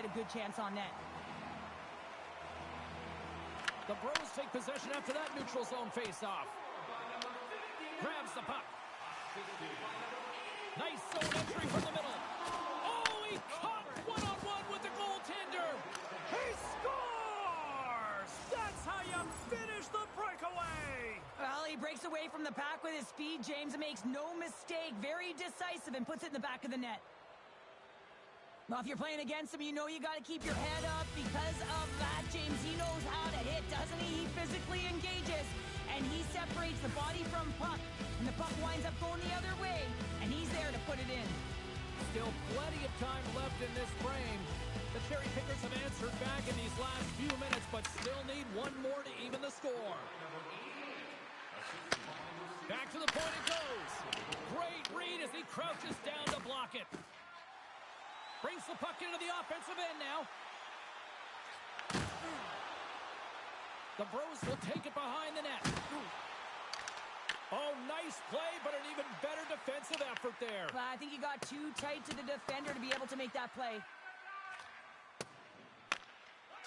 get a good chance on net. The Bros take possession after that neutral zone face-off. Grabs the puck. Nice zone entry from the middle. Oh, he caught one-on-one with the goaltender. He scores! That's how you finish the breakaway. Well, he breaks away from the pack with his speed, James, and makes no mistake. Very decisive and puts it in the back of the net. Well, if you're playing against him, you know you got to keep your head up because of that, James. He knows how to hit, doesn't he? He physically engages, and he separates the body from puck, and the puck winds up going the other way, and he's there to put it in. Still plenty of time left in this frame. The Cherry Pickers have answered back in these last few minutes, but still need one more to even the score. Back to the point it goes. Great read as he crouches down to block it. Brings the puck into the offensive end now. The Bros will take it behind the net. Oh, nice play, but an even better defensive effort there. Well, I think he got too tight to the defender to be able to make that play.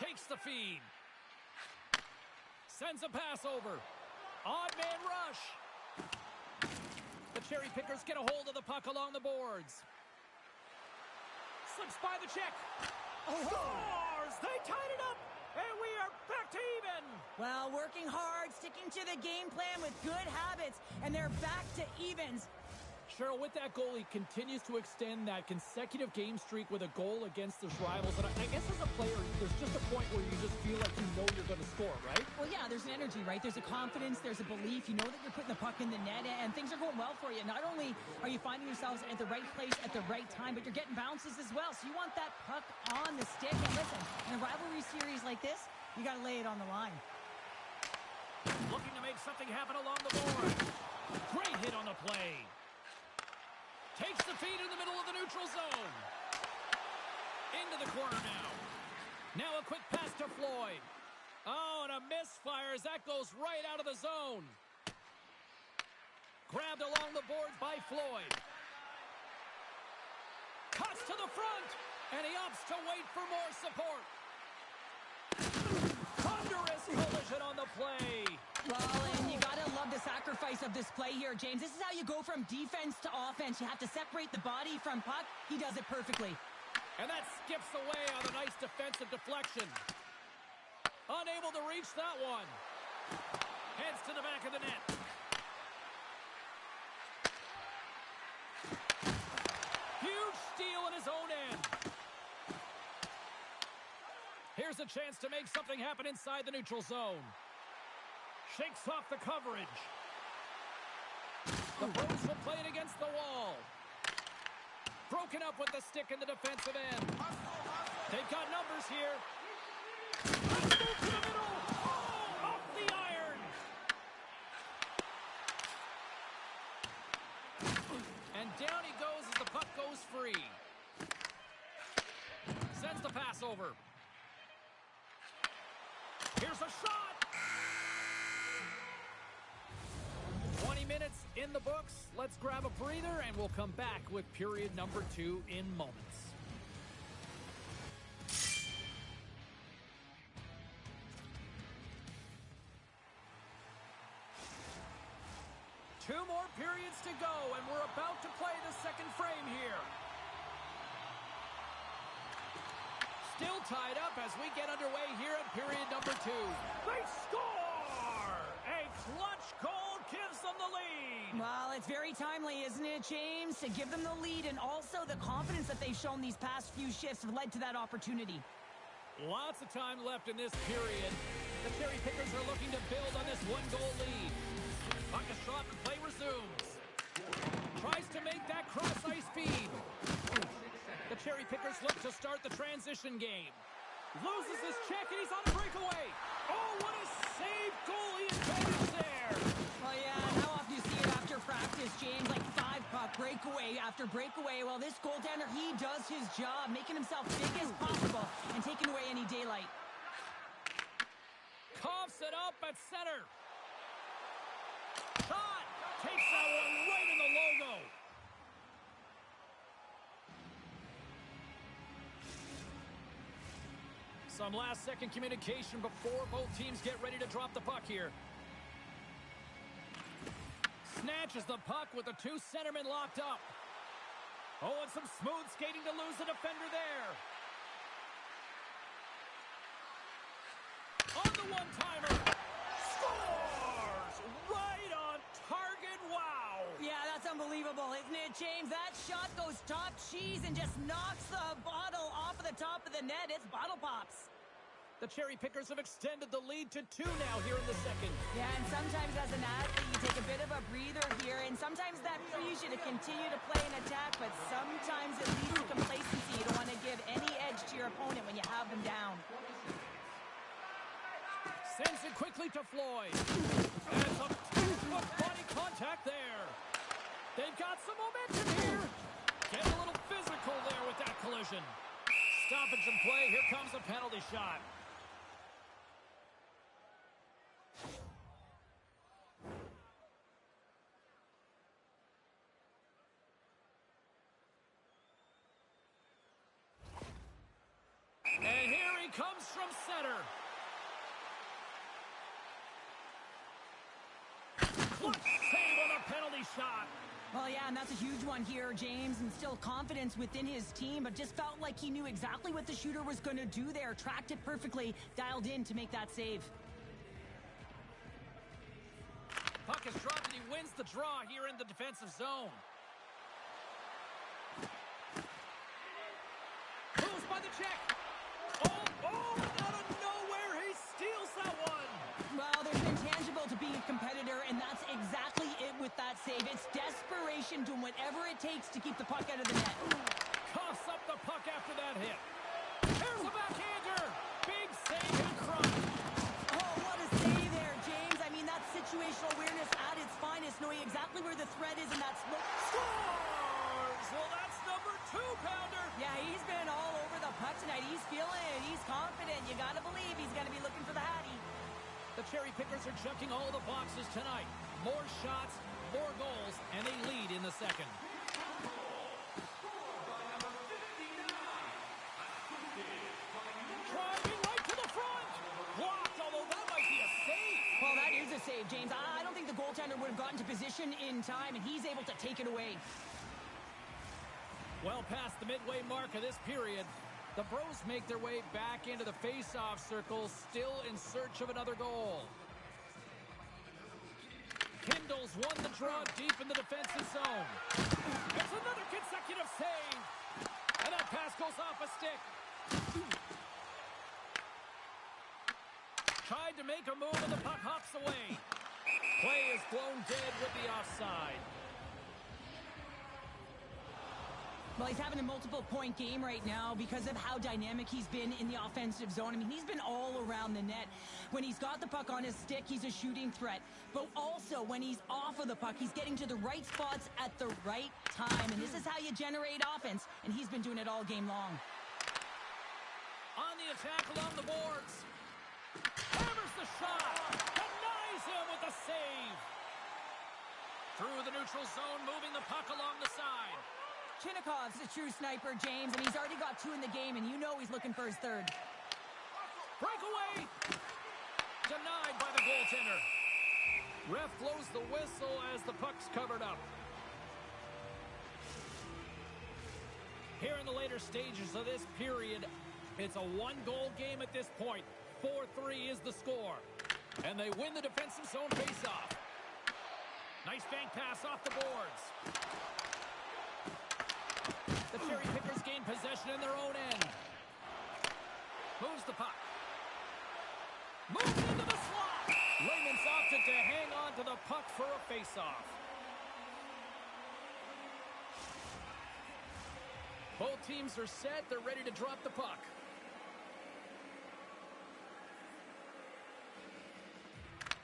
Takes the feed. Sends a pass over. Odd man rush. The Cherry Pickers get a hold of the puck along the boards. Slips by the check. Scores! They tied it up, and we are back to even. Well, working hard, sticking to the game plan with good habits, and they're back to evens. Cheryl, with that goal, he continues to extend that consecutive game streak with a goal against his rivals. And I guess as a player, there's just a point where you just feel like you know you're going to score, right? Well, yeah, there's an energy, right? There's a confidence, there's a belief. You know that you're putting the puck in the net, and things are going well for you. Not only are you finding yourselves at the right place at the right time, but you're getting bounces as well. So you want that puck on the stick. And listen, in a rivalry series like this, you got to lay it on the line. Looking to make something happen along the board. Great hit on the play. Takes the feed in the middle of the neutral zone. Into the corner now. Now a quick pass to Floyd. Oh, and a misfire as that goes right out of the zone. Grabbed along the boards by Floyd. Cuts to the front, and he opts to wait for more support. Thunderous collision on the play. Well, and you gotta love the sacrifice of this play here, James. This is how you go from defense to offense. You have to separate the body from puck. He does it perfectly. And that skips away on a nice defensive deflection. Unable to reach that one. Heads to the back of the net. Huge steal in his own end. Here's a chance to make something happen inside the neutral zone. Shakes off the coverage. The Bros will play it against the wall. Broken up with the stick in the defensive end. They've got numbers here. Let's move to the middle. Oh, off the iron. And down he goes as the puck goes free. Sends the pass over. Here's a shot. 20 minutes in the books. Let's grab a breather, and we'll come back with period number 2 in moments. Two more periods to go, and we're about to play the second frame here. Still tied up as we get underway here at period number 2. They score! A clutch goal gives them the lead. Well, it's very timely, isn't it, James? To give them the lead, and also the confidence that they've shown these past few shifts have led to that opportunity. Lots of time left in this period. The Cherry Pickers are looking to build on this one-goal lead. Puck is dropped and play resumes. Tries to make that cross-ice feed. The Cherry Pickers look to start the transition game. Loses his check, and he's on a breakaway. Oh, what a save goalie advantage there. Well, yeah, and how often do you see it after practice, James? Like 5-puck breakaway after breakaway. Well, this goaltender, he does his job, making himself big as possible and taking away any daylight. Coughs it up at center. Shot! Takes that one right in the logo. Some last-second communication before both teams get ready to drop the puck here. Snatches the puck with the two centermen locked up. Oh, and some smooth skating to lose the defender there. On the one-timer. Scores! Right on target. Wow. Yeah, that's unbelievable, isn't it, James? That shot goes top cheese and just knocks the bottle off of the top of the net. It's bottle pops. The Cherry Pickers have extended the lead to 2 now here in the second. Yeah, and sometimes as an athlete, you take a bit of a breather here, and sometimes that frees you to continue to play an attack, but sometimes it leads to complacency. You don't want to give any edge to your opponent when you have them down. Sends it quickly to Floyd. And some textbook body contact there. They've got some momentum here. Getting a little physical there with that collision. Stoppage in play. Here comes a penalty shot. And here he comes from center. Clutch save on a penalty shot. Well, yeah, and that's a huge one here, James, and still confidence within his team, but just felt like he knew exactly what the shooter was going to do there, tracked it perfectly, dialed in to make that save. Puck is dropped and he wins the draw here in the defensive zone. Moves by the check. Oh, out of nowhere, he steals that one. Well, there's an intangible to being a competitor, and that's exactly it with that save. It's desperation, doing whatever it takes to keep the puck out of the net. Coughs up the puck after that hit. Here's a backhander. Big save in crunch. Oh, what a save there, James. I mean, that's situational awareness at its finest, knowing exactly where the threat is, and that's... Scores! Well, that's number 2-pounder. Yeah, he's been all over the puck tonight. He's feeling it. He's confident. You got to believe he's going to be looking for the Hattie. The Cherry Pickers are checking all the boxes tonight. More shots, more goals, and they lead in the second. Driving right to the front. Blocked, although that might be a save. Well, that is a save, James. I don't think the goaltender would have gotten to position in time, and he's able to take it away. Well past the midway mark of this period, the Bros make their way back into the face-off circle, still in search of another goal. Kindles won the draw deep in the defensive zone. It's another consecutive save. And that pass goes off a stick. Tried to make a move and the puck hops away. Play is blown dead with the offside. Well, he's having a multiple-point game right now because of how dynamic he's been in the offensive zone. I mean, he's been all around the net. When he's got the puck on his stick, he's a shooting threat. But also, when he's off of the puck, he's getting to the right spots at the right time. And this is how you generate offense, and he's been doing it all game long. On the attack along the boards. Hammers the shot. Denies him with a save. Through the neutral zone, moving the puck along the side. Chinnikov's a true sniper, James, and he's already got 2 in the game, and you know he's looking for his third. Breakaway! Denied by the goaltender. Ref blows the whistle as the puck's covered up. Here in the later stages of this period, it's a 1-goal game at this point. 4-3 is the score. And they win the defensive zone faceoff. Nice bank pass off the boards. The Cherry Pickers gain possession in their own end. Moves the puck. Moves into the slot. Layman's opted to hang on to the puck for a faceoff. Both teams are set. They're ready to drop the puck.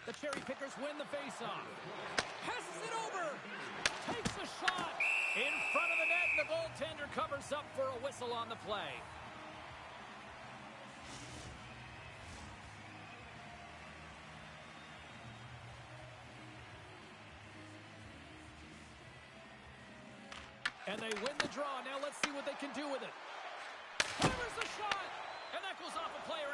The Cherry Pickers win the faceoff. Passes it over. Takes a shot. In front of the net, and the goaltender covers up for a whistle on the play. And they win the draw. Now let's see what they can do with it. Hammers the shot, and that goes off a player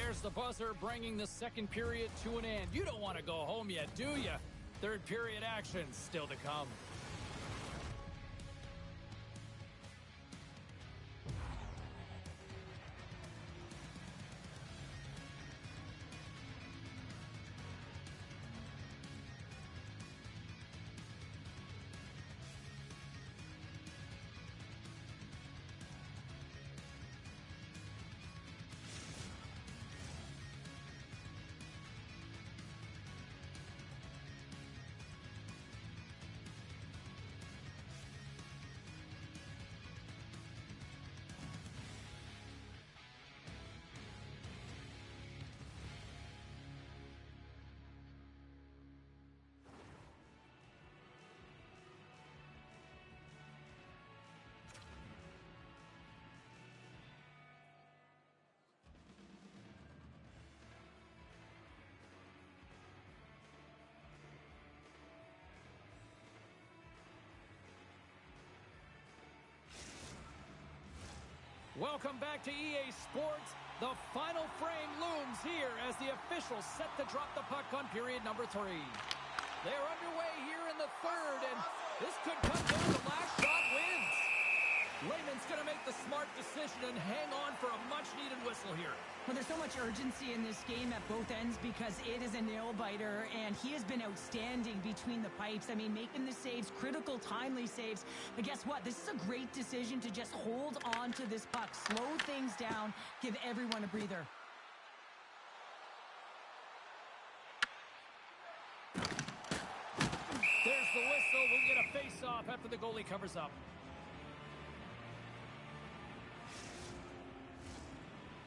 There's the buzzer bringing the second period to an end. You don't want to go home yet, do you? Third period action still to come. Welcome back to EA Sports. The final frame looms here as the officials set to drop the puck on period number 3. They're underway here in the third, and this could come down to last shot wins. Layman's going to make the smart decision and hang on for a much-needed whistle here. Well, there's so much urgency in this game at both ends because it is a nail-biter, and he has been outstanding between the pipes. I mean, making the saves, critical, timely saves. But guess what? This is a great decision to just hold on to this puck, slow things down, give everyone a breather. There's the whistle. We'll get a face-off after the goalie covers up.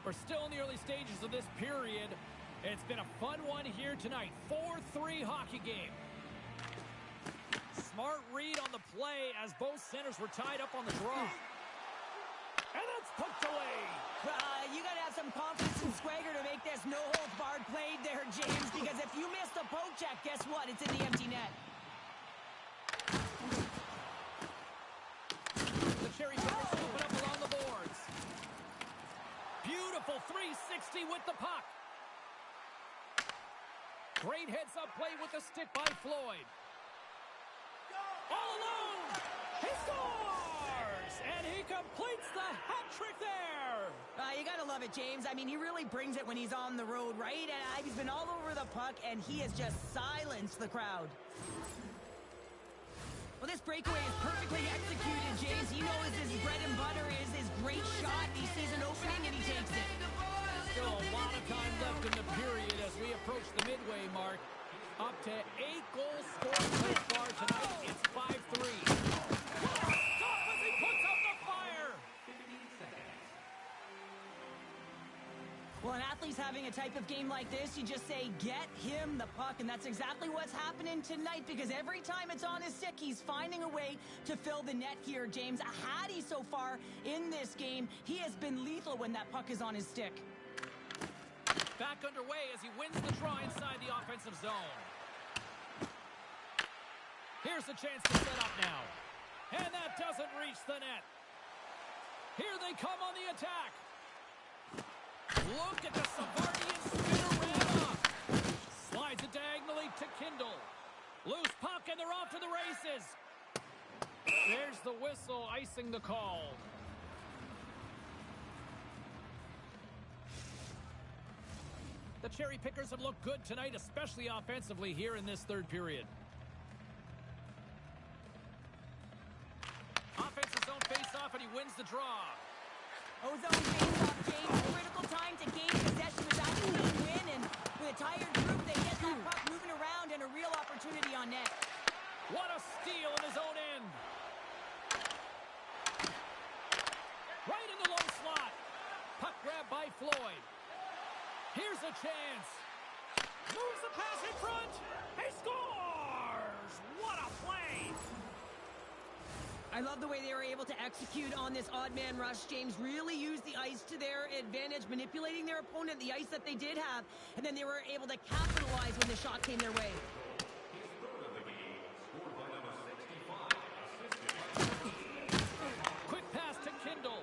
We're still in the early stages of this period. It's been a fun one here tonight. 4-3 hockey game. Smart read on the play as both centers were tied up on the draw. And that's poked away. You got to have some confidence and swagger to make this no-holds-barred play there, James, because if you miss the poke check, guess what? It's in the empty net. The Cherry Pickers open up along the boards. Beautiful 360 with the puck. Great heads-up play with the stick by Floyd. All alone. He scores! And he completes the hat trick there. You got to love it, James. I mean, he really brings it when he's on the road, right? And he's been all over the puck, and he has just silenced the crowd. Well, this breakaway is perfectly executed, James. He knows his bread and butter is his great shot. He sees an opening, and he takes it. Still a lot of time left in the period as we approach the midway mark. Up to 8 goals scored so far tonight. It's 5-3. Stop as he puts up the fire! Well, an athlete's having a type of game like this, you just say, get him the puck, and that's exactly what's happening tonight, because every time it's on his stick, he's finding a way to fill the net here, James. A Hattie so far in this game, he has been lethal when that puck is on his stick. Back underway as he wins the draw inside the offensive zone. Here's the chance to set up now. And that doesn't reach the net. Here they come on the attack. Look at the Savardian spinorama. Slides it diagonally to Kindle. Loose puck and they're off to the races. There's the whistle icing the call. The Cherry Pickers have looked good tonight, especially offensively here in this third period. Offensive zone face-off, and he wins the draw. Ozone face-off, James. Critical time to gain possession of that clean win, and with a tired group, they get that puck moving around and a real opportunity on net. What a steal in his own end. Right in the low slot. Puck grab by Floyd. Here's a chance. Moves the pass in front. He scores! What a play! I love the way they were able to execute on this odd man rush, James. Really used the ice to their advantage, manipulating their opponent, the ice that they did have, and then they were able to capitalize when the shot came their way. Quick pass to Kindle.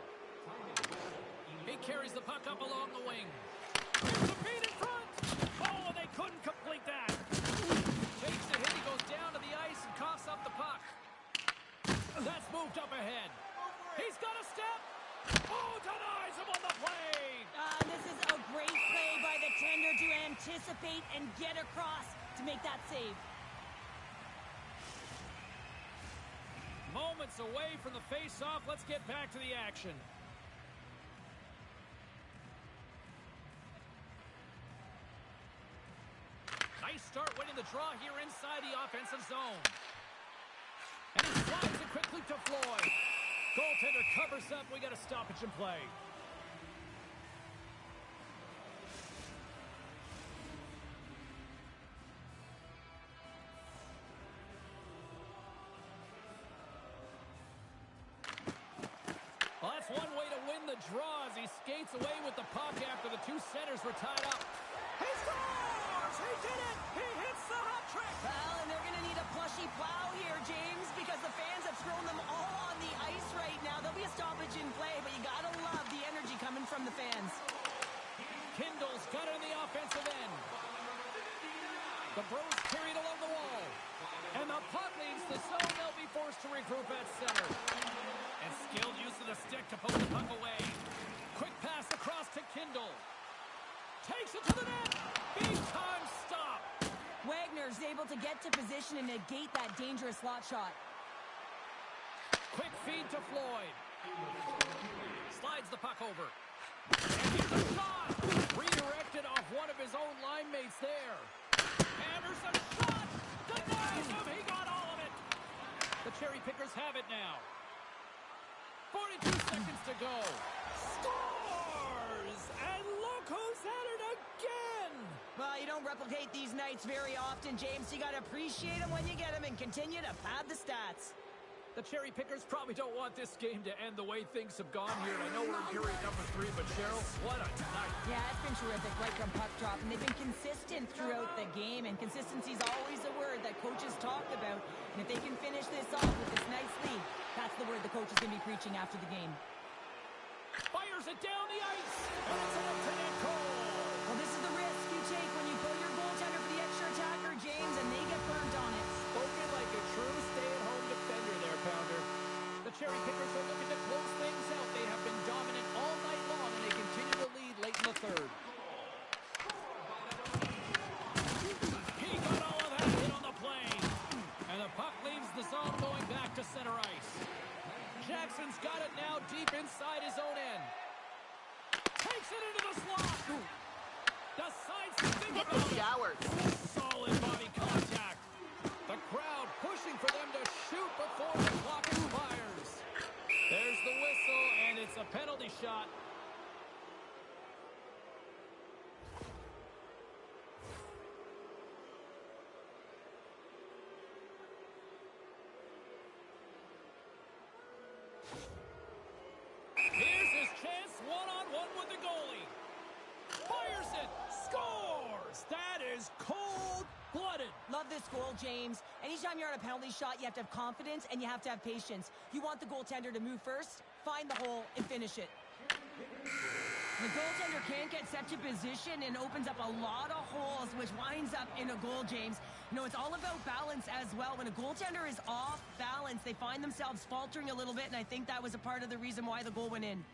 He carries the puck up along the wing. anticipate and get across to make that save. Moments away from the face-off. Let's get back to the action. Nice start winning the draw here inside the offensive zone. And he slides it quickly to Floyd. Goaltender covers up. We got a stoppage in play. Well, that's one way to win the draw as he skates away with the puck after the two centers were tied up. He scores! He did it! He hits the hat trick! Well, and they're going to need a plushy plow here, James, because the fans have thrown them all on the ice right now. There'll be a stoppage in play, but you got to love the energy coming from the fans. Kindle's got it in the offensive end. The Bros carried along the wall. And the puck leaves the zone. They'll be forced to regroup at center. And skilled use of the stick to poke the puck away. Quick pass across to Kindle. Takes it to the net. Big time stop. Wagner's able to get to position and negate that dangerous slot shot. Quick feed to Floyd. Slides the puck over. And here's a shot. Redirected off one of his own line mates there. Anderson shot. Denies him. He got all of it. The Cherry Pickers have it now. 42 seconds to go. Scores! And look who's at it again! Well, you don't replicate these nights very often, James. You got to appreciate them when you get them and continue to pad the stats. The Cherry Pickers probably don't want this game to end the way things have gone here. I know we're in period number 3, but Cheryl, what a night. Yeah, it's been terrific right from puck drop, and they've been consistent throughout the game, and consistency is always a word that coaches talk about. And if they can finish this off with this nice lead, that's the word the coach is going to be preaching after the game. Fires it down the ice, and it's an up-to-net goal. Well, this is the risk you take when you pull your goaltender for the extra attacker, James, and they get burned on it. Spoken like a true stay-at-home defender there, Pounder. The Cherry Pickers are looking to close things out. They have been dominant all night long, and they continue to lead late in the third. He got all of that hit on the play. And the puck leaves the zone going back to center ice. Jackson's got it now deep inside his own end. Takes it into the slot. Decides to think Hit about the shower. Solid body contact. The crowd pushing for them to shoot before the clock expires. There's the whistle, and it's a penalty shot. Here's his chance, one-on-one with the goalie. Fires it, scores! That is cold-blooded. Love this goal, James. Anytime you're on a penalty shot, you have to have confidence and you have to have patience. You want the goaltender to move first, find the hole, and finish it. The goaltender can't get set to position and opens up a lot of holes, which winds up in a goal, James. You know, it's all about balance as well. When a goaltender is off balance, they find themselves faltering a little bit, and I think that was a part of the reason why the goal went in.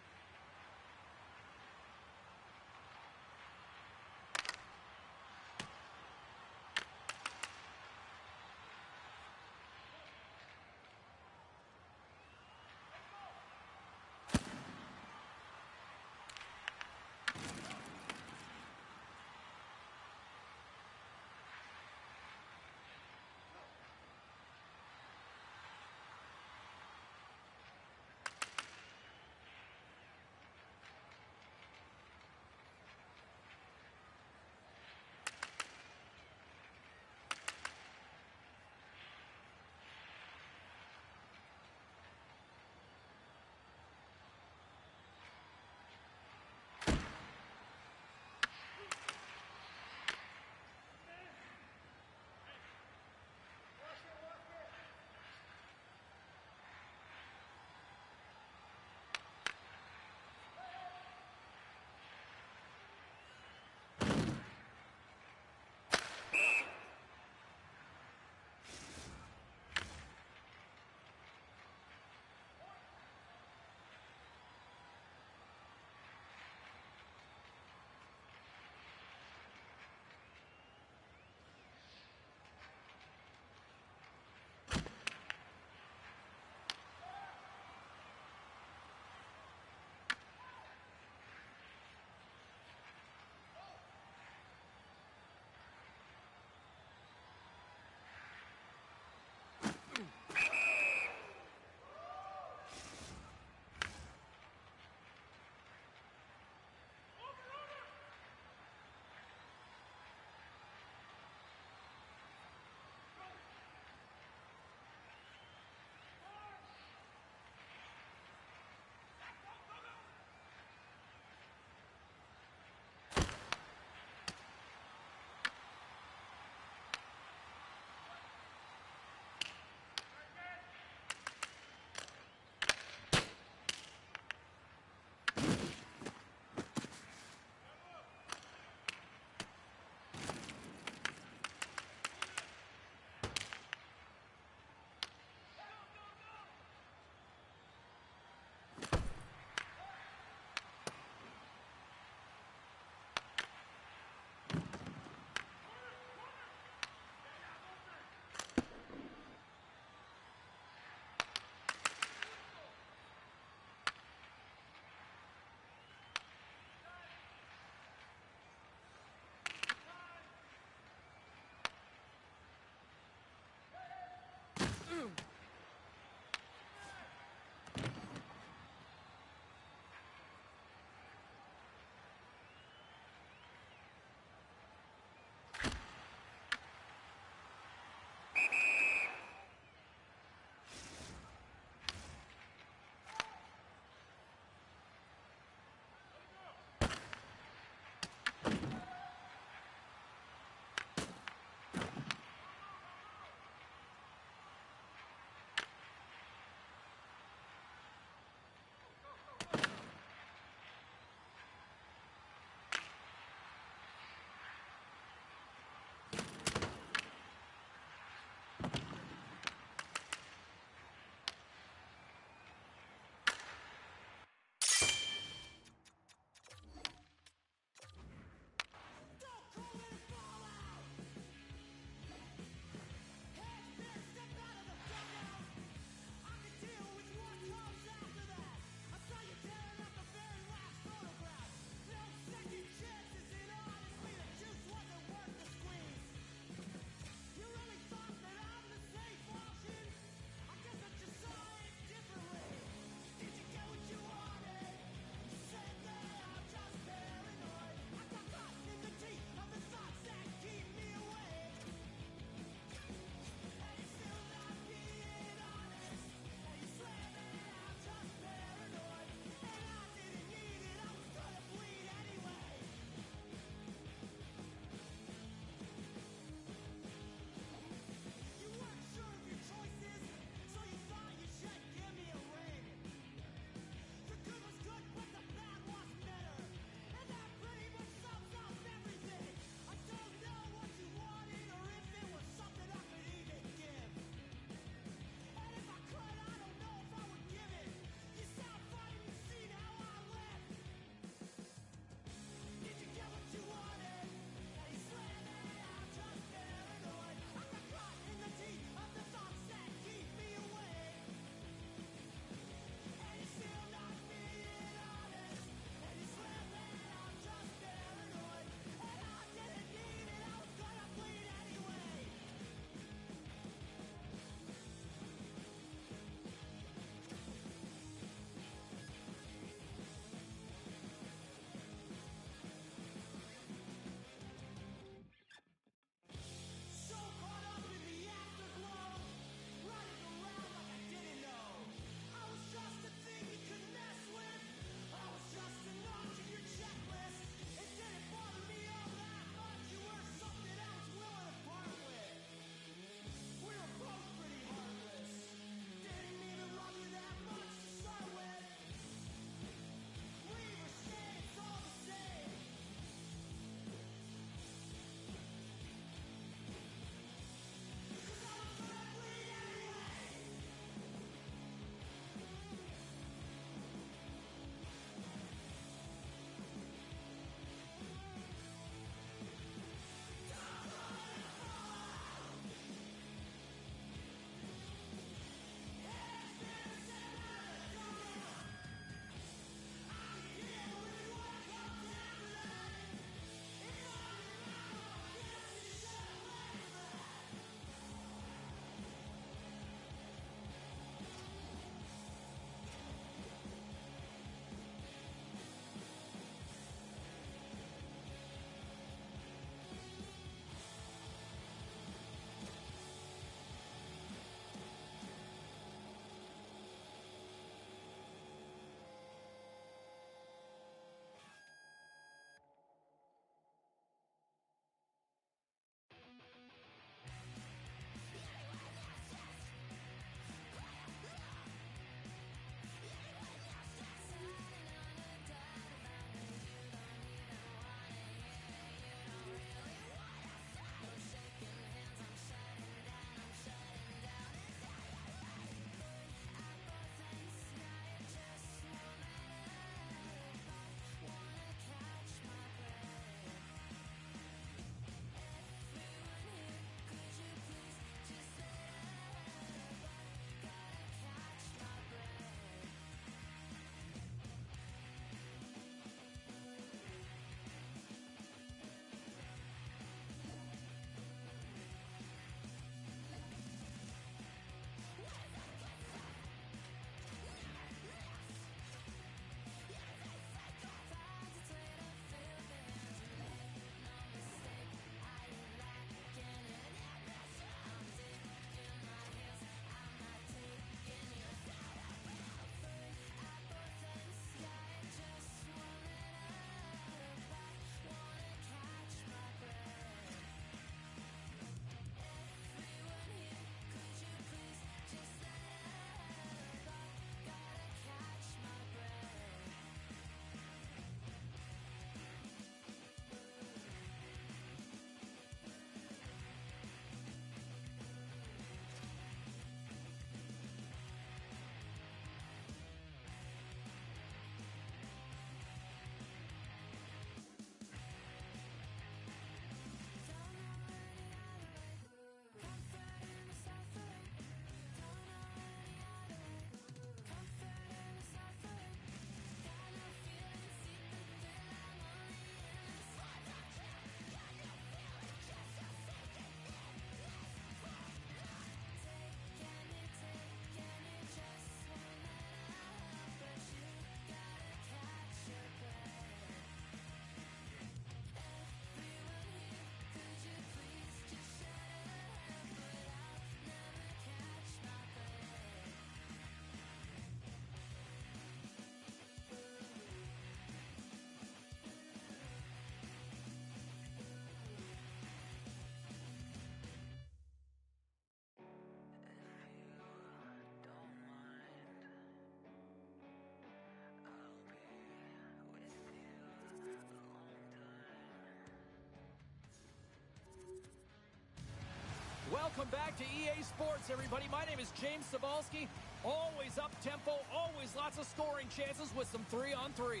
Welcome back to EA Sports, everybody. My name is James Cebulski. Always up-tempo, always lots of scoring chances with some 3-on-3.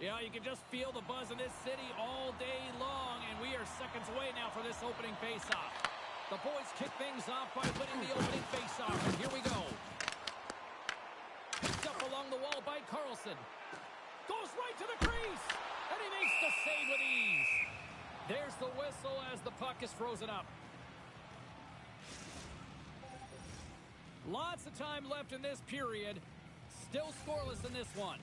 Yeah, you can just feel the buzz in this city all day long, and we are seconds away now for this opening faceoff. The boys kick things off by winning the opening faceoff, and here we go. Picked up along the wall by Carlson. Goes right to the crease, and he makes the save with ease. There's the whistle as the puck is frozen up. Lots of time left in this period. Still scoreless in this one.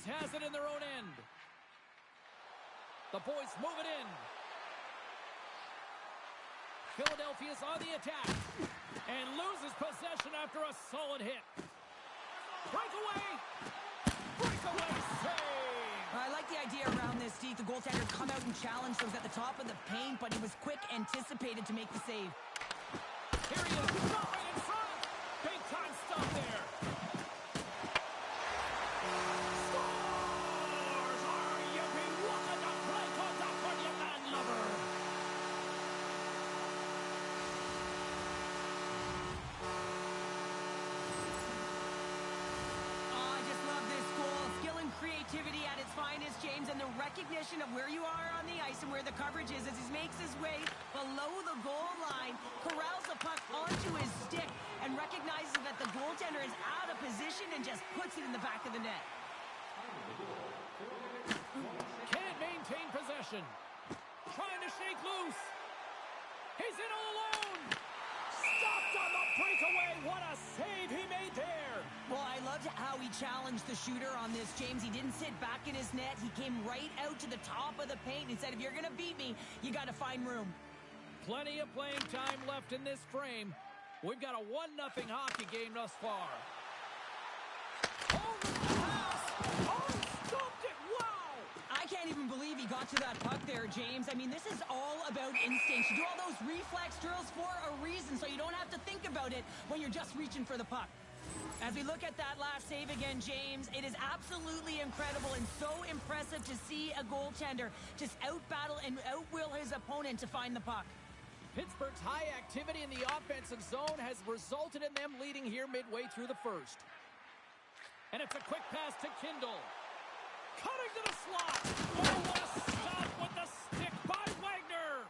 Has it in their own end. The boys move it in. Philadelphia's on the attack and loses possession after a solid hit. Breakaway save. I like the idea around this, Steve. The goaltender come out and challenge those at the top of the paint, but he was quick, anticipated to make the save. Here he is, shot right in front. Big time stop there. Creativity at its finest, James, and the recognition of where you are on the ice and where the coverage is as he makes his way below the goal line, corrals the puck onto his stick, and recognizes that the goaltender is out of position and just puts it in the back of the net. Can't maintain possession. Trying to shake loose. He's in all alone. Stopped on the breakaway. What a save he made there. Well, I loved how he challenged the shooter on this, James. He didn't sit back in his net. He came right out to the top of the paint and said, if you're going to beat me, you got to find room. Plenty of playing time left in this frame. We've got a 1-0 hockey game thus far. Over the pass. Oh, stopped it. Wow. I can't even believe he got to that puck there, James. I mean, this is all about instinct. You do all those reflex drills for a reason, so you don't have to think about it when you're just reaching for the puck. As we look at that last save again, James, it is absolutely incredible and so impressive to see a goaltender just out-battle and out-will his opponent to find the puck. Pittsburgh's high activity in the offensive zone has resulted in them leading here midway through the first. And it's a quick pass to Kindle. Cutting to the slot. Oh, what a stop with the stick by Wagner.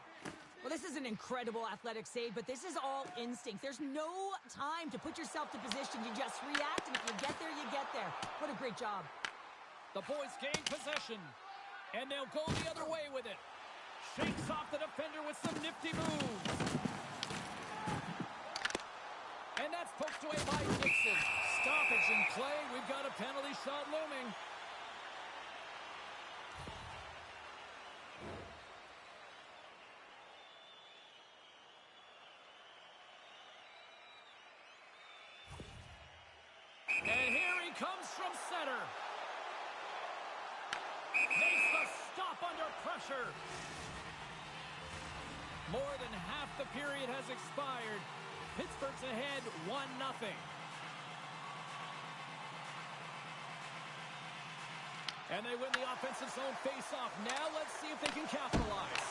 Well, this is an incredible athletic save, but this is all instinct. There's no time to put yourself to position. You just react, and if you get there, you get there. What a great job. The boys gain possession, and they'll go the other way with it. Shakes off the defender with some nifty moves. And that's poked away by Dixon. Stoppage in play. We've got a penalty shot looming. And here he comes from center. Makes the stop under pressure. More than half the period has expired. Pittsburgh's ahead 1-0. And they win the offensive zone face-off. Now let's see if they can capitalize.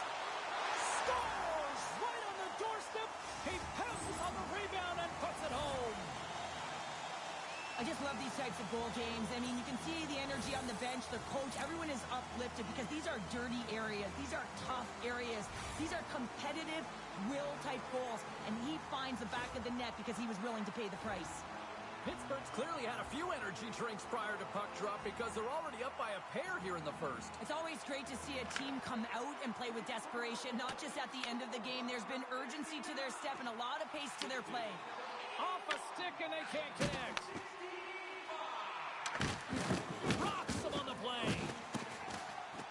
Scores! Right on the doorstep. He pounces on the rebound and puts it home. I just love these types of goal games. I mean, you can see the energy on the bench, the coach, everyone is uplifted because these are dirty areas. These are tough areas. These are competitive will-type goals, and he finds the back of the net because he was willing to pay the price. Pittsburgh's clearly had a few energy drinks prior to puck drop because they're already up by a pair here in the first. It's always great to see a team come out and play with desperation, not just at the end of the game. There's been urgency to their step and a lot of pace to their play. Off a stick, and they can't connect. Rocks them on the play.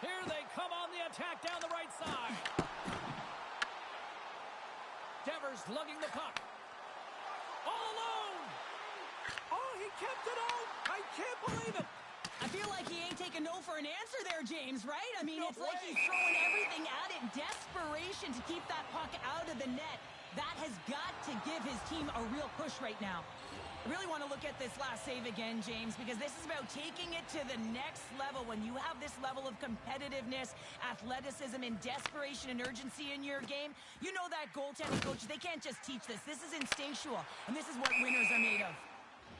Here they come on the attack down the right side. Devers lugging the puck. All alone. Oh, he kept it out. I can't believe it. A feel like he ain't taking no for an answer there, James, right? I mean, it's like he's throwing everything at it in desperation to keep that puck out of the net. That has got to give his team a real push right now. I really want to look at this last save again, James, because this is about taking it to the next level. When you have this level of competitiveness, athleticism, and desperation and urgency in your game, you know that goaltending coaches, they can't just teach this. This is instinctual, and this is what winners are made of.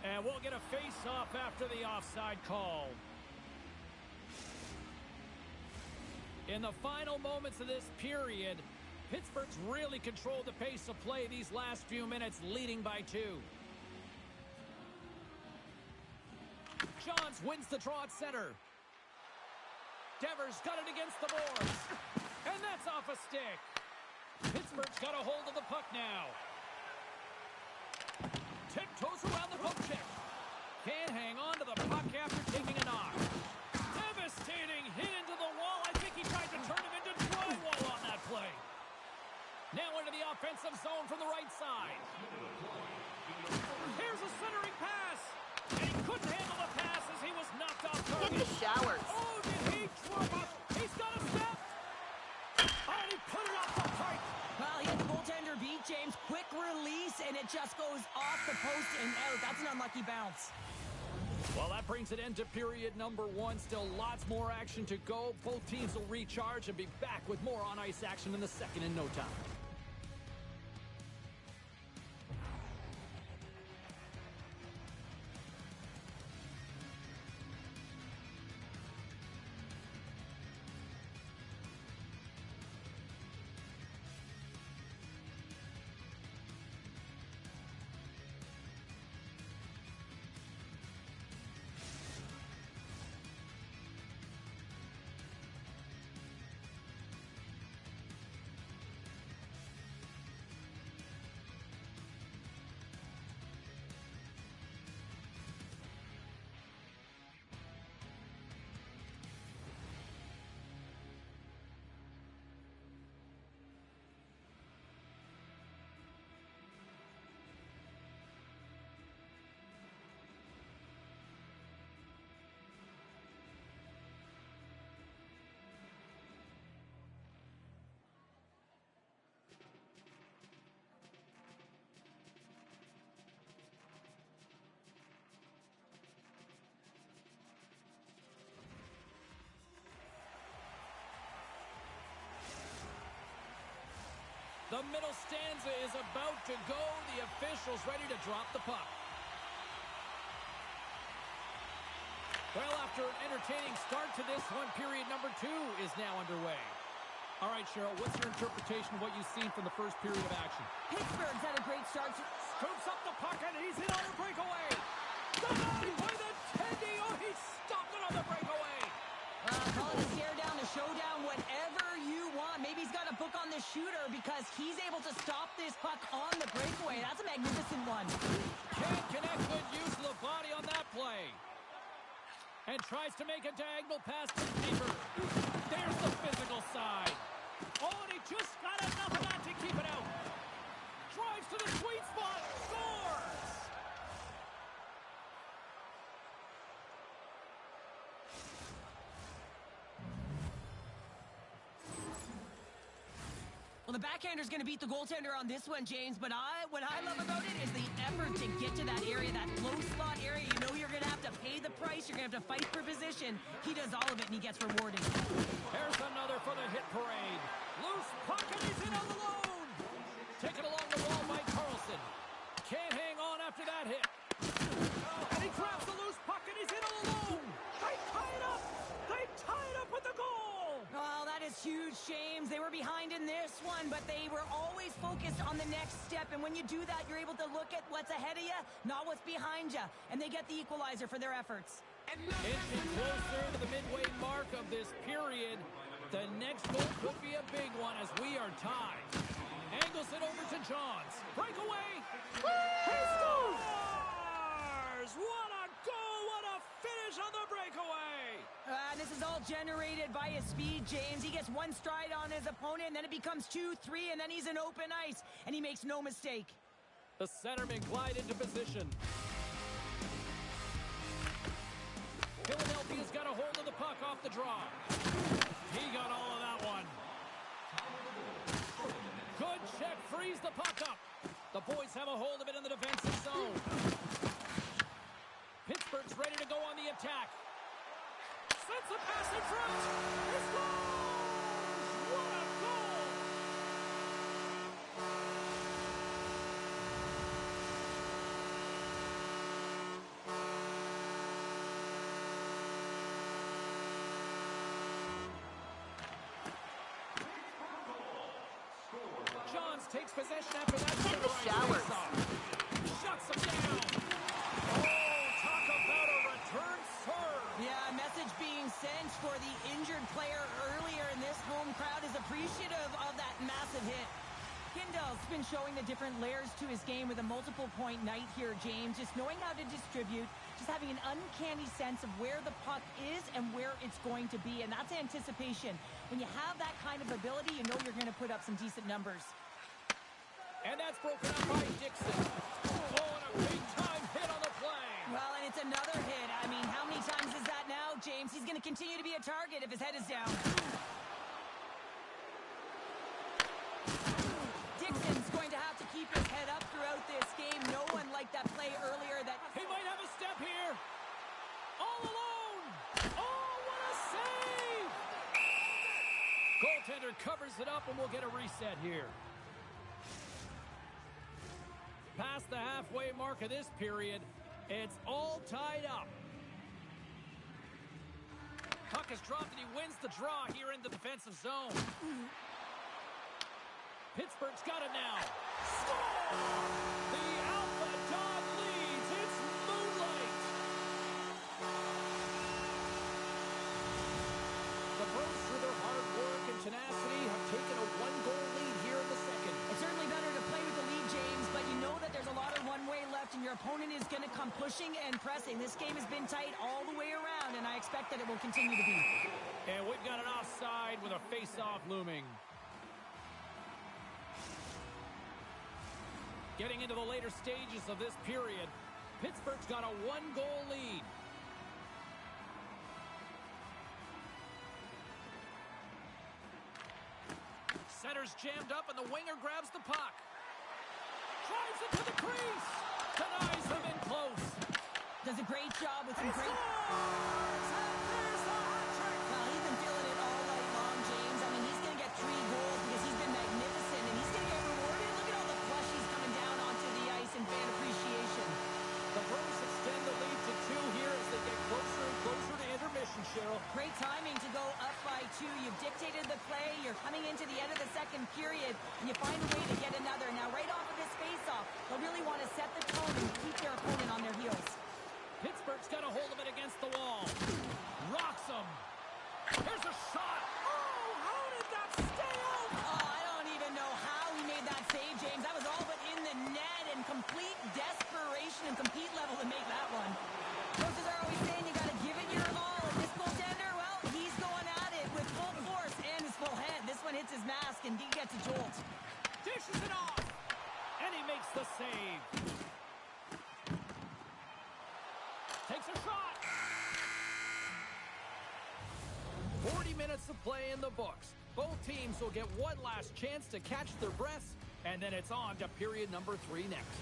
And we'll get a face-off after the offside call. In the final moments of this period, Pittsburgh's really controlled the pace of play these last few minutes, leading by 2. Johns wins the draw at center. Devers got it against the boards. And that's off a stick. Pittsburgh's got a hold of the puck now. Tiptoes around the poke check. Can't hang on to the puck after taking a knock. Devastating hit into the wall. I think he tried to turn him into drywall on that play. Now into the offensive zone from the right side. Here's a centering pass. And he couldn't handle the pass as he was knocked off target. Get the showers. Oh, did he drop up? He's got a step. Oh, and he put it off the pipe. Well, he had the goaltender beat, James. Quick release, and it just goes off the post and out. That's an unlucky bounce. Well, that brings an end to period number 1. Still lots more action to go. Both teams will recharge and be back with more on-ice action in the second in no time. The middle stanza is about to go. The officials ready to drop the puck. Well, after an entertaining start to this one, period number 2 is now underway. All right, Cheryl, what's your interpretation of what you've seen from the first period of action? Pittsburgh's had a great start. Scoops up the puck, and he's in on a breakaway. Denied by the Teddy. Oh, he stopped it on the breakaway. Call it a stare down, a showdown, whatever you want. Maybe he's got a book on the shooter because he's able to stop this puck on the breakaway. That's a magnificent one. Can't connect, good use of the body on that play. And tries to make a diagonal pass to Beaver. There's the physical side. Oh, and he just got enough of that to keep it out. Drives to the sweet spot. Scores! Well, the backhander's going to beat the goaltender on this one, James, but what I love about it is the effort to get to that area, that low slot area. You know you're going to have to pay the price. You're going to have to fight for position. He does all of it, and he gets rewarded. There's another for the hit parade. Loose puck, and he's in on the loan. Taken along the wall by Carlson. Can't hang on after that hit. And he grabs the loose puck, and he's in on the loan. They tie it up. They tie it up with the goal. Oh, that is huge, James. They were behind in this one, but they were always focused on the next step. And when you do that, you're able to look at what's ahead of you, not what's behind you. And they get the equalizer for their efforts. Inching closer to the midway mark of this period. The next goal could be a big one as we are tied. Angles it over to Johns. Breakaway. He scores! What a goal! What a finish on the breakaway! This is all generated by his speed, James. He gets one stride on his opponent, and then it becomes 2, 3, and then he's in open ice, and he makes no mistake. The centerman glide into position. Philadelphia's got a hold of the puck off the draw. He got all of that one. Good check, frees the puck up. The boys have a hold of it in the defensive zone. Pittsburgh's ready to go on the attack. Sends the pass in front. He scores! What a goal! Johns takes possession after that. Take the showers. Shuts him down. Oh, talk about a return serve. Yeah, a message being sent for the injured player earlier, and this home crowd is appreciative of that massive hit. Kindell's been showing the different layers to his game with a multiple-point night here, James. Just knowing how to distribute, just having an uncanny sense of where the puck is and where it's going to be, and that's anticipation. When you have that kind of ability, you know you're going to put up some decent numbers. And that's broken up by Dixon. Oh, and a big-time hit on the play. Well, and it's another hit. I mean, how many times is that now, James? He's going to continue to be a target if his head is down. Dixon's going to have to keep his head up throughout this game. No one liked that play earlier. That He might have a step here. All alone. Oh, what a save. Goaltender covers it up, and we'll get a reset here. Past the halfway mark of this period, it's all tied up. Puck is dropped, and he wins the draw here in the defensive zone. Pittsburgh's got it now. Score! The Alpha Dog leads. It's Moonlight. The Bros, through their hard work and tenacity, have taken a one-goal lead here in the second. It's certainly better to play with the lead, James, but you know that there's a lot of one-way left, and your opponent is going to come pushing and pressing. This game has been tight all the way around, and I expect that it will continue to be. And we've got an offside with a face-off looming. Getting into the later stages of this period, Pittsburgh's got a one-goal lead. Center's jammed up, and the winger grabs the puck. Drives it to the crease. Denies him in close. Does a great job with some great... Scores! And there's the hat-trick. Well, he's been feeling it all night long, James. I mean, he's going to get 3 goals because he's been magnificent, and he's going to get rewarded. Look at all the plushies coming down onto the ice and fan appreciation. The Bros extend the lead to 2 here as they get closer and closer to intermission, Cheryl. Great timing to go up by 2. You've dictated the play. You're coming into the end of the second period, and you find a way to get another. Now, right off of this face-off, they'll really want to set the tone and keep their opponent on their heels. Pittsburgh's got a hold of it against the wall. Rocks him. Here's a shot. Oh, how did that stay out? Oh, I don't even know how he made that save, James. That was all but in the net, and complete desperation and compete level to make that one. Coaches are always saying you got to give it your all. And this goaltender, well, he's going at it with full force and his full head. This one hits his mask, and he gets a jolt. Dishes it off. And he makes the save. Takes a shot. 40 minutes of play in the books. Both teams will get one last chance to catch their breaths, and then it's on to period number 3 next.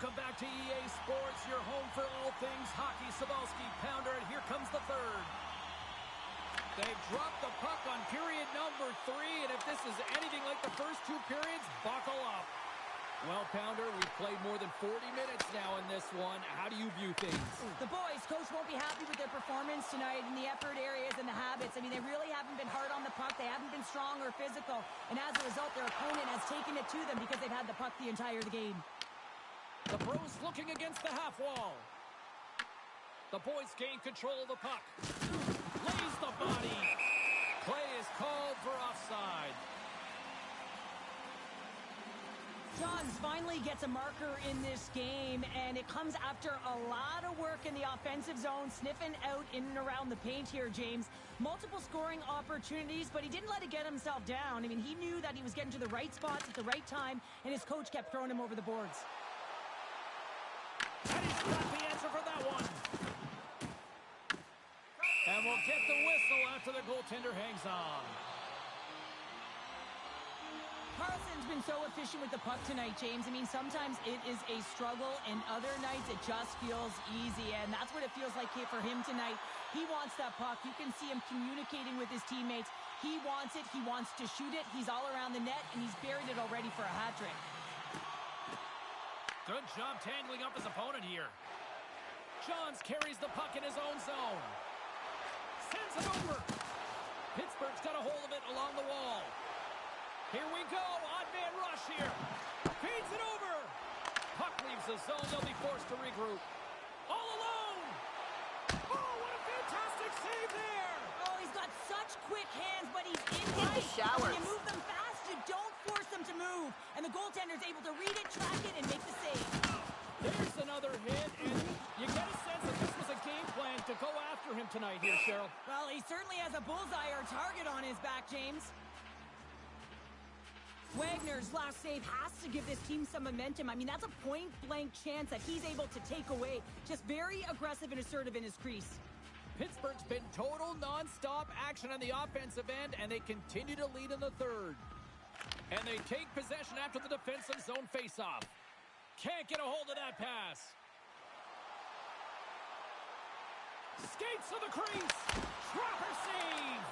Welcome back to EA Sports, your home for all things hockey. Cebulski, Pounder, and here comes the third. They've dropped the puck on period number 3, and if this is anything like the first 2 periods, buckle up. Well, Pounder, we've played more than 40 minutes now in this one. How do you view things? The boys, coach won't be happy with their performance tonight in the effort areas and the habits. I mean, they really haven't been hard on the puck. They haven't been strong or physical. And as a result, their opponent has taken it to them because they've had the puck the entire game. The Bros looking against the half wall. The boys gain control of the puck. Lays the body. Play is called for offside. Johns finally gets a marker in this game, and it comes after a lot of work in the offensive zone, sniffing out in and around the paint here, James. Multiple scoring opportunities, but he didn't let it get himself down. I mean, he knew that he was getting to the right spots at the right time, and his coach kept throwing him over the boards. And he's got the answer for that one. And we'll get the whistle after the goaltender hangs on. Carlson's been so efficient with the puck tonight, James. I mean, sometimes it is a struggle, and other nights it just feels easy, and that's what it feels like here for him tonight. He wants that puck. You can see him communicating with his teammates. He wants it. He wants to shoot it. He's all around the net, and he's buried it already for a hat trick. Good job tangling up his opponent here. Johns carries the puck in his own zone. Sends it over. Pittsburgh's got a hold of it along the wall. Here we go. Odd man rush here. Feeds it over. Puck leaves the zone. They'll be forced to regroup. All alone. Oh, what a fantastic save there. Oh, he's got such quick hands, but he's in Hit the showers. When you move them fast, you don't force them to move. And the goaltender's able to read it, track it, and make the save. There's another hit, and you get a sense that this was a game plan to go after him tonight here, Cheryl. Well, he certainly has a bullseye or target on his back, James. Wagner's last save has to give this team some momentum. I mean, that's a point-blank chance that he's able to take away. Just very aggressive and assertive in his crease. Pittsburgh's been total non-stop action on the offensive end, and they continue to lead in the third. And they take possession after the defensive zone faceoff. Can't get a hold of that pass. Skates to the crease. Proper save.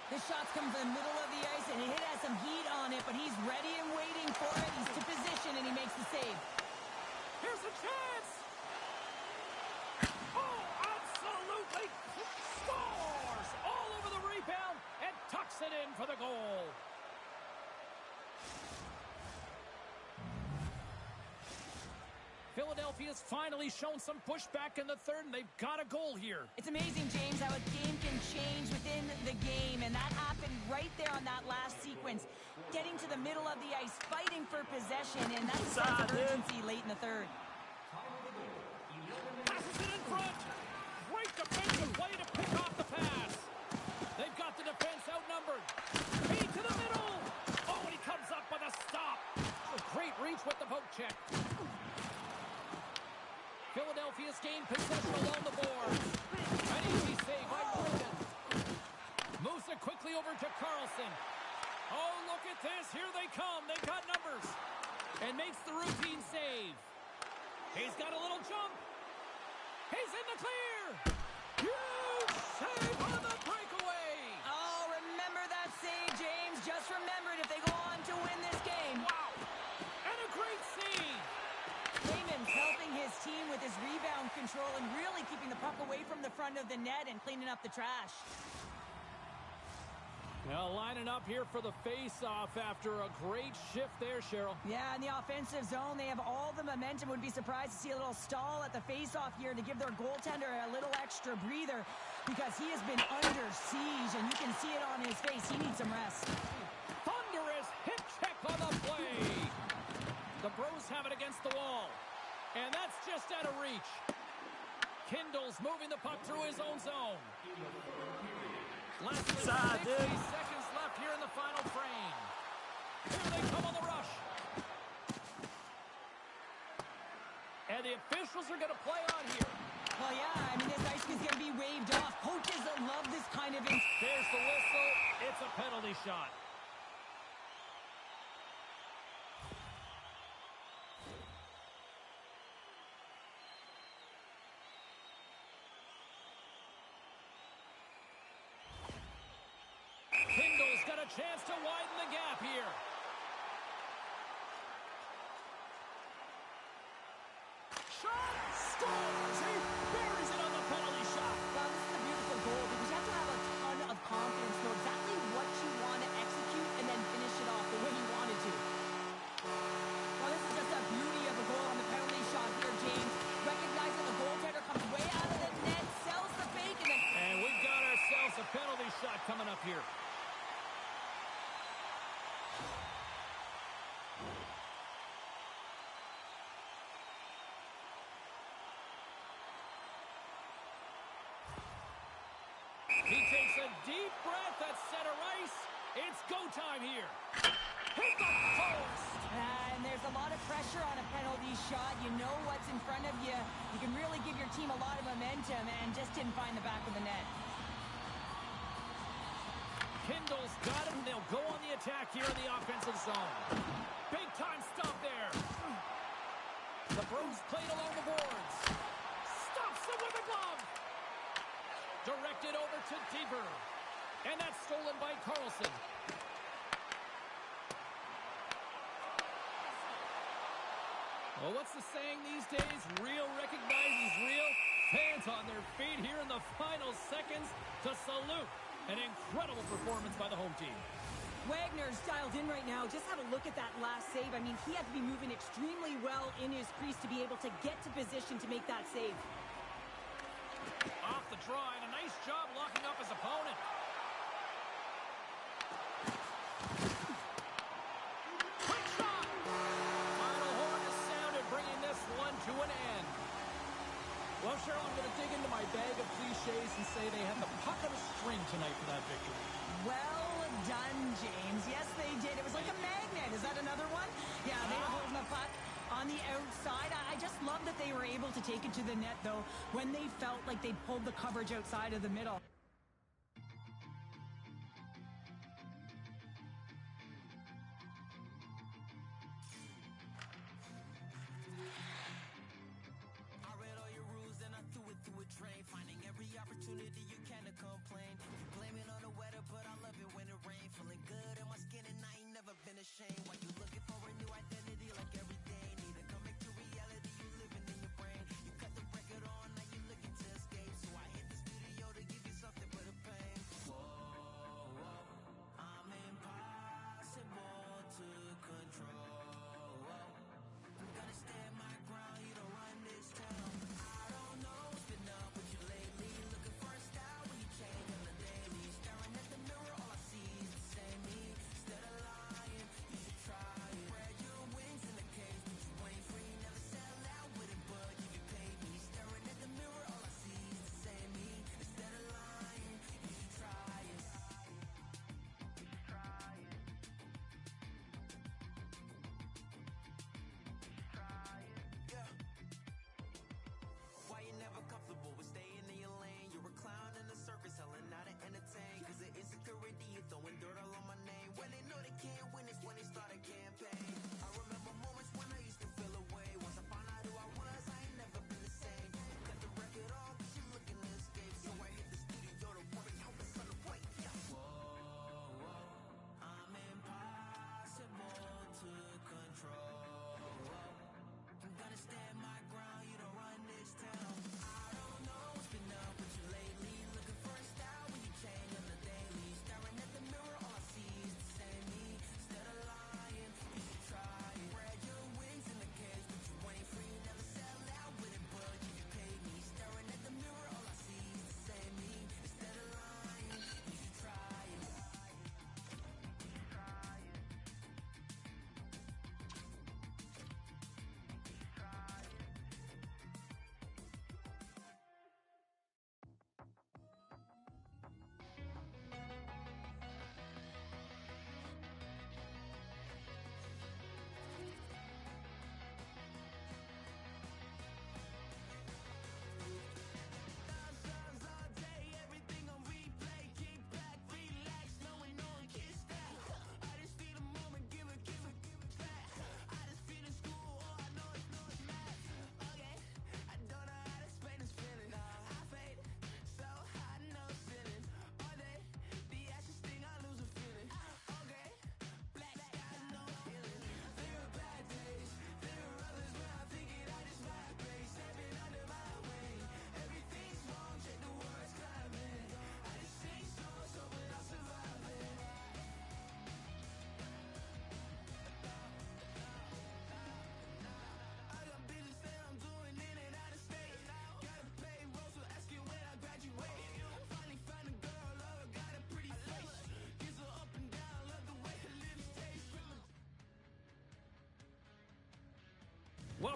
This shot's come from the middle of the ice, and it has some heat on it, but he's ready and waiting for it. He's to position, and he makes the save. Here's a chance. Oh, absolutely scores all over the rebound and tucks it in for the goal. Philadelphia's finally shown some pushback in the third, and they've got a goal here. It's amazing, James, how a game can change within the game, and that happened right there on that last sequence. Getting to the middle of the ice, fighting for possession, and that's a sense of urgency late in the third. Passes it in front. Great defensive play to pick off the pass. They've got the defense outnumbered. Feed to the middle. Oh, and he comes up with a stop. A great reach with the poke check. Philadelphia's gained possession along the boards. An easy save by Rudin. Moves it quickly over to Carlson. Oh, look at this. Here they come. They've got numbers. And makes the routine save. He's got a little jump. He's in the clear. Huge save on the breakaway. Oh, remember that save, James. Just remember it if they go on to win this game. Wow. And a great save. Clayman's helping his team with his rebound control and really keeping the puck away from the front of the net and cleaning up the trash. Now lining up here for the face-off after a great shift there, Cheryl. Yeah, in the offensive zone, they have all the momentum. Would be surprised to see a little stall at the face-off here to give their goaltender a little extra breather because he has been under siege, and you can see it on his face. He needs some rest. Thunderous hip check on the play. The Bros have it against the wall, and that's just out of reach. Kindle's moving the puck through his own zone. Less than 60 seconds left here in the final frame. Here they come on the rush. And the officials are going to play on here. Well, yeah, I mean, this ice is going to be waved off. Coaches love this kind of... There's the whistle. It's a penalty shot. has got a chance to widen the gap here. Shot! Scores! He buries it on the penalty shot. Well, this is a beautiful goal because you have to have a ton of confidence, know exactly what you want to execute, and then finish it off the way you wanted to. Well, this is just a beauty of a goal on the penalty shot here, James. Recognizing the goaltender comes way out of the net, sells the fake, and then... And we've got ourselves a penalty shot coming up here. He takes a deep breath at center ice. It's go time here. Hit the post. And there's a lot of pressure on a penalty shot. You know what's in front of you. You can really give your team a lot of momentum and just didn't find the back of the net. Kindle's got it, and they'll go on the attack here in the offensive zone. Big time stop there. The Bros played along the boards. Stops them with a glove. Directed over to Deaver. And that's stolen by Carlson. Well, what's the saying these days? Real recognizes real. Fans on their feet here in the final seconds to salute an incredible performance by the home team. Wagner's dialed in right now. Just have a look at that last save. I mean, he had to be moving extremely well in his crease to be able to get to position to make that save. Off the draw, and a nice job locking up his opponent. Quick shot! Final horn is sounded, bringing this one to an end. Well, Cheryl, I'm going to dig into my bag of cliches and say they had the puck on a string tonight for that victory. Well done, James. Yes, they did. It was like a magnet. Is that another one? Yeah, they were holding the puck on the outside. I just love that they were able to take it to the net, though, when they felt like they'd pulled the coverage outside of the middle. I read all your rules, then I threw it through a drain. Finding every opportunity you can to complain. You blame it on the weather, but I love it when it rains. Feeling good in my skin and I ain't never been ashamed. While you looking for a new identity like every day. Need to come back to reality, you living in your brain. You cut the record on, now you looking to escape. So I hit the studio to give you something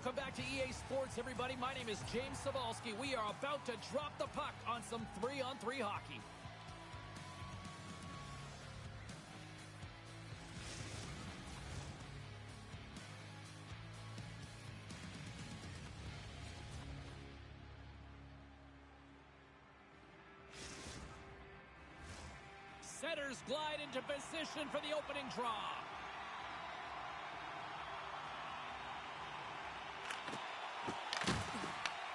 Welcome back to EA Sports, everybody. My name is James Cebulski. We are about to drop the puck on some 3-on-3 hockey. Setters glide into position for the opening draw.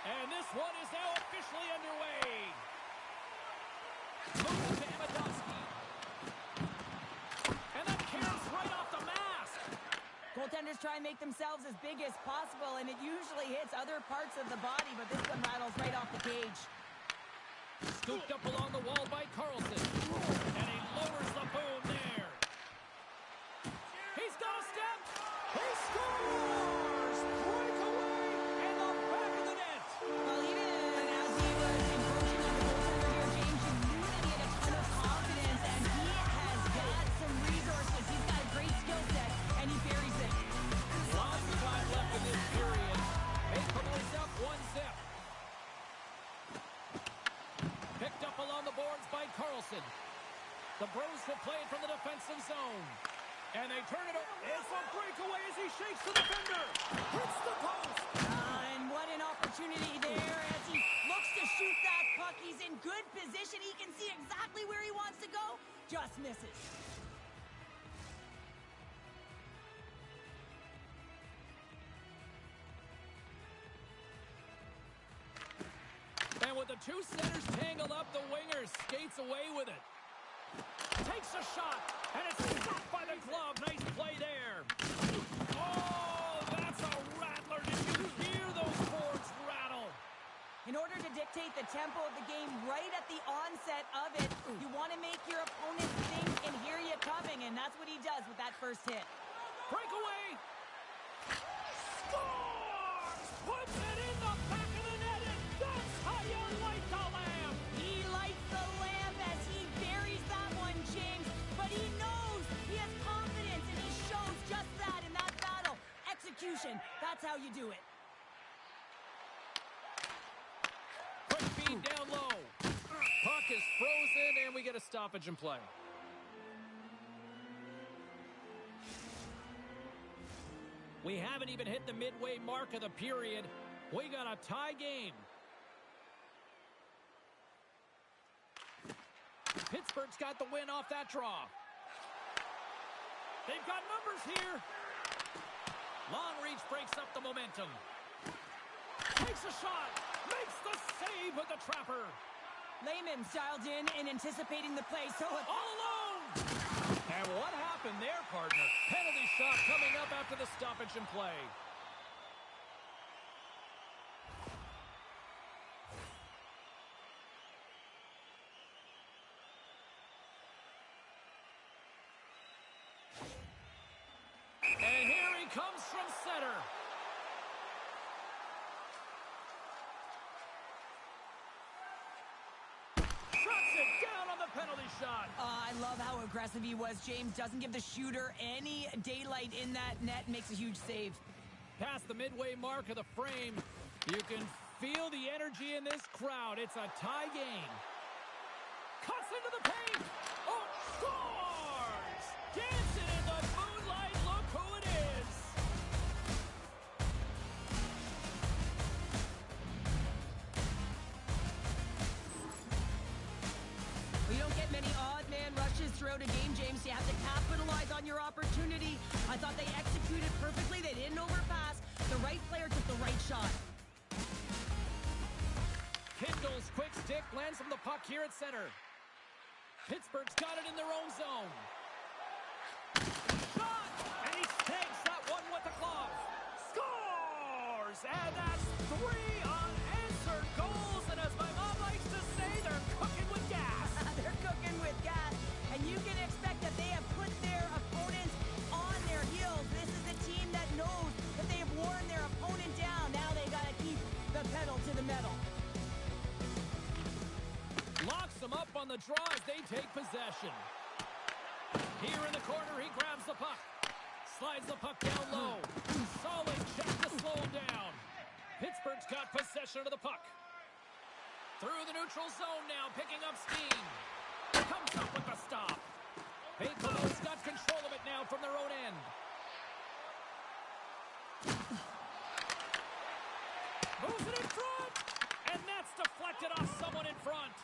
And this one is now officially underway. Move to Amadowski. And that caroms right off the mask. Goaltenders try and make themselves as big as possible, and it usually hits other parts of the body, but this one rattles right off the cage. Scooped up along the wall by Carlson. And he lowers the boom there. He's got a step. He scores! Breakaway in the back of the net. Well, even as he was encroaching on the goaltender here, James, you knew that he had a ton of confidence, and he has got some resources. He's got a great skill set, and he buries it. Lots of time left in this period. Maple Leafs up 1-0. Picked up along the boards by Carlson. The Bros will play it from the defensive zone. And they turn it over. It's a breakaway as he shakes the defender. Hits the post. And what an opportunity there as he looks to shoot that puck. He's in good position. He can see exactly where he wants to go. Just misses. And with the two centers tangled up, the winger skates away with it. Takes a shot, and it's stopped by the glove. Nice play there. Oh, that's a rattler. Did you hear those boards rattle? In order to dictate the tempo of the game right at the onset of it, you want to make your opponent think and hear you coming, and that's what he does with that first hit. Breakaway. Scores! Puts it in the back of the net, and that's how you light the lamp. He lights the lamp as he buries that one, James, but he knows he has confidence, and he shows just that in that battle. Execution, that's how you do it. Quick feed down low. Puck is frozen, and we get a stoppage in play. We haven't even hit the midway mark of the period. We got a tie game. Pittsburgh's got the win off that draw. They've got numbers here. Long reach breaks up the momentum. Takes a shot. Makes the save with the trapper. Lehman's dialed in and anticipating the play, so All alone! And what happened there, partner? Penalty shot coming up after the stoppage in play. And here he comes from center. Shuts it down on the penalty shot. I love how aggressive he was. James doesn't give the shooter any daylight in that net, makes a huge save. Past the midway mark of the frame, you can feel the energy in this crowd. It's a tie game. Cuts into the paint. Oh, scores! Dancing in the moonlight. Look who it is. Well, you don't get many odd man rushes throughout a game, James. You have to capitalize on your opportunity. I thought they executed perfectly. They didn't overpass. The right player took the right shot. Kindle's quick stick lands from the puck here at center. Pittsburgh's got it in their own zone. Shot! And he snags that one with the glove. Scores! And that's 3 unanswered goals. And as my mom likes to say, they're cooking with gas. They're cooking with gas. And you can expect that they have put their opponents on their heels. This is a team that knows that they have worn their opponent down. Now they got to keep the pedal to the metal. Locks them up on the draw as they take possession. Here in the corner, he grabs the puck. Slides the puck down low. Solid check to slow him down. Pittsburgh's got possession of the puck. Through the neutral zone now, picking up steam. Comes up with the stop. Pittsburgh's got control of it now from their own end. Moves it in front. And that's deflected off someone in front.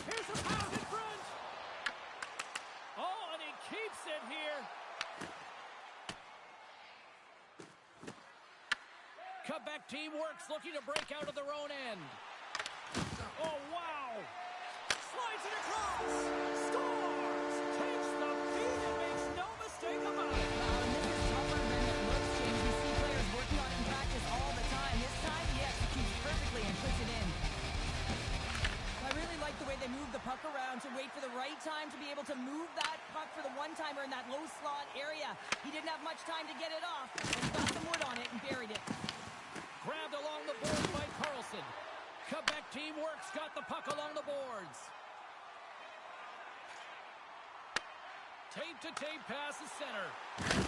Here's a pass in front. Oh, and he keeps it here. Cutback team works, looking to break out of their own end. Oh, wow. Slides it across. Scores. Takes the feed and makes no mistake about it. Wow, and this is tougher than it looks, James. You see players working on it in practice all the time. This time, he executes perfectly and puts it in. I really like the way they move the puck around to wait for the right time to be able to move that puck for the one-timer in that low slot area. He didn't have much time to get it off, but he got some wood on it and buried it. Grabbed along the boards by Carlson. Quebec team works, got the puck along the boards. Tape-to-tape pass is center.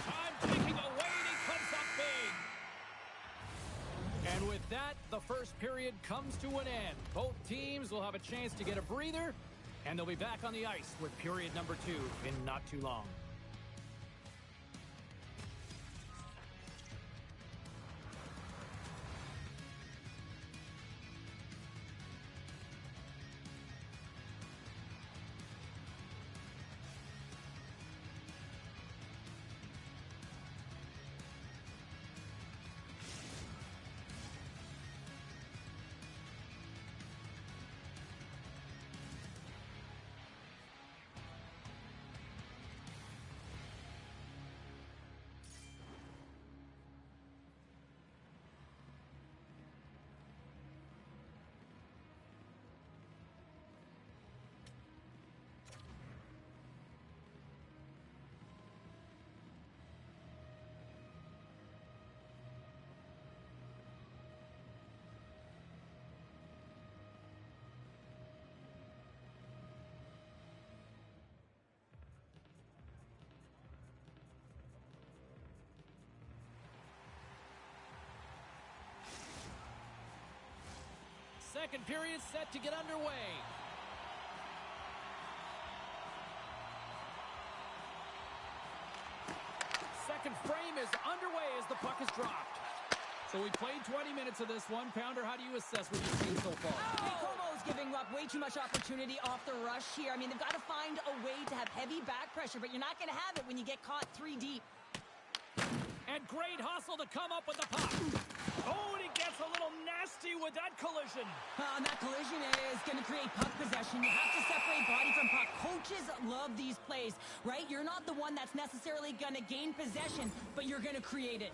Time taking away, and he comes up big. And with that, the first period comes to an end. Both teams will have a chance to get a breather, and they'll be back on the ice with period number 2 in not too long. Second period set to get underway. Second frame is underway as the puck is dropped. So we played 20 minutes of this one. Pounder, how do you assess what you've seen so far? Como's giving up way too much opportunity off the rush here. I mean, they've got to find a way to have heavy back pressure, but you're not going to have it when you get caught 3 deep. And great hustle to come up with the puck. Oh, and he gets a little nasty with that collision. And that collision is going to create puck possession. You have to separate body from puck. Coaches love these plays, right? You're not the one that's necessarily going to gain possession, but you're going to create it.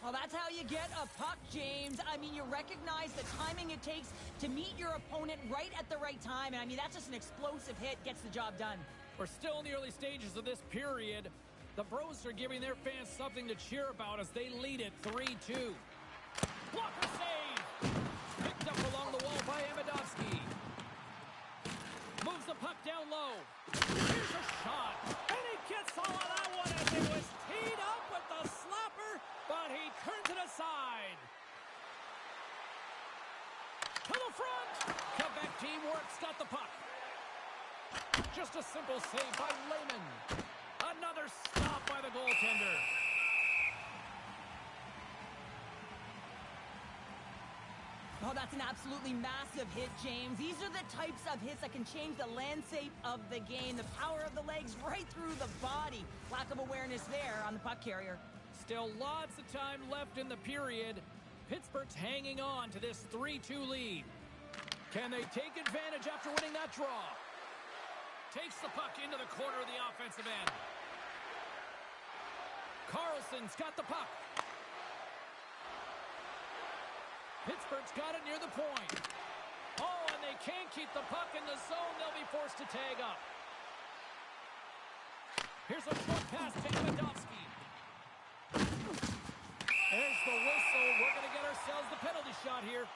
Well, that's how you get a puck, James. I mean, you recognize the timing it takes to meet your opponent right at the right time. And I mean, that's just an explosive hit, gets the job done. We're still in the early stages of this period. The Bros are giving their fans something to cheer about as they lead it 3-2. Blocker save! Picked up along the wall by Amidovsky. Moves the puck down low. Here's a shot. And he gets all of that one as it was teed up with the slapper, but he turns it aside. To the front! Quebec team works, got the puck. Just a simple save by Lehman. Another stop by the goaltender. Oh, that's an absolutely massive hit, James. These are the types of hits that can change the landscape of the game. The power of the legs right through the body. Lack of awareness there on the puck carrier. Still lots of time left in the period. Pittsburgh's hanging on to this 3-2 lead. Can they take advantage after winning that draw? Takes the puck into the corner of the offensive end. Carlson's got the puck. Pittsburgh's got it near the point. Oh, and they can't keep the puck in the zone. They'll be forced to tag up. Here's a short pass to Amidovsky. There's the whistle. We're going to get ourselves the penalty shot here.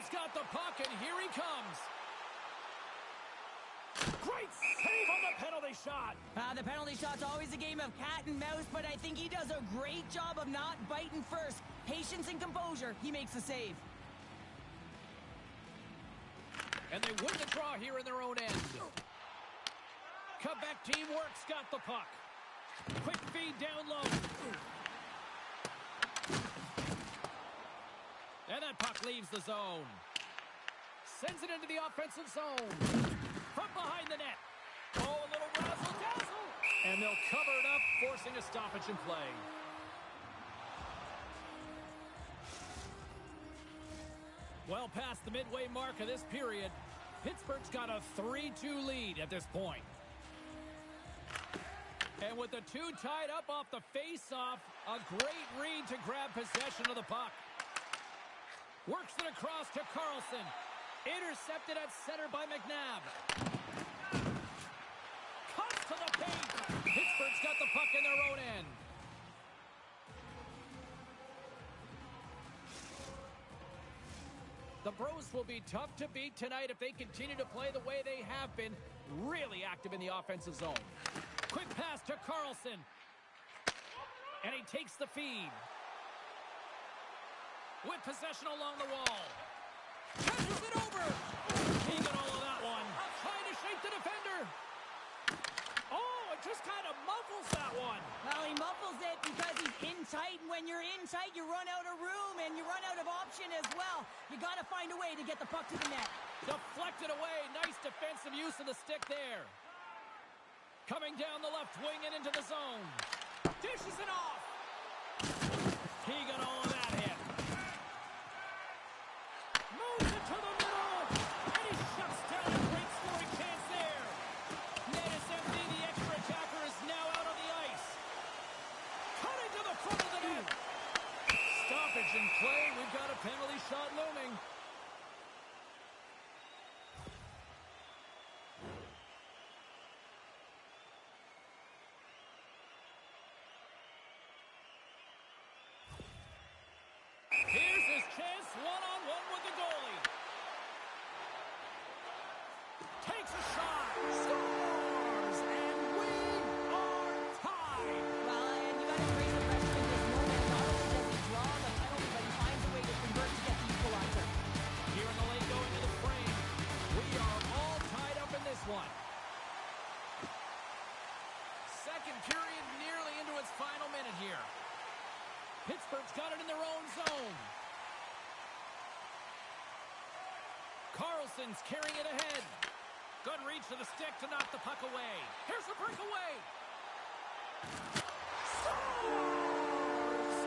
Pittsburgh's got the puck, and here he comes. Great save on the penalty shot. The penalty shot's always a game of cat and mouse, but I think he does a great job of not biting first. Patience and composure, he makes the save. And they win the draw here in their own end. Quebec teamwork's got the puck. Quick feed down low. And that puck leaves the zone. Sends it into the offensive zone. From behind the net. Oh, a little razzle-dazzle. And they'll cover it up, forcing a stoppage in play. Well past the midway mark of this period, Pittsburgh's got a 3-2 lead at this point. And with the two tied up off the face-off, a great read to grab possession of the puck. Works it across to Carlson. Intercepted at center by McNabb. Cuts to the paint. Pittsburgh's got the puck in their own end. The Bros will be tough to beat tonight if they continue to play the way they have been, really active in the offensive zone. Quick pass to Carlson. And he takes the feed. With possession along the wall. Catches it over. He got all of that one. Trying to shape the defender. Oh, it just kind of muffles that one. Well, he muffles it because he's in tight, and when you're in tight, you run out of room, and you run out of option as well. You got to find a way to get the puck to the net. Deflected away. Nice defensive use of the stick there. Coming down the left wing and into the zone. Dishes it off. He got all of that hit. Moves it to the middle. And he shuts down a great scoring chance there. Net is empty. The extra attacker is now out on the ice. Cutting to the front of the net. Stoppage in play. We've got a penalty shot looming. Here's his chance, one-on-one with the goalie. Takes a shot, scores, and we are tied. Well, and you got to raise the pressure in this moment. Not only does he draw the penalty, but he finds a way to convert to get the equalizer. Here in the lane going to the frame. We are all tied up in this one. Second period nearly into its final minute here. Pittsburgh's got it in their own zone. Carlson's carrying it ahead. Good reach to the stick to knock the puck away. Here's the breakaway. Scores!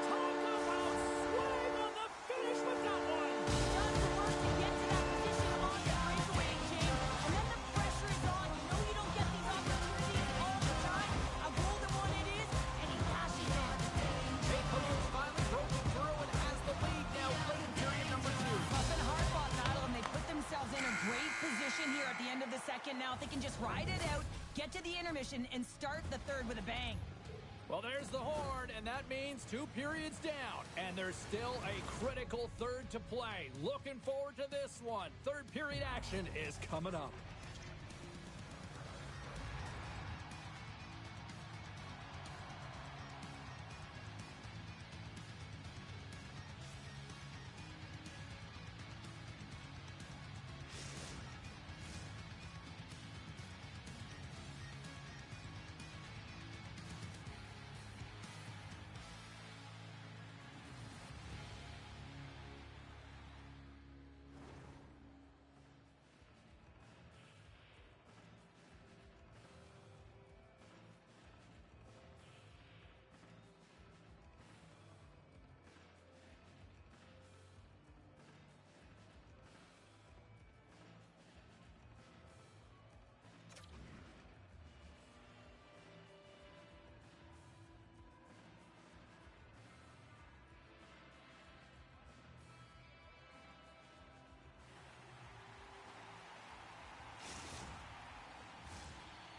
Talk about swing on the finish with that one. He does the work to get to that position on the breakaway, James. And then the pressure is on. You know you don't get these opportunities all the time. A golden one it is, and he cashes in. Pittsburgh's finally broken through and has the lead now late in period number 2. Tough and hard-fought battle, and they put themselves in a great position here at the end of the second. Now, if they can just ride it out, get to the intermission, and start the third with a bang. Well, there's the horn, and that means 2 periods down. And there's still a critical third to play. Looking forward to this one. Third period action is coming up.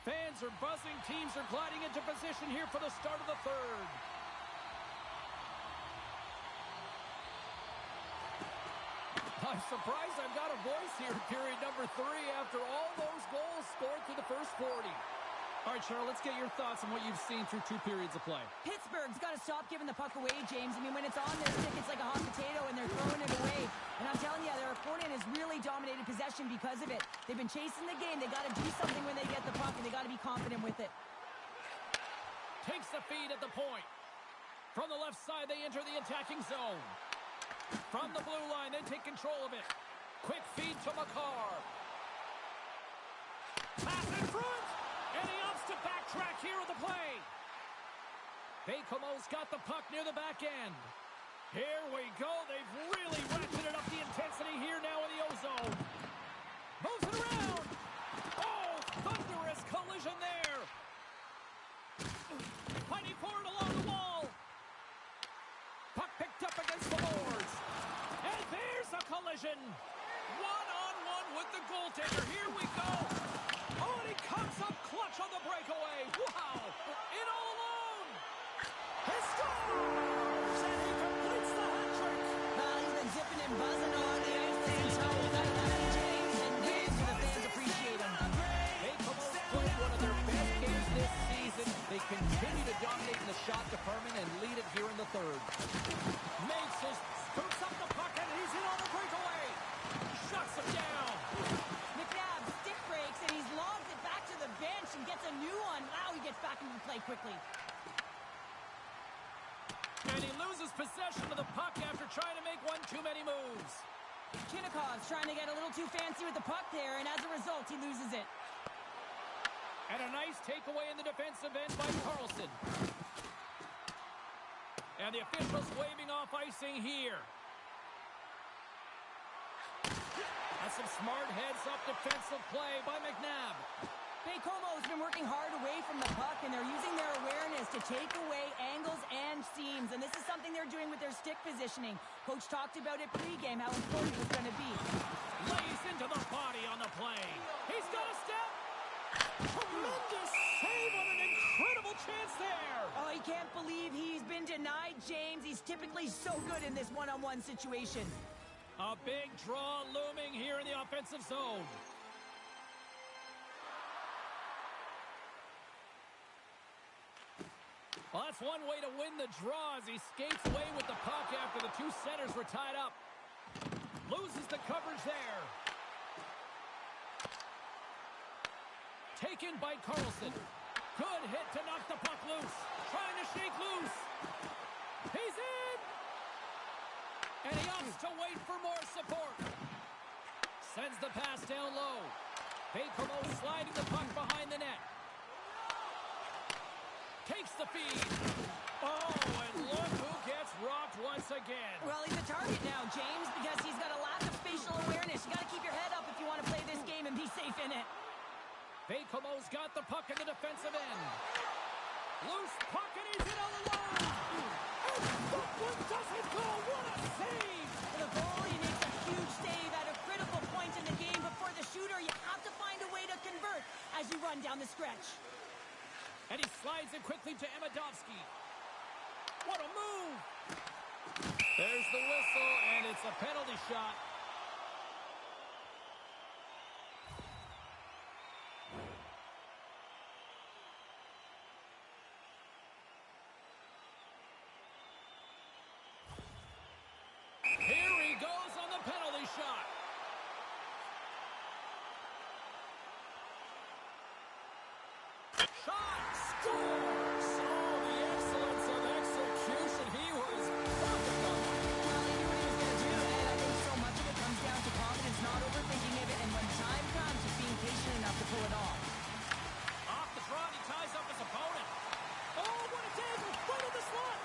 Fans are buzzing. Teams are gliding into position here for the start of the third. I'm surprised I've got a voice here in period number 3 after all those goals scored through the first 40. All right, Cheryl, let's get your thoughts on what you've seen through 2 periods of play. Pittsburgh's got to stop giving the puck away, James. I mean, when it's on their stick, it's like a hot potato, and they're throwing it away. And I'm telling you, their opponent has really dominated possession because of it. They've been chasing the game. They got to do something when they get the puck, and they got to be confident with it. Takes the feed at the point. From the left side, they enter the attacking zone. From the blue line, they take control of it. Quick feed to Makar. Pass in front! And he opts to backtrack here with the play. Bacomo's got the puck near the back end. Here we go. They've really ratcheted up the intensity here now in the O-zone. Moves it around. Oh, thunderous collision there. Fighting for it along the wall. Puck picked up against the boards. And there's a collision. One-on-one with the goaltender. Here we go. Oh, and he comes up clutch on the breakaway. Wow. In all alone. He scores! And he completes the hat trick. Well, he's been zipping and buzzing along the ice this entire night, James, and games for the fans appreciate him. Bacomo's played one of their best games this season. They continue to dominate in the shot department and lead it here in the third. Makes his scoops up the puck, and he's in on the breakaway. Shuts him down. McNabb stick breaks, and he's logged it back to the bench and gets a new one. Wow, he gets back into the play quickly. And he loses possession of the puck after trying to make one too many moves. Chinnikov's trying to get a little too fancy with the puck there, and as a result, he loses it. And a nice takeaway in the defensive end by Carlson. And the officials waving off icing here. That's some smart heads-up defensive play by McNabb. Bacomo's been working hard away from the puck, and they're using their awareness to take away angles and seams, and this is something they're doing with their stick positioning. Coach talked about it pregame, how important it was going to be. Lays into the body on the play. He's got a step. Tremendous save on an incredible chance there. Oh, he can't believe he's been denied, James. He's typically so good in this one-on-one situation. A big draw looming here in the offensive zone. Well, that's one way to win the draw as he skates away with the puck after the 2 centers were tied up. Loses the coverage there. Taken by Carlson. Good hit to knock the puck loose. Trying to shake loose. He's in! And he opts to wait for more support. Sends the pass down low. Bacomo sliding the puck behind the net. Takes the feed. Oh, and look who gets rocked once again. Well, he's a target now, James, because he's got a lack of spatial awareness. You got to keep your head up if you want to play this game and be safe in it. Bacomo's got the puck in the defensive end. Loose puck, and he's in on the line. And that one doesn't go. What a save! For the goal, he makes a huge save at a critical point in the game, but for the shooter, you have to find a way to convert as you run down the stretch. And he slides it quickly to Emadovsky. What a move! There's the whistle, and it's a penalty shot. Here he goes on the penalty shot. Shot! Scores! Oh, the excellence of execution. He was perfect on that. Well, he knew what he was going to do, and I think so much of it comes down to confidence, not overthinking it, and when time comes, just being patient enough to pull it off. Off the draw, he ties up his opponent. Oh, what a dagger! Right in the slot!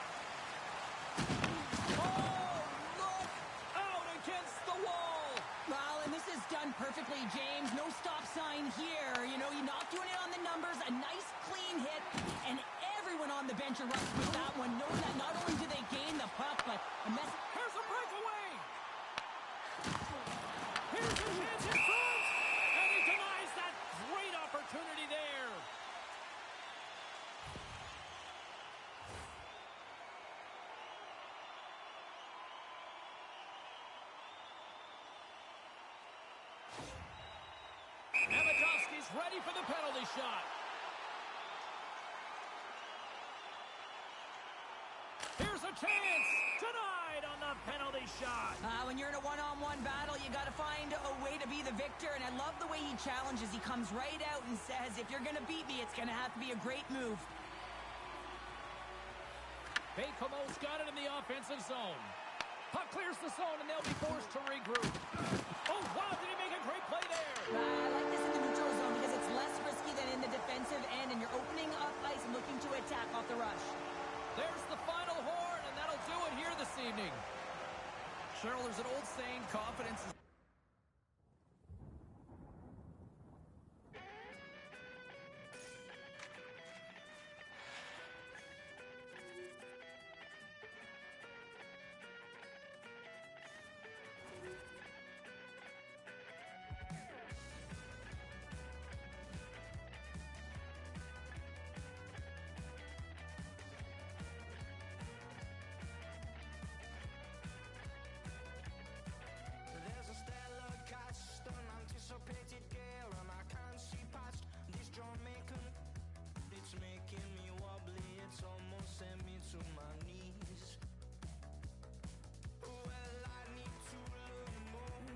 Oh, look out against the wall! Well, and this is done perfectly, James. No stop sign here. You know, you're not doing it on the numbers. A nice, clean hit, and everyone on the bench erupts with that one, knowing that not only do they gain the puck, but a mess. Here's a breakaway! Here's a chance in front! And he denies that great opportunity there. Amidovski's ready for the penalty shot. Here's a chance. Denied on the penalty shot. When you're in a one-on-one battle, you got to find a way to be the victor, and I love the way he challenges. He comes right out and says, if you're going to beat me, it's going to have to be a great move. Bakehomo's got it in the offensive zone. Puck clears the zone, and they'll be forced to regroup. Oh, wow, did he make a great play there? I like this in the neutral zone because it's less risky than in the defensive end, and you're opening up ice and looking to attack off the rush. There's the final horn, and that'll do it here this evening. Cheryl, there's an old saying, confidence is... There's a stellar cast, unanticipated gear, and I can't see past this Jamaican. It's making me wobbly, it's almost sent me to my knees. Well, I need to learn more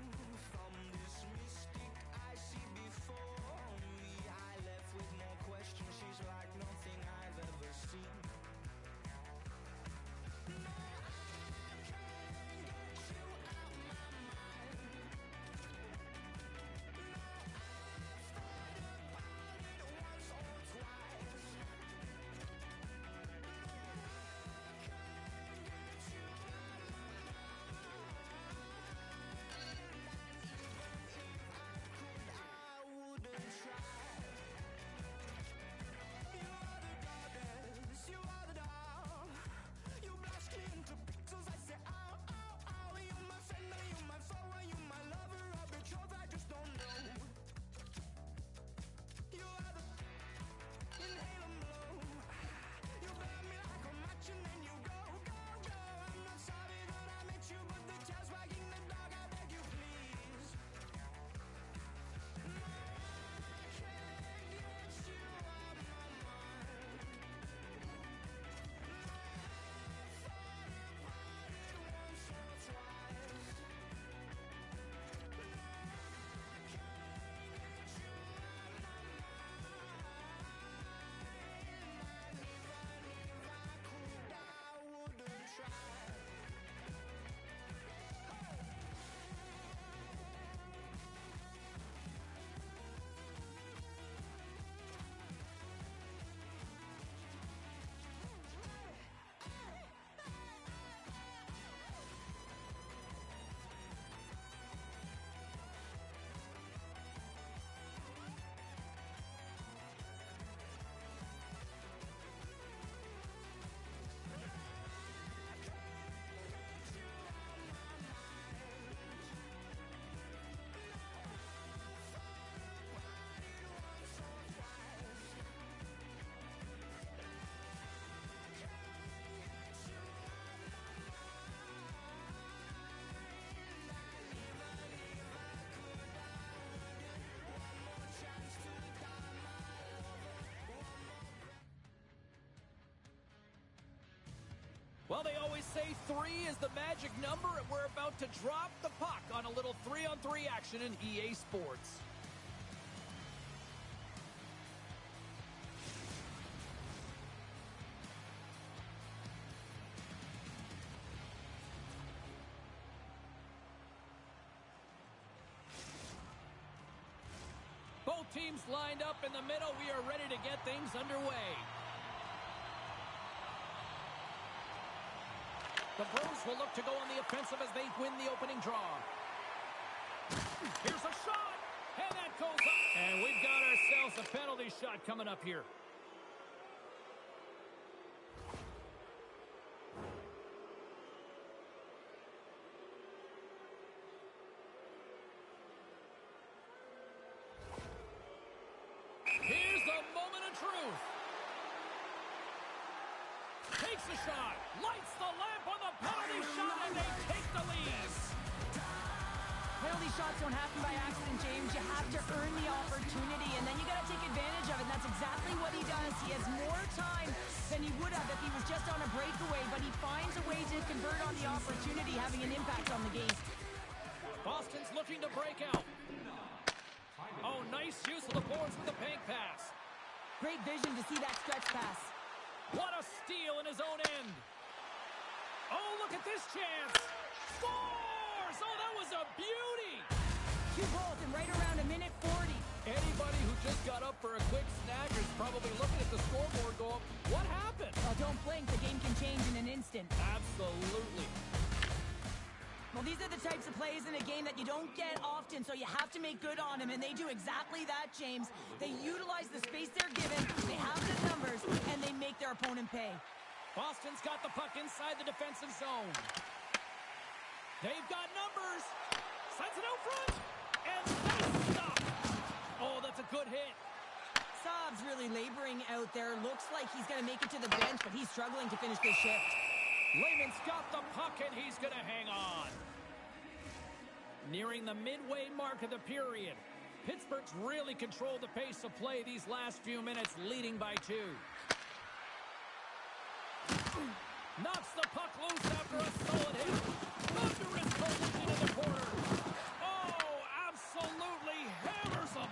from this mystic I see before me. I left with more questions, she's like nothing I've ever seen. Well, they always say 3 is the magic number, and we're about to drop the puck on a little 3-on-3 action in EA Sports. Both teams lined up in the middle. We are ready to get things underway. The Bros will look to go on the offensive as they win the opening draw. Here's a shot, and that goes up. And we've got ourselves a penalty shot coming up here. Here's the moment of truth. Takes the shot, lights the lamp on the penalty shot, and they take the lead. Penalty shots don't happen by accident, James. You have to earn the opportunity, and then you got to take advantage of it. And that's exactly what he does. He has more time than he would have if he was just on a breakaway, but he finds a way to convert on the opportunity, having an impact on the game. Boston's looking to break out. Oh, nice use of the boards with the bank pass. Great vision to see that stretch pass. What a steal in his own end. Oh, look at this chance. Scores! Oh, that was a beauty. 2 goals in right around a minute 40. Anybody who just got up for a quick snag is probably looking at the scoreboard going, what happened? Oh, don't blink. The game can change in an instant. Absolutely. Well, these are the types of plays in a game that you don't get often, so you have to make good on them, and they do exactly that, James. They utilize the space they're given, they have the numbers, and they make their opponent pay. Boston's got the puck inside the defensive zone. They've got numbers. Sends it out front. And nice stop. Oh, that's a good hit. Saab's really laboring out there. Looks like he's going to make it to the bench, but he's struggling to finish this shift. Lehman's got the puck, and he's going to hang on. Nearing the midway mark of the period. Pittsburgh's really controlled the pace of play these last few minutes, leading by 2. Knocks the puck loose after a solid hit. Thunderous collision in the corner. Oh, absolutely hammers him.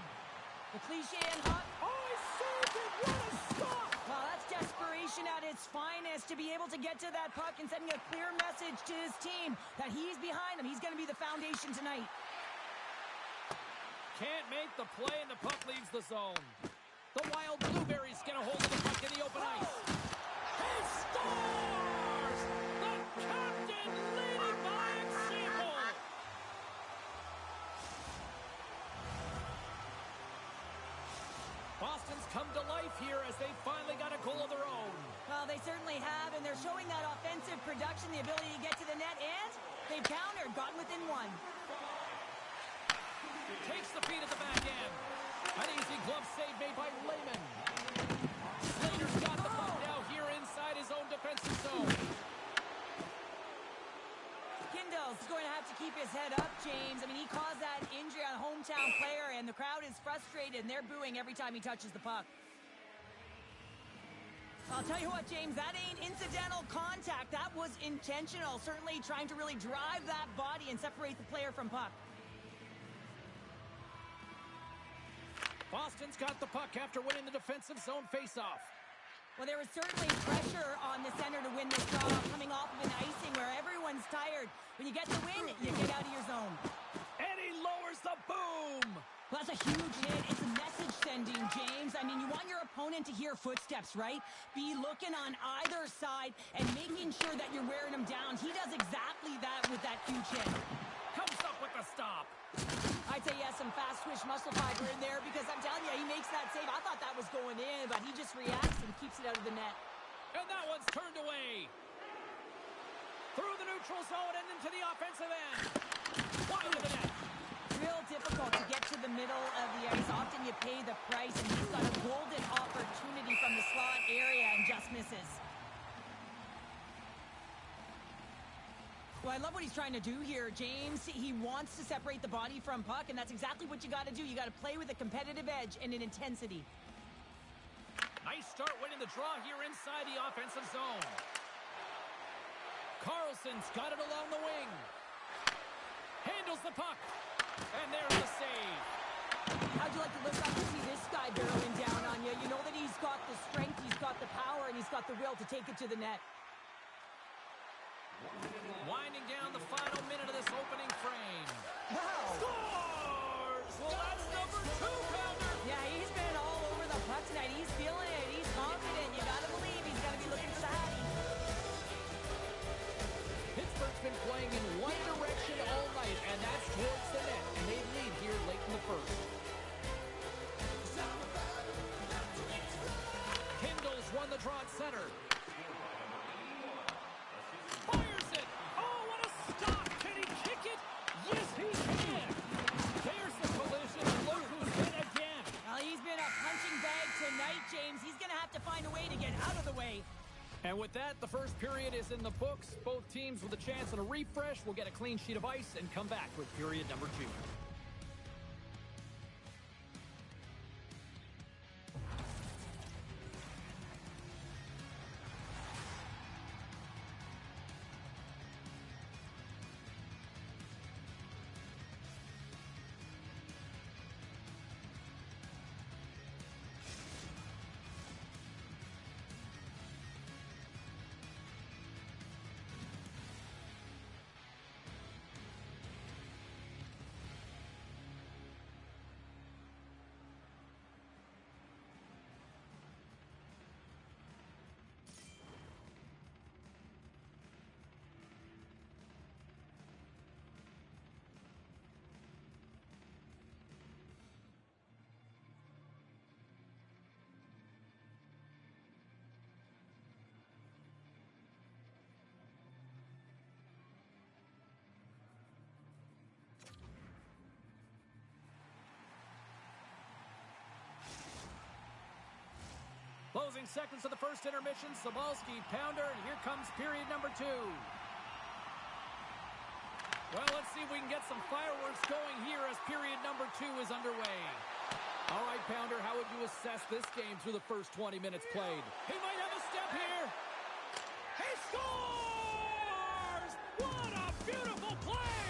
The cliche and hot. Oh, he saved it. What a stop. Well, that's desperation at its finest, to be able to get to that puck and sending a clear message to his team that he's behind him. He's going to be the foundation tonight. Can't make the play, and the puck leaves the zone. The Wild Blueberries get a hold of the puck in the open ice. He scores! The captain leading by example! Boston's come to life here as they finally got a goal of their own. Well, they certainly have, and they're showing that offensive production, the ability to get to the net, and they've countered, gotten within 1. Takes the feed at the back end. An easy glove save made by Lehman. Slater's got the puck now here inside his own defensive zone. Kindle's going to have to keep his head up, James. I mean, he caused that injury on a hometown player, and the crowd is frustrated, and they're booing every time he touches the puck. I'll tell you what, James, that ain't incidental contact. That was intentional, certainly trying to really drive that body and separate the player from puck. Boston's got the puck after winning the defensive zone faceoff. Well, there was certainly pressure on the center to win this draw, coming off of an icing where everyone's tired. When you get the win, you get out of your zone. And he lowers the boom! Well, that's a huge hit. It's a message sending, James. I mean, you want your opponent to hear footsteps, right? Be looking on either side and making sure that you're wearing him down. He does exactly that with that huge hit. Comes up with the stop. I'd say he has some fast twitch muscle fiber in there, because I'm telling you, he makes that save. I thought that was going in, but he just reacts and keeps it out of the net. And that one's turned away. Through the neutral zone and into the offensive end. Wide of the net. Real difficult to get to the middle of the ice. Often you pay the price, and he's got a golden opportunity from the slot area and just misses. Well, I love what he's trying to do here, James. He wants to separate the body from puck, and that's exactly what you got to do. You got to play with a competitive edge and an intensity. Nice start winning the draw here inside the offensive zone. Carlson's got it along the wing. Handles the puck. And there's the save. How'd you like to look up to see this guy barreling down on you? You know that he's got the strength, he's got the power, and he's got the will to take it to the net. Winding down the final minute of this opening frame. Wow! Scores! Well, that's number 2, Pounder. Yeah, he's been all over the puck tonight. He's feeling it. He's confident. You gotta believe he's gonna be looking for the Hattie. Pittsburgh's been playing in one direction all night, and that's towards the net. And they lead here late in the first. Kindle's won the draw at center. Fires it! Oh, what a stop! Can he kick it? Yes, he can! There's the collision, and look who's hit again. Well, he's been a punching bag tonight, James. He's gonna have to find a way to get out of the way. And with that, the first period is in the books. Both teams with a chance at a refresh will get a clean sheet of ice and come back with period number 2. Closing seconds of the first intermission, Sobalski, pounder, and here comes period number 2. Well, let's see if we can get some fireworks going here as period number 2 is underway. All right, Pounder, how would you assess this game through the first 20 minutes played? He might have a step here. He scores! What a beautiful play!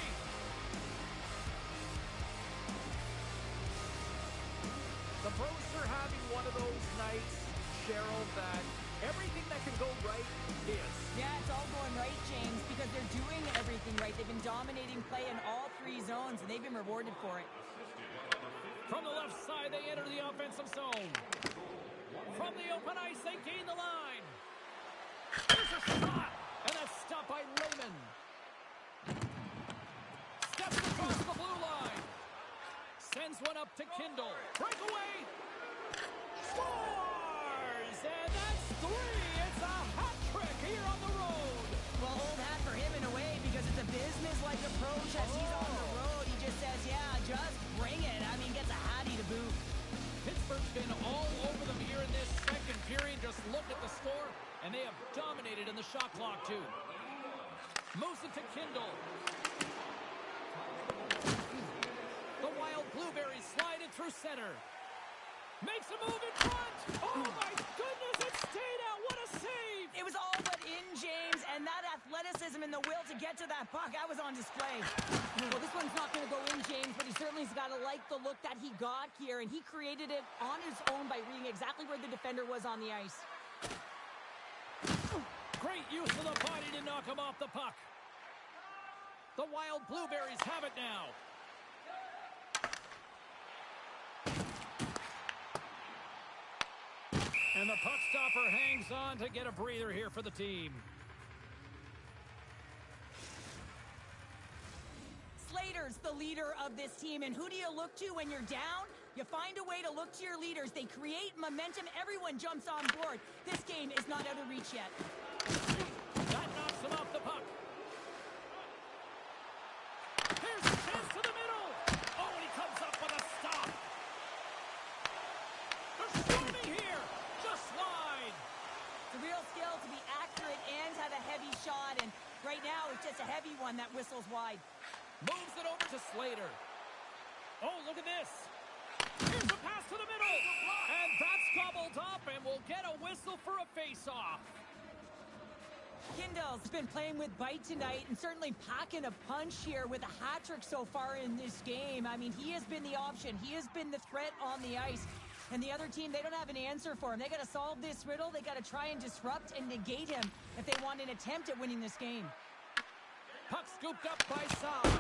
The Pros are having one of those nights, Cheryl, that everything that can go right is. Yeah, it's all going right, James, because they're doing everything right. They've been dominating play in all 3 zones, and they've been rewarded for it. From the left side, they enter the offensive zone. From the open ice, they gain the line. Here's a shot, and that's stopped by Lehman. Steps across the blue line. Sends one up to Kindle. Breakaway. Scores! And that's 3. It's a hat trick here on the road. Well, old hat for him in a way because it's a business-like approach as he's on the road. He just says, yeah, just bring it. I mean, gets a hattie to boot. Pittsburgh's been all over them here in this second period. Just look at the score, and they have dominated in the shot clock, too. Moves it to Kindle. The Wild Blueberries slide it through center. Makes a move in front. Oh, my goodness, it stayed out. What a save. It was all but in, James, and that athleticism and the will to get to that puck, that was on display. Well, this one's not going to go in, James, but he certainly's got to like the look that he got here, and he created it on his own by reading exactly where the defender was on the ice. Great use of the body to knock him off the puck. The Wild Blueberries have it now. And the puck stopper hangs on to get a breather here for the team. Slater's the leader of this team, and who do you look to when you're down? You find a way to look to your leaders. They create momentum. Everyone jumps on board. This game is not out of reach yet. That knocks him off the puck. Here's a chance to the middle. Oh, and he comes up with a stop. They're shooting here. Just wide. It's a real skill to be accurate and have a heavy shot, and right now it's just a heavy one that whistles wide. Moves it over to Slater. Oh, look at this. Here's a pass to the middle. And that's gobbled up, and we'll get a whistle for a face-off. Kindle's been playing with bite tonight and certainly packing a punch here with a hat trick so far in this game. I mean, he has been the option. He has been the threat on the ice. And the other team, they don't have an answer for him. They got to solve this riddle. They got to try and disrupt and negate him if they want an attempt at winning this game. Puck scooped up by Saab.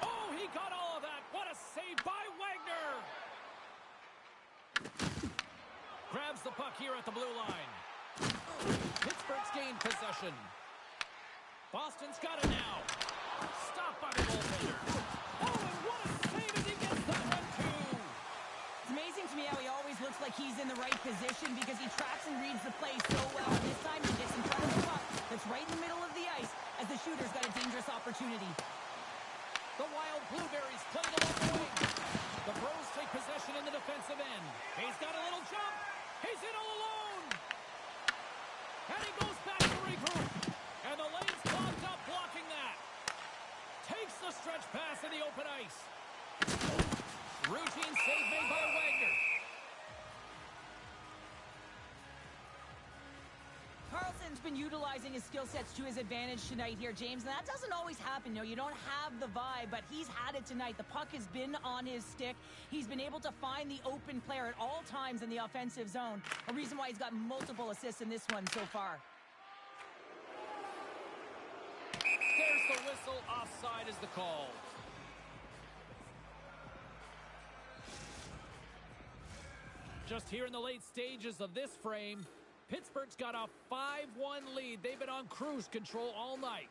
Oh, he got all of that. What a save by Wagner. Grabs the puck here at the blue line. Pittsburgh's gained possession. Boston's got it now. Stopped by the goaltender. Oh, and what a save as he gets that one, too. It's amazing to me how he always looks like he's in the right position because he tracks and reads the play so well. This time he gets in front of the puck that's right in the middle of the ice as the shooter's got a dangerous opportunity. The Wild Blueberries play the long wing. The Pros take possession in the defensive end. He's got a little jump. He's in all alone. And he goes pass in the open ice. Routine save made by Wagner. Carlson's been utilizing his skill sets to his advantage tonight here, James, and that doesn't always happen. No, you don't have the vibe, but he's had it tonight. The puck has been on his stick. He's been able to find the open player at all times in the offensive zone. A reason why he's got multiple assists in this one so far. There's the whistle. Offside is the call. Just here in the late stages of this frame, Pittsburgh's got a 5-1 lead. They've been on cruise control all night.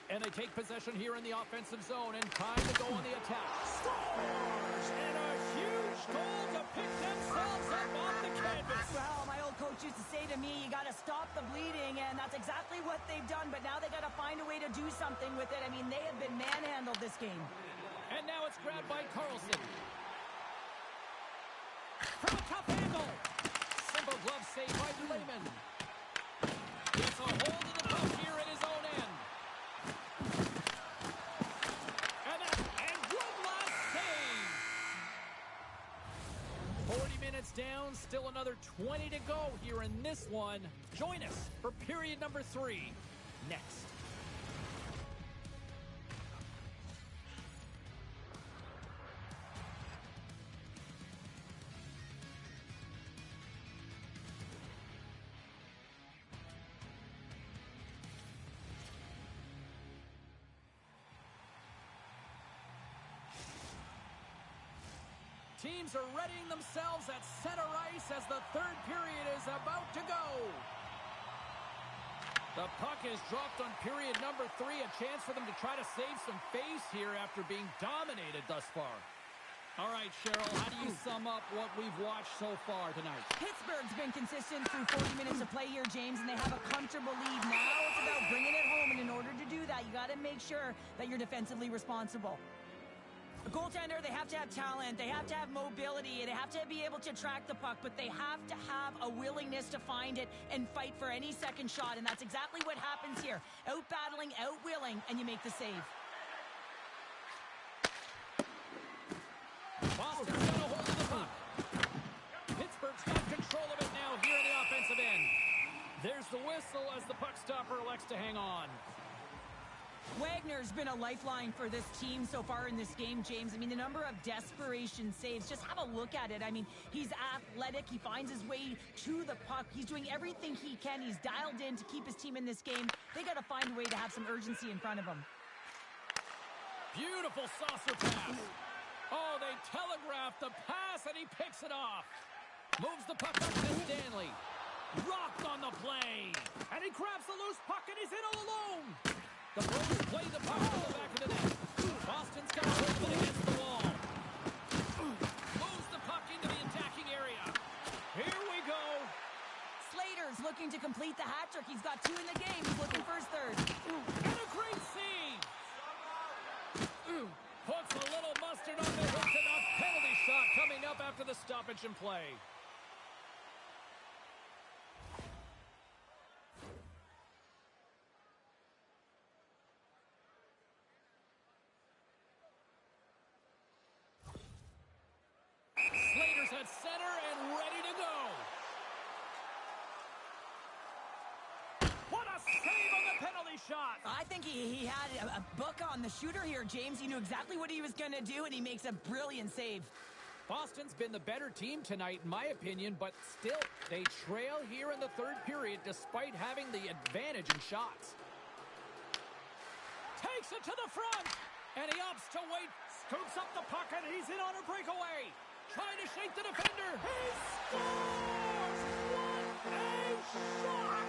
And they take possession here in the offensive zone, and time to go on the attack. Scores! And a huge goal to pick themselves up off the canvas. Well, my old coach used to say to me, you got to stop the bleeding, and that's exactly what they've done, but now they got to find a way to do something with it. I mean, they have been manhandled this game. And now it's grabbed by Carlson. From a tough angle. Simple glove save by Lehman. Gets a hold of the puck here at his own end. And one last save. 40 minutes down, still another 20 to go here in this one. Join us for period number 3 next. Teams are readying themselves at center ice as the third period is about to go. The puck is dropped on period number 3. A chance for them to try to save some face here after being dominated thus far. All right, Cheryl, how do you sum up what we've watched so far tonight? Pittsburgh's been consistent through 40 minutes of play here, James, and they have a comfortable lead. Now it's about bringing it home, and in order to do that, you got to make sure that you're defensively responsible. A goaltender, they have to have talent, they have to have mobility, they have to be able to track the puck, but they have to have a willingness to find it and fight for any second shot, and that's exactly what happens here. Out-battling, out-willing, and you make the save. Boston's got a hold of the puck. Pittsburgh's got control of it now here in the offensive end. There's the whistle as the puck stopper elects to hang on. Wagner's been a lifeline for this team so far in this game, James. I mean, the number of desperation saves, just have a look at it. I mean, he's athletic. He finds his way to the puck. He's doing everything he can. He's dialed in to keep his team in this game. They got to find a way to have some urgency in front of him. Beautiful saucer pass. Oh, they telegraphed the pass, and he picks it off. Moves the puck up to Stanley. Rocked on the play. And he grabs the loose puck, and he's in all alone. The Bruins play the puck to the back of the net. Boston's got a hold of it against the wall. Moves the puck into the attacking area. Here we go. Slater's looking to complete the hat trick. He's got 2 in the game. He's looking for his third. And a great save. Puts a little mustard on the hook, and a penalty shot coming up after the stoppage in play. Slater's at center and ready to go. What a save on the penalty shot. I think he had a book on the shooter here, James. He knew exactly what he was going to do, and he makes a brilliant save. Boston's been the better team tonight, in my opinion, but still, they trail here in the third period despite having the advantage in shots. Takes it to the front, and he opts to wait, scoops up the puck, and he's in on a breakaway. Trying to shake the defender. He scores! What a shot!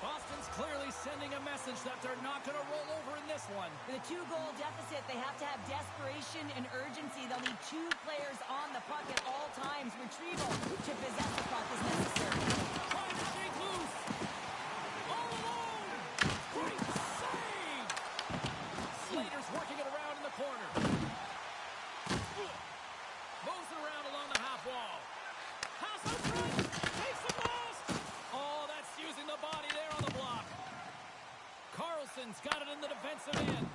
Boston's clearly sending a message that they're not going to roll over in this one. With a 2-goal deficit, they have to have desperation and urgency. They'll need 2 players on the puck at all times. Retrieval to possess the puck is necessary. Trying to shake loose. All alone. Great save. Slater's working it around in the corner. Moves it around along the half wall. pass out front. Takes it last. Oh, that's using the body there on the block. Carlson's got it in the defensive end.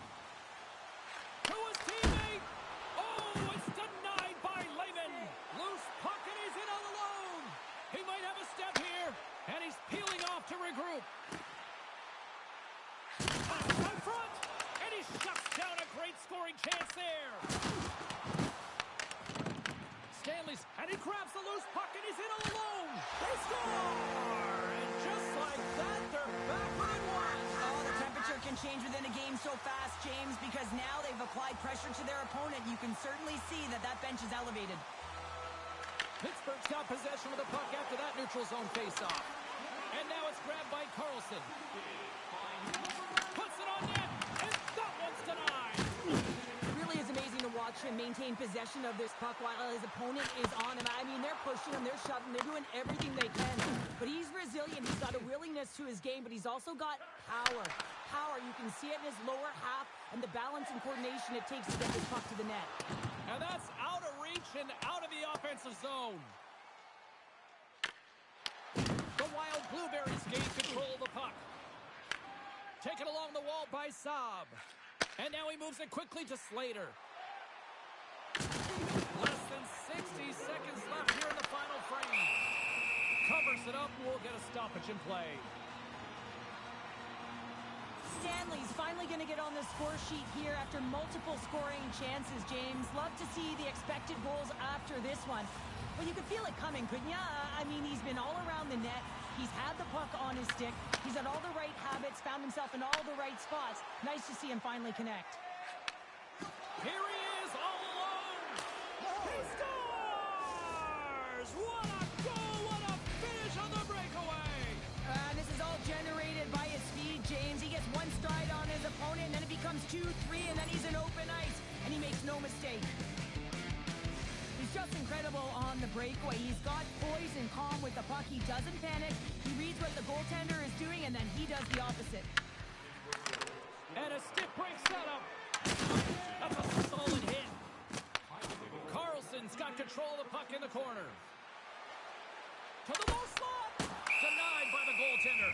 To his teammate. Oh, it's denied by Lehman. Loose puck and he's in all alone. He might have a step here. And he's peeling off to regroup. Pass out front. And he shuts down a great scoring chance there. Stanley's, and he grabs the loose puck and he's in all alone. They score! And just like that, they're back within one. Oh, the temperature can change within a game so fast, James, because now they've applied pressure to their opponent. You can certainly see that that bench is elevated. Pittsburgh's got possession of the puck after that neutral zone faceoff. And now it's grabbed by Carlson. Puts it on net, and that one's denied. It really is amazing to watch him maintain possession of this puck while his opponent is on him. I mean, they're pushing him, they're shoving, they're doing everything they can. But he's resilient. He's got a willingness to his game, but he's also got power. Power, you can see it in his lower half and the balance and coordination it takes to get this puck to the net. And that's out of reach and out of the offensive zone. The Wild Blueberries gain control of the puck. Taken along the wall by Saab. And now he moves it quickly to Slater. Less than 60 seconds left here in the final frame. Covers it up and we'll get a stoppage in play. Stanley's finally going to get on the score sheet here after multiple scoring chances, James. Love to see the expected goals after this one. Well, you could feel it coming, couldn't you? I mean, he's been all around the net. He's had the puck on his stick. He's had all the right habits, found himself in all the right spots. Nice to see him finally connect. Here he is, all alone. He scores! What a goal! What a finish on the breakaway! This is all generated by his speed, James. He gets one stride on his opponent, and then it becomes 2, 3, and then he's in open ice, and he makes no mistake. He's just incredible on the breakaway. He's got poise and calm with the puck. He doesn't panic. He reads what the goaltender is doing, and then he does the opposite. And a stiff break setup. That's a solid hit. Carlson's got control of the puck in the corner. To the low slot. Denied by the goaltender.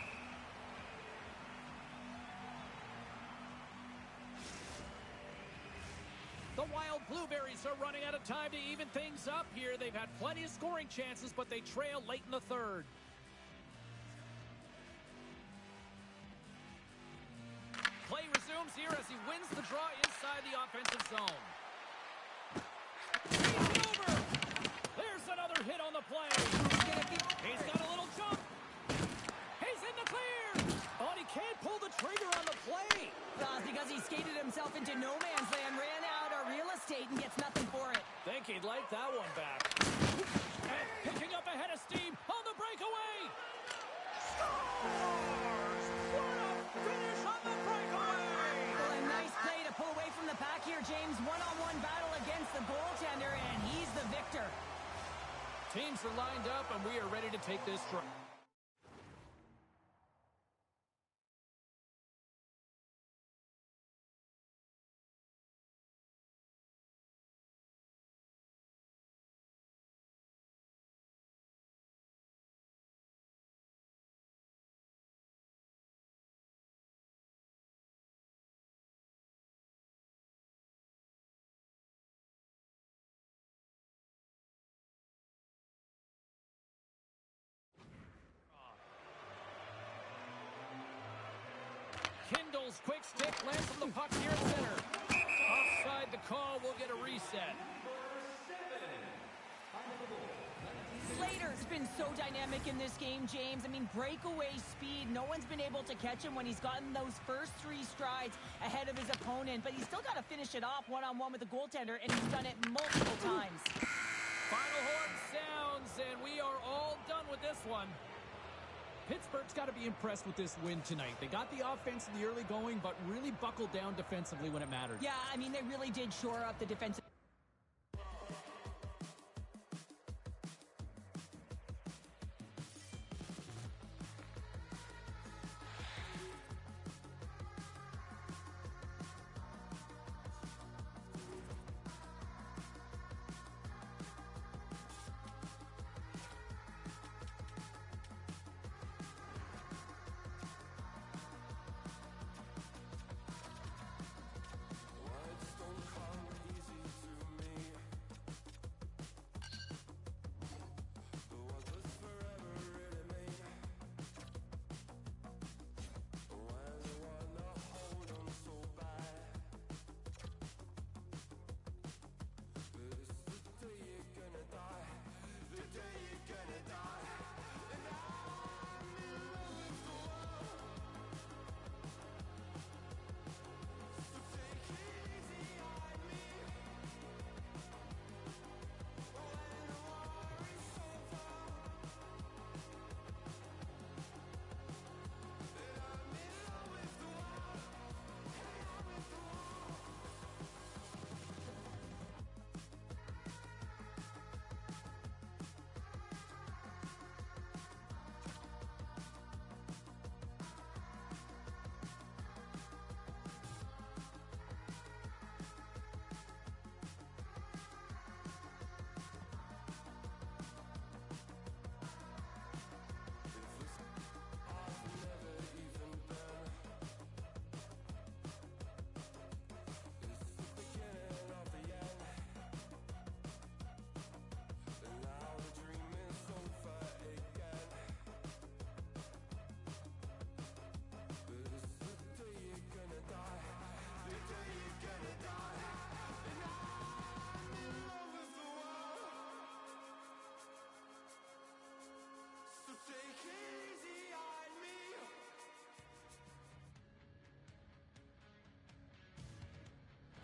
The Wild Blueberries are running out of time to even things up here. They've had plenty of scoring chances, but they trail late in the third. Play resumes here as he wins the draw inside the offensive zone. He's over. There's another hit on the play. He's got a little jump. He's in the clear. Oh, he can't pull the trigger on the play. Because he skated himself into no man's land, ran out of real estate, and gets nothing for it. Think he'd like that one back. And picking up a head of steam on the breakaway. Scores! What a finish on the breakaway! Well, a nice play to pull away from the pack here, James. One-on-one battle against the goaltender, and he's the victor. Teams are lined up, and we are ready to take this draw. Kindle's quick stick lands on the puck here at center. Offside the call, we'll get a reset. Slater's been so dynamic in this game, James. I mean, breakaway speed. No one's been able to catch him when he's gotten those first 3 strides ahead of his opponent. But he's still got to finish it off one-on-one with the goaltender, and he's done it multiple times. Final horn sounds, and we are all done with this one. Pittsburgh's got to be impressed with this win tonight. They got the offense in the early going, but really buckled down defensively when it mattered. Yeah, I mean, they really did shore up the defensive.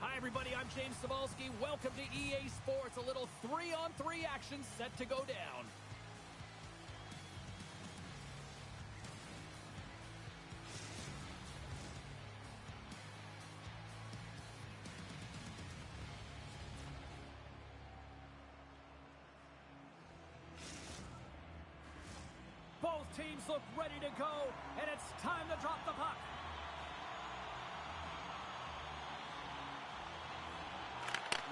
Hi, everybody. I'm James Cebulski. Welcome to EA Sports. A little 3-on-3 action set to go down. Both teams look ready to go, and it's time to drop the puck.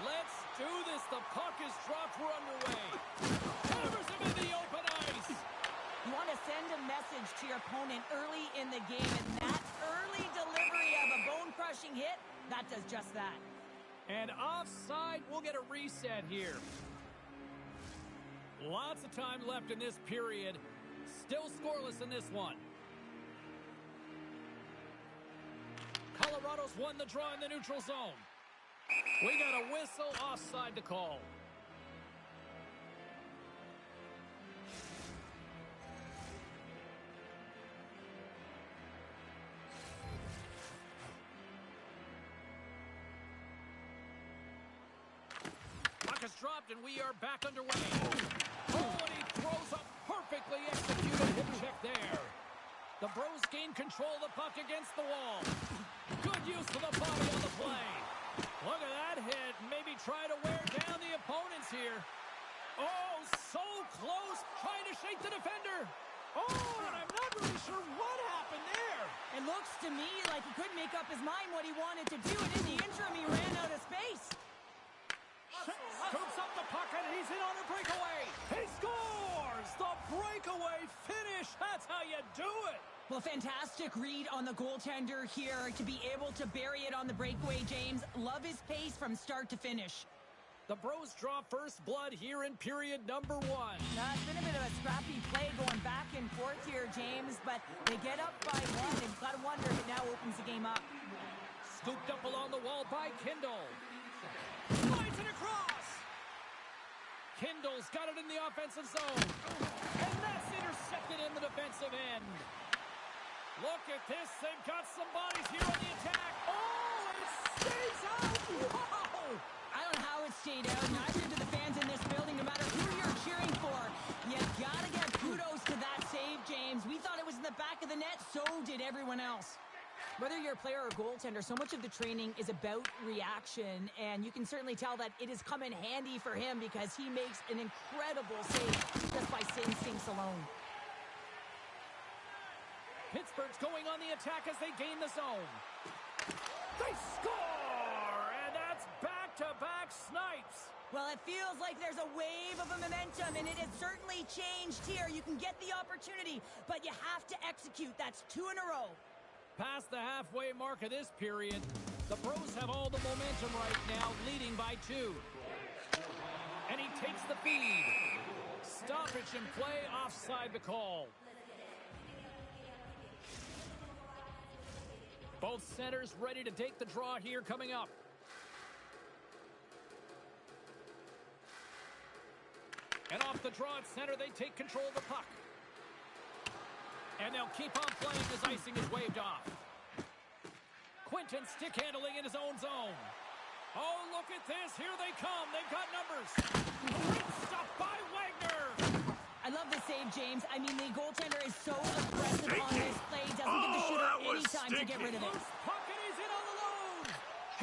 Let's do this. The puck is dropped. We're underway. Hammers him in the open ice. You want to send a message to your opponent early in the game, and that early delivery of a bone-crushing hit, that does just that. And offside, we'll get a reset here. Lots of time left in this period. Still scoreless in this one. Colorado's won the draw in the neutral zone. We got a whistle, offside to call. Puck is dropped and we are back underway. Oh, and he throws a perfectly executed hip check there. The Bros gain control of the puck against the wall. Good use of the body on the play. Look at that hit. Maybe try to wear down the opponents here. Oh, so close. Trying to shake the defender. Oh, and I'm not really sure what happened there. It looks to me like he couldn't make up his mind what he wanted to do, and in the interim, he ran out of space. Scoops up the puck, and he's in on a breakaway. He scores! The breakaway finish. That's how you do it. Well, fantastic read on the goaltender here to be able to bury it on the breakaway, James. Love his pace from start to finish. The Bros draw first blood here in period number 1. It's been a bit of a scrappy play going back and forth here, James, but they get up by one, and you've got to wonder if it now opens the game up. Scooped up along the wall by Kindle. Slides it across. Kindle's got it in the offensive zone. And that's intercepted in the defensive end. Look at this. They've got some bodies here on the attack. Oh, it stays out. Wow. I don't know how it stayed out. Neither do the fans in this building, no matter who you're cheering for. You got to get kudos to that save, James. We thought it was in the back of the net. So did everyone else. Whether you're a player or goaltender, so much of the training is about reaction, and you can certainly tell that it has come in handy for him because he makes an incredible save just by instincts alone. Pittsburgh's going on the attack as they gain the zone. They score! And that's back-to-back snipes. Well, it feels like there's a wave of a momentum, and it has certainly changed here. You can get the opportunity, but you have to execute. That's 2 in a row. Past the halfway mark of this period, the Bros have all the momentum right now, leading by 2. And he takes the feed. Stoppage in play, offside the call. Both centers ready to take the draw here coming up. And off the draw at center, they take control of the puck. And they'll keep on playing as icing is waved off. Quinton stick handling in his own zone. Oh, look at this. Here they come. They've got numbers. Great stuff by Wagner. I love the save, James. I mean, the goaltender is so aggressive on this play. Doesn't give the shooter any time to get rid of it. Puck and he's in on the load.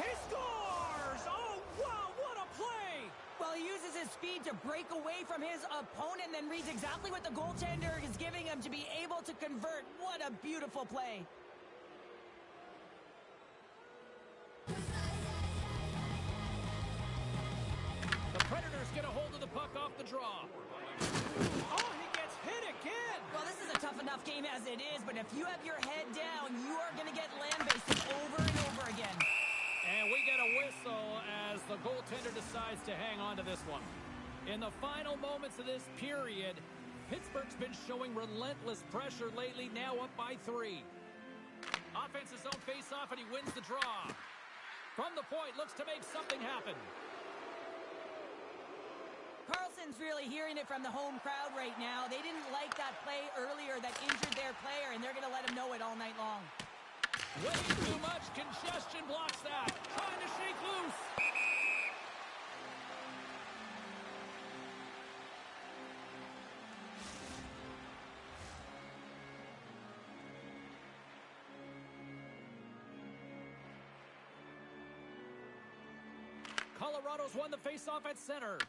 He scores. Oh, wow, what a play. Well, he uses his speed to break away from his opponent, then reads exactly what the goaltender is giving him to be able to convert. What a beautiful play. The Predators get a hold of the puck off the draw. Oh, he gets hit again. Well, this is a tough enough game as it is, but if you have your head down, you are going to get land-based over and over again. And we get a whistle as the goaltender decides to hang on to this one. In the final moments of this period, Pittsburgh's been showing relentless pressure lately, now up by 3. Offense's own face-off, and he wins the draw. From the point, looks to make something happen. Carlson's really hearing it from the home crowd right now. They didn't like that play earlier that injured their player, and they're going to let him know it all night long. Way too much congestion blocks that. Trying to shake loose. Colorado's won the faceoff at center.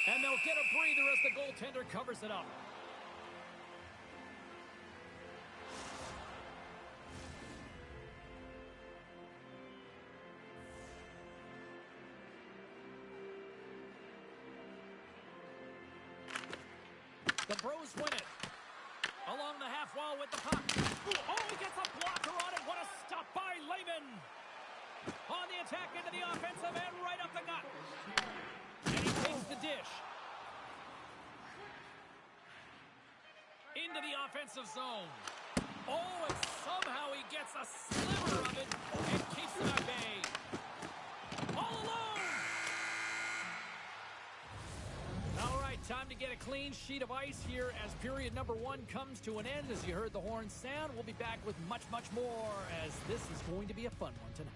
And they'll get a breather as the goaltender covers it up. The Bros win it. Along the half wall with the puck. Oh, he gets a blocker on it. What a stop by Lehman. On the attack into the offensive end, right up the gut. And he takes the dish. Into the offensive zone. Oh, and somehow he gets a sliver of it and keeps them at bay. All alone. All right, time to get a clean sheet of ice here as period number 1 comes to an end. As you heard the horn sound, we'll be back with much, much more as this is going to be a fun one tonight.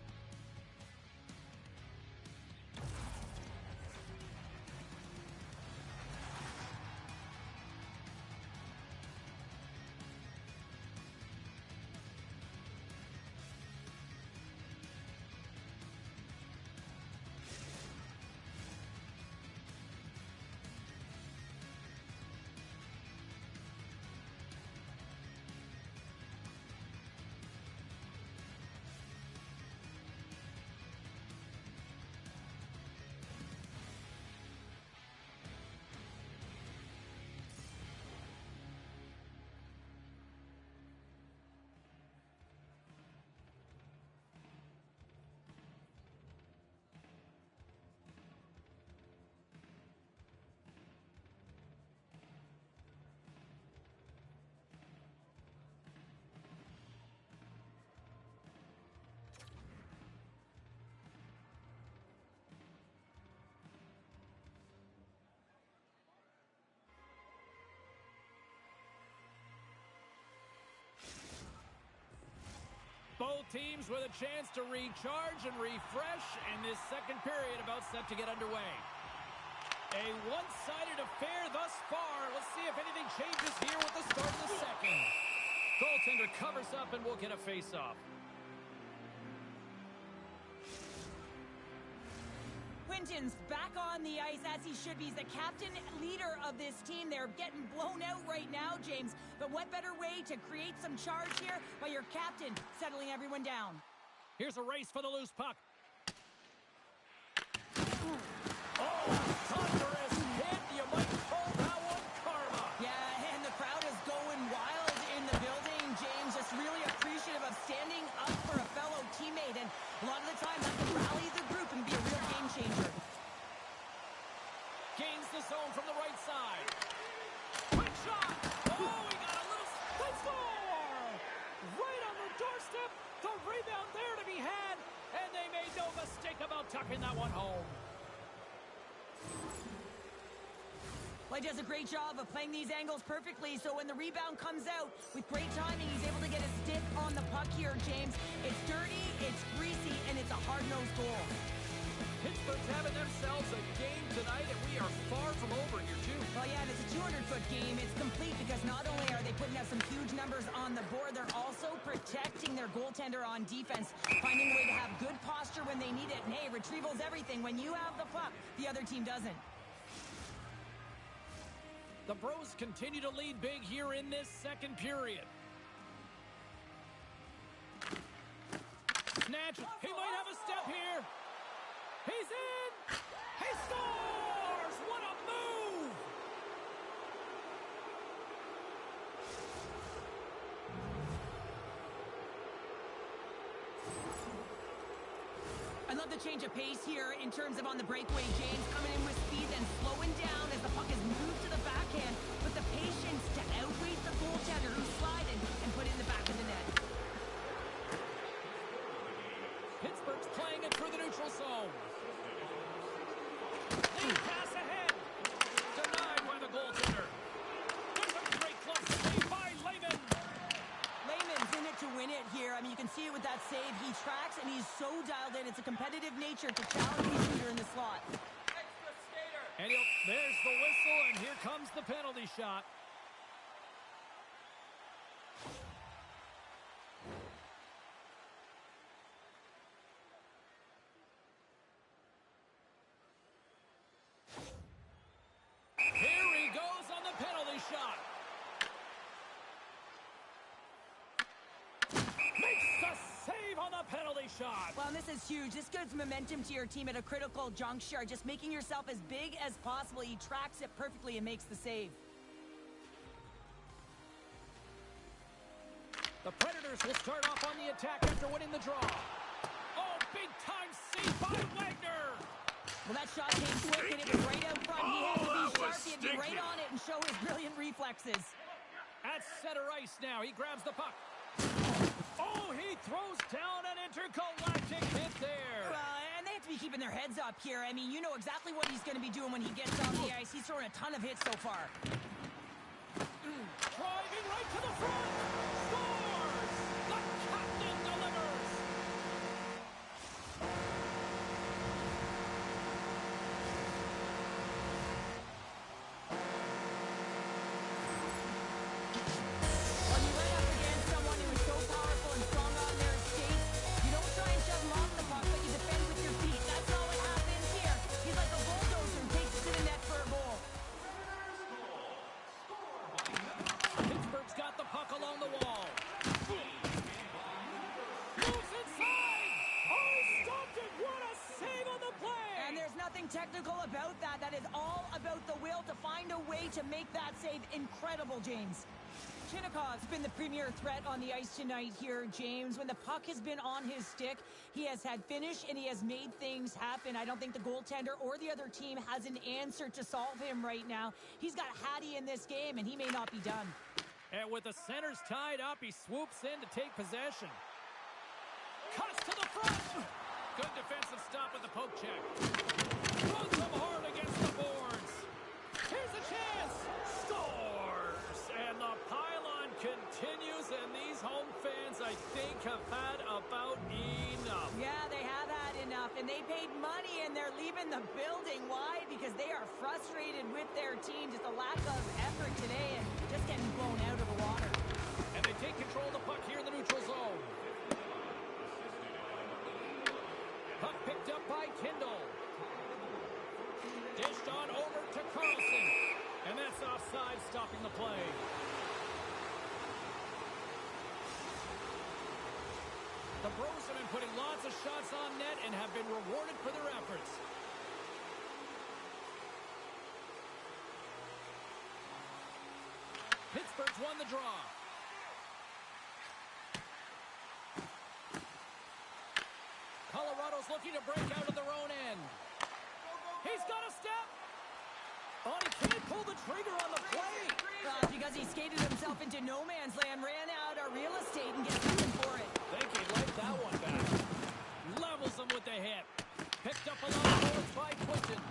Both teams with a chance to recharge and refresh, and this second period about set to get underway. A one-sided affair thus far. Let's see if anything changes here with the start of the second. Goaltender covers up and we'll get a face-off. Quinton's back on the ice as he should be. He's the captain leader of this team. They're getting blown out right now, James. But what better way to create some charge here by your captain settling everyone down? Here's a race for the loose puck. Oh, thunderous hit. You might call that one karma. Yeah, and the crowd is going wild in the building, James. Just really appreciative of standing up for a fellow teammate. And a lot of the time, that can rally the group and be a real game changer. Gains the zone from the right side. Quick shot. Oh, he got a little score. Right on the doorstep. The rebound there to be had. And they made no mistake about tucking that one home. Well, he does a great job of playing these angles perfectly, so when the rebound comes out with great timing, he's able to get a stick on the puck here, James. It's dirty, it's greasy, and it's a hard-nosed goal. Pittsburgh's having themselves a game tonight, and we are far from over here, too. Well, yeah, and it's a 200-foot game. It's complete because not only are they putting out some huge numbers on the board, they're also protecting their goaltender on defense, finding a way to have good posture when they need it. And, hey, retrieval's everything. When you have the puck, the other team doesn't. The Bros continue to lead big here in this second period. Snatch. He might have a step here. He's in. He scores. What a move. I love the change of pace here in terms of on the breakaway. James coming in with speed and slowing down as the puck is moved to the backhand, but the patience to outweight the goaltender who's sliding and put it in the back of the net. Pittsburgh's playing it through the neutral zone. Lead pass ahead. Denied by the goaltender. There's a great glove save by Lehman. Lehman's in it to win it here. I mean, you can see it with that save. He tracks, and he's so dialed in. It's a competitive nature to challenge the shooter in the slot. And there's the whistle, and here comes the penalty shot. penalty shot. Well, this is huge. This gives momentum to your team at a critical juncture. Just making yourself as big as possible. He tracks it perfectly and makes the save. The Predators will start off on the attack after winning the draw. Oh, big-time save by Wagner. Well, that shot came quick, and it was right out front. He had to be sharp. He had to be right on it and show his brilliant reflexes. At center ice now. He grabs the puck. Oh, he throws down an intergalactic hit there. And they have to be keeping their heads up here. I mean, you know exactly what he's going to be doing when he gets on the ice. He's throwing a ton of hits so far. Driving right to the front. Scores! The captain delivers. When you run up against someone who is so powerful and strong on their skates, you don't try and shove him off the puck, but you defend with your feet. That's not what happens here. He's like a bulldozer and takes it to the net for a goal. Pittsburgh's got the puck along the wall. Moves inside. Oh, he stopped it. What a save on the play. And there's nothing technical about that. That is all about the will to find a way to make that save incredible, James. Chinnikov's been the premier threat on the ice tonight here, James. When the puck has been on his stick, he has had finish and he has made things happen. I don't think the goaltender or the other team has an answer to solve him right now. He's got Hattie in this game, and he may not be done. And with the centers tied up, he swoops in to take possession. Cuts to the front. Good defensive stop with the poke check. Throws them hard against the boards. Here's a chance. Scores. And the pylon continues, and these home fans, I think, have had about enough. Yeah, they have had enough, and they paid money, and they're leaving the building. Why? Because they are frustrated with their team. Just a lack of effort today and just getting blown out of the water. And they take control of the puck here in the neutral zone. Puck picked up by Kindle. Dished on over to Carlson. And that's offside, stopping the play. The Bros have been putting lots of shots on net and have been rewarded for their efforts. Pittsburgh's won the draw. Colorado's looking to break out of their own end. He's got a step. Oh, he can't pull the trigger on the play. Because he skated himself into no man's land, ran out of real estate, and gets nothing for it. Think he'd like that one back. Levels him with the hit. Picked up along the boards by Quinton.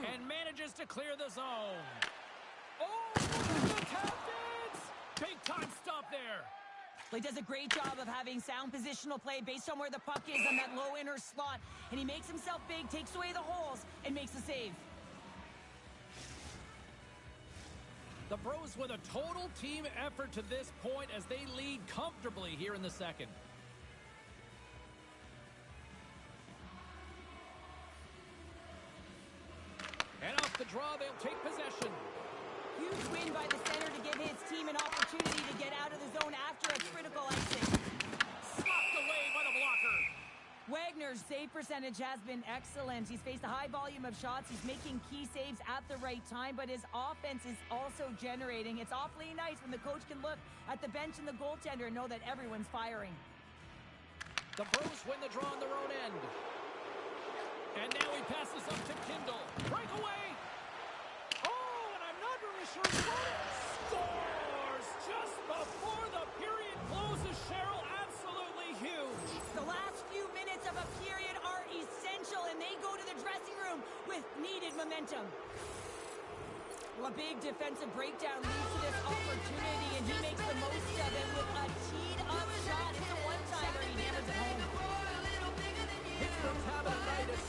And manages to clear the zone. Oh, the Captains! Big time stop there. He does a great job of having sound positional play based on where the puck is on that low inner slot. And he makes himself big, takes away the holes, and makes the save. The Bros with a total team effort to this point as they lead comfortably here in the second. And off the draw, they'll take possession. Huge win by the center to give his team an opportunity to get out of the zone after a critical icing. Slopped away by the blocker. Wagner's save percentage has been excellent. He's faced a high volume of shots. He's making key saves at the right time, but his offense is also generating. It's awfully nice when the coach can look at the bench and the goaltender and know that everyone's firing. The Bros win the draw on their own end. And now he passes up to Kindle. Breakaway. Oh, and I'm not really sure what. Scores just before the period closes. Cheryl, absolutely huge. The last few minutes of a period are essential, and they go to the dressing room with needed momentum. Well, a big defensive breakdown leads to this opportunity, and he makes the most of it with a teed-up shot. It's a one-timer. He hammers it home. Pittsburgh's having a night, as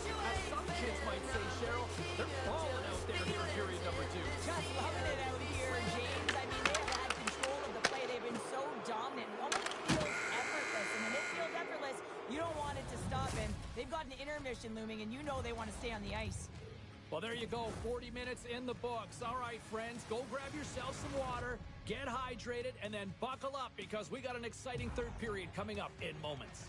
some kids might say, Cheryl. They're balling out there here in period number 2. Just loving it out here, James. I mean, they have had control of the play. They've been so dominant. It almost feels effortless. And when it feels effortless, you don't want it to stop. And they've got an intermission looming, and you know they want to stay on the ice. Well, there you go. 40 minutes in the books. All right, friends, go grab yourself some water, get hydrated, and then buckle up because we got an exciting third period coming up in moments.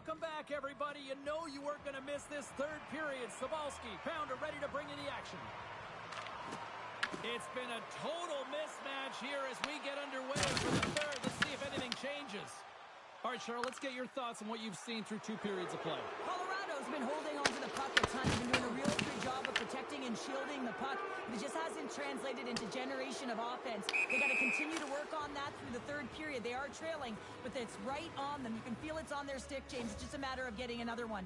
Welcome back, everybody. You know you weren't going to miss this third period. Sabalski, Pounder ready to bring in the action. It's been a total mismatch here as we get underway for the third. Let's see if anything changes. All right, Cheryl, let's get your thoughts on what you've seen through 2 periods of play. Colorado's been holding on to the puck a ton. They've been doing a real good job of protecting and shielding the puck. But it just hasn't translated into generation of offense. They got to continue to work on that through the third period. They are trailing, but it's right on them. You can feel it's on their stick, James. It's just a matter of getting another one.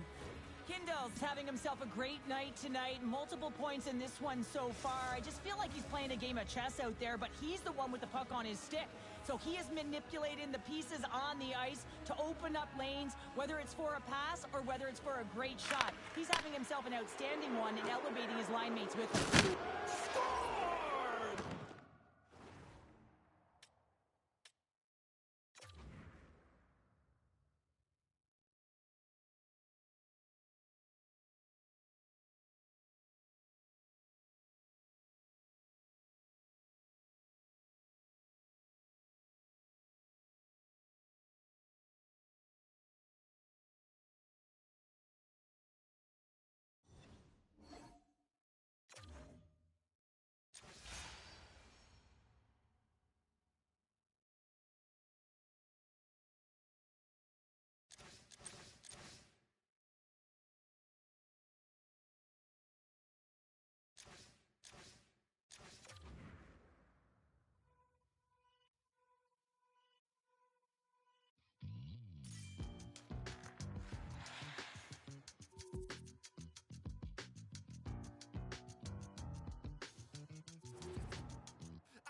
Kindle's having himself a great night tonight. Multiple points in this one so far. I just feel like he's playing a game of chess out there, but he's the one with the puck on his stick. So he is manipulating the pieces on the ice to open up lanes, whether it's for a pass or whether it's for a great shot. He's having himself an outstanding one and elevating his line mates with him.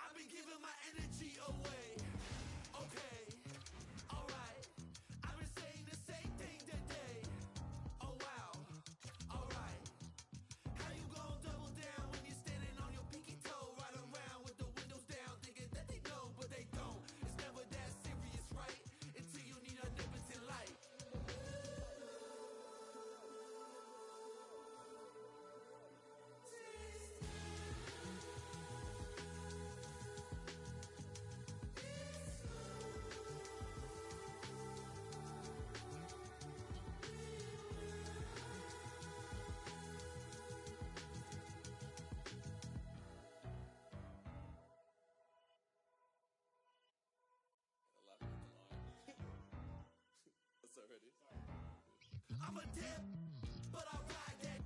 I've been giving my energy away. Okay, alright. I've been saying the same thing today. Oh wow, alright. How you gon' double down when you're standing on your pinky toe? Right around with the windows down, thinking that they know, but they don't. It's never that serious, right? Until you need a nippleton light. I'm a dip, but I ride that.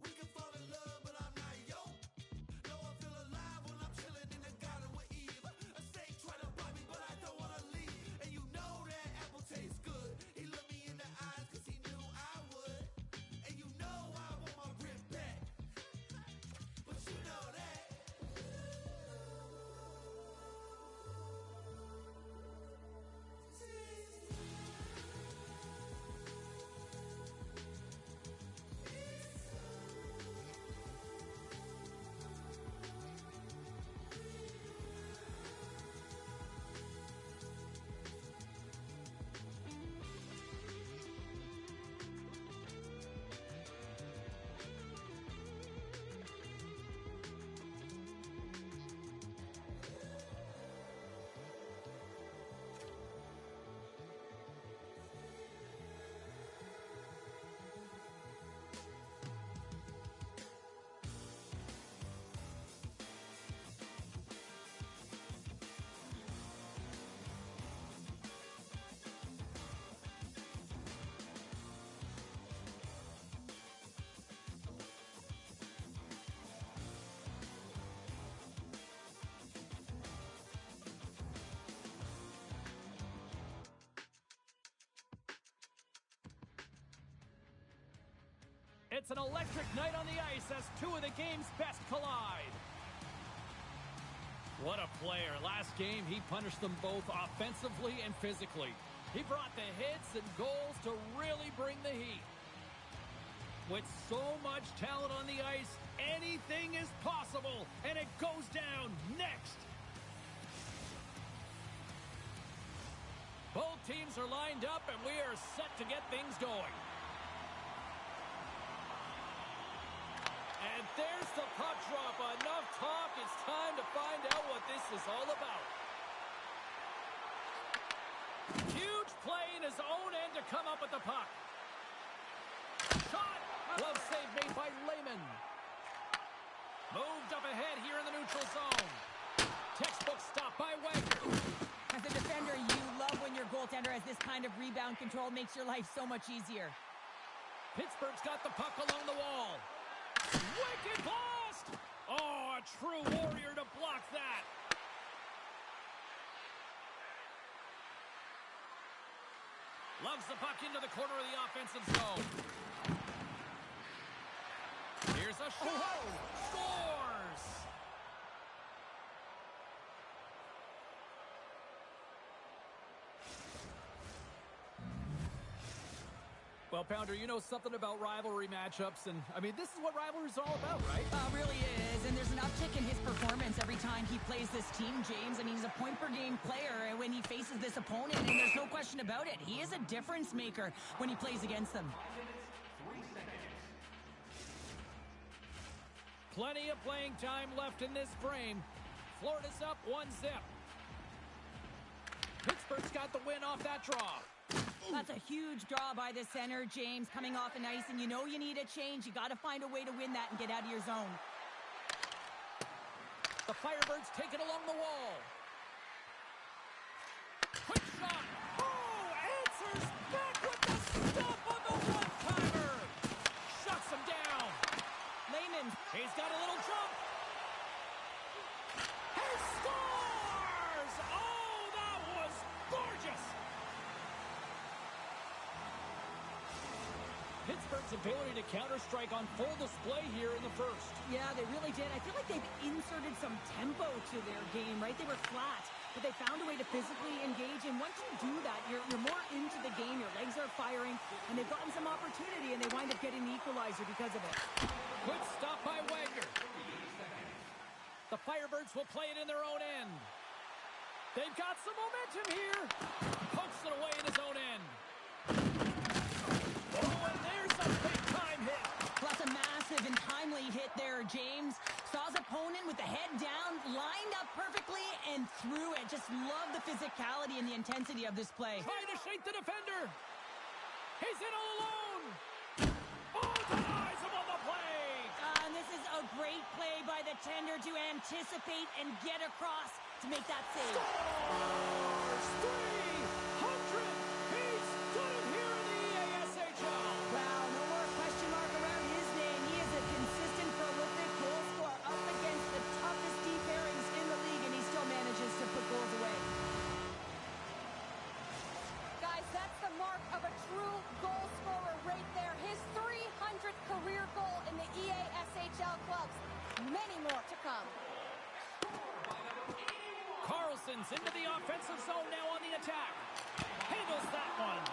We can fall in love, but I'm not yo. No, I feel alive when I'm chilling in the garden with Eve. A snake try to bite me, but I don't wanna leave. And you know that apple tastes good. He looked me in the eyes 'cause he knew I would. And you know I want my rib back. But you know that. It's an electric night on the ice as 2 of the game's best collide. What a player. Last game, he punished them both offensively and physically. He brought the hits and goals to really bring the heat. With so much talent on the ice, anything is possible, and it goes down next. Both teams are lined up, and we are set to get things going. And there's the puck drop. Enough talk. It's time to find out what this is all about. Huge play in his own end to to come up with the puck. Shot! Glove save made by Lehman. Moved up ahead here in the neutral zone. Textbook stop by Wagner. As a defender, you love when your goaltender has this kind of rebound control. Makes your life so much easier. Pittsburgh's got the puck along the wall. Wicked blast! Oh, a true warrior to block that. Loves the puck into the corner of the offensive zone. Here's a shot. Oh, scores! Well, Pounder, you know something about rivalry matchups, and, I mean, this is what rivalry's all about, right? Really is, and there's an uptick in his performance every time he plays this team, James. I mean, he's a point-per-game player when he faces this opponent, and there's no question about it. He is a difference maker when he plays against them. Plenty of playing time left in this frame. Florida's up 1-0. Pittsburgh's got the win off that draw. That's a huge draw by the center, James, coming off an ice, and you know you need a change. You got to find a way to win that and get out of your zone. The Firebirds take it along the wall. Quick shot. Oh, answers back with the stop on the one-timer. Shuts him down. Lehman. He's got a little jump. He scores! Oh, that was gorgeous. Pittsburgh's ability to counter-strike on full display here in the first. Yeah, they really did. I feel like they've inserted some tempo to their game, right? They were flat, but they found a way to physically engage, and once you do that, you're more into the game. Your legs are firing, and they've gotten some opportunity, and they wind up getting the equalizer because of it. Quick stop by Wagner. The Firebirds will play it in their own end. They've got some momentum here. Pokes it away in his own end. Oh, and there's a big-time hit. Plus a massive and timely hit there, James. Saw his opponent with the head down, lined up perfectly, and threw it. Just love the physicality and the intensity of this play. Trying to shake the defender. He's in all alone. Oh, denies him on the play. And this is a great play by the tender to anticipate and get across to make that save. Scores 300. He's done it here in the EASHL. Wow, no more question mark around his name. He is a consistent prolific goal scorer up against the toughest D pairings in the league, and he still manages to put goals away. Guys, that's the mark of a true goal scorer right there. His 300th career goal in the EASHL clubs. Many more to come. Carlson's into the offensive zone now on the attack. Handles that one.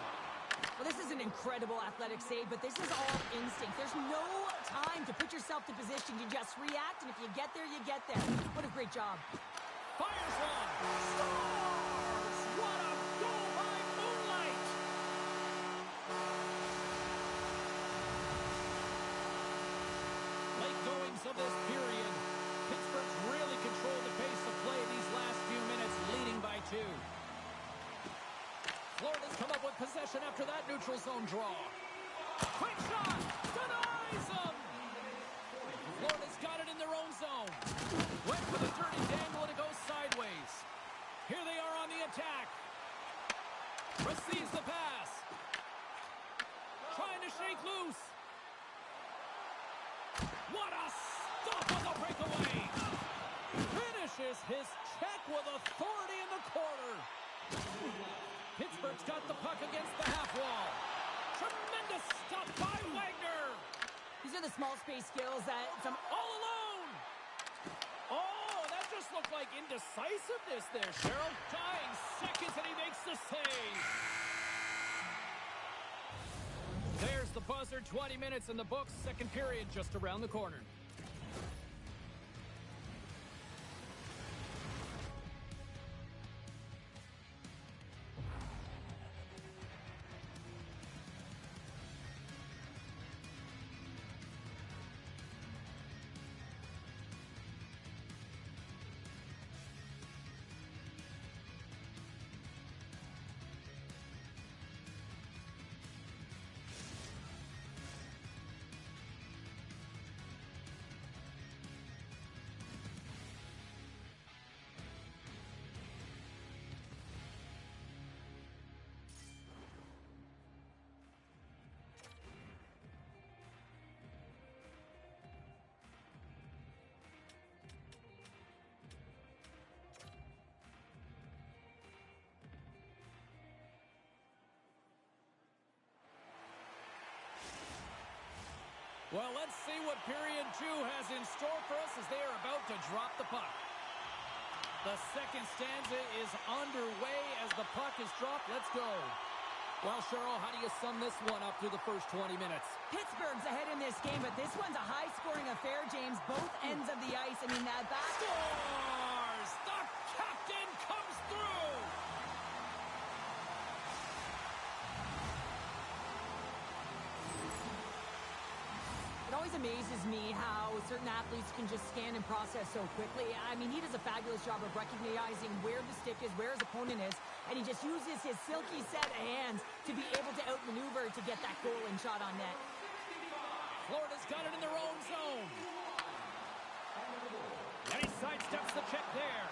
Well, this is an incredible athletic save, but this is all instinct. There's no time to put yourself to position. You just react, and if you get there, you get there. What a great job. Fires one. Scores! What a goal by Moonlight! Late goings of this period. Pittsburgh's really controlled the pace of play these last few minutes, leading by 2. Florida's come up with possession after that neutral zone draw. Quick shot! Denies them! Florida's got it in their own zone. Went for the dirty dangle and it goes sideways. Here they are on the attack. Receives the pass. Trying to shake loose. What a stop on the breakaway. Finishes his check with authority in the corner. Pittsburgh's got the puck against the half wall. Tremendous stop by Wagner. These are the small space skills that some... All alone. Oh, that just looked like indecisiveness there, Cheryl. Dying seconds and he makes the save. There's the buzzer. 20 minutes in the books. Second period just around the corner. Well, let's see what period 2 has in store for us as they are about to drop the puck. The second stanza is underway as the puck is dropped. Let's go. Well, Cheryl, how do you sum this one up through the first 20 minutes? Pittsburgh's ahead in this game, but this one's a high-scoring affair, James. Both ends of the ice. I mean, that back... Scores! The captain comes through! It always amazes me how certain athletes can just scan and process so quickly. I mean, he does a fabulous job of recognizing where the stick is, where his opponent is, and he just uses his silky set of hands to be able to outmaneuver to get that goal and shot on net. Florida's got it in their own zone. And he sidesteps the check there.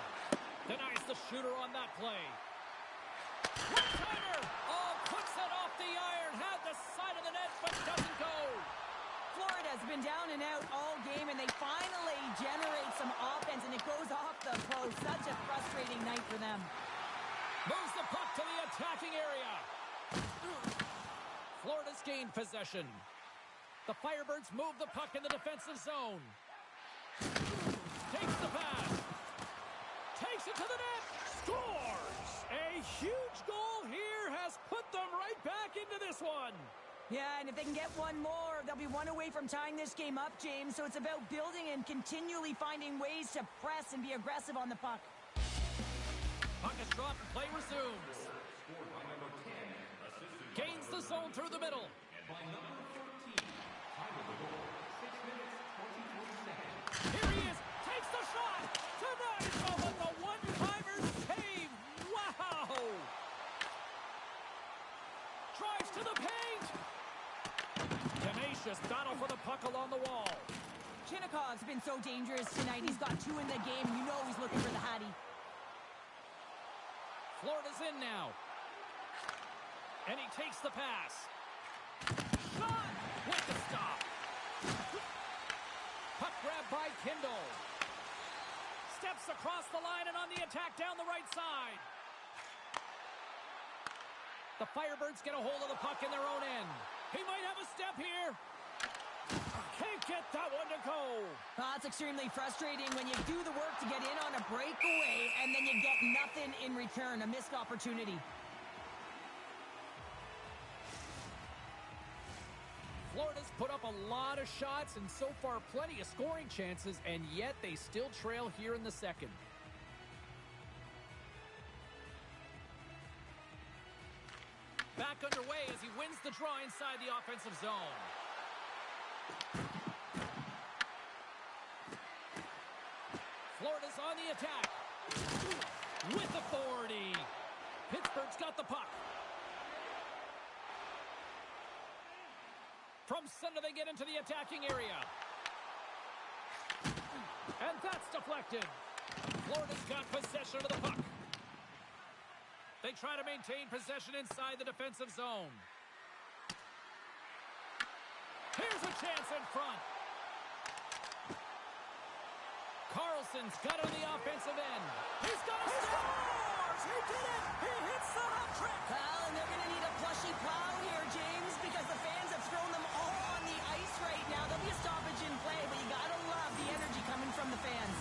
Denies the shooter on that play. One-timer! Oh, puts it off the iron. Had the side of the net, but doesn't go. Florida's been down and out all game, and they finally generate some offense, and it goes off the post. Such a frustrating night for them. Moves the puck to the attacking area. Florida's gained possession. The Firebirds move the puck in the defensive zone. Takes the pass. Takes it to the net. Scores! A huge goal here has put them right back into this one. Yeah, and if they can get one more, they'll be one away from tying this game up, James. So it's about building and continually finding ways to press and be aggressive on the puck. Puck is dropped and play resumes. Gains the zone through the middle. Here he is. Takes the shot. Tonight, oh, but the one-timer save. Wow. Drives to the paint. Tenacious battle for the puck along the wall. Chinnikov's been so dangerous tonight. He's got 2 in the game. You know he's looking for the Hattie. Florida's in now. And he takes the pass. Shot with the stop. Puck grab by Kindle. Steps across the line and on the attack down the right side. The Firebirds get a hold of the puck in their own end. He might have a step here. Can't get that one to go. That's extremely frustrating when you do the work to get in on a breakaway and then you get nothing in return, a missed opportunity. Florida's put up a lot of shots and so far plenty of scoring chances, and yet they still trail here in the second. Back underway as he wins the draw inside the offensive zone. Florida's on the attack. With authority. Pittsburgh's got the puck. From center they get into the attacking area. And that's deflected. Florida's got possession of the puck. They try to maintain possession inside the defensive zone. Here's a chance in front. Carlson's got on the offensive end. He's got a scores! He did it! He hits the hot trick! Well, and they're going to need a plushy plow here, James, because the fans have thrown them all on the ice right now. There'll be a stoppage in play, but you got to love the energy coming from the fans.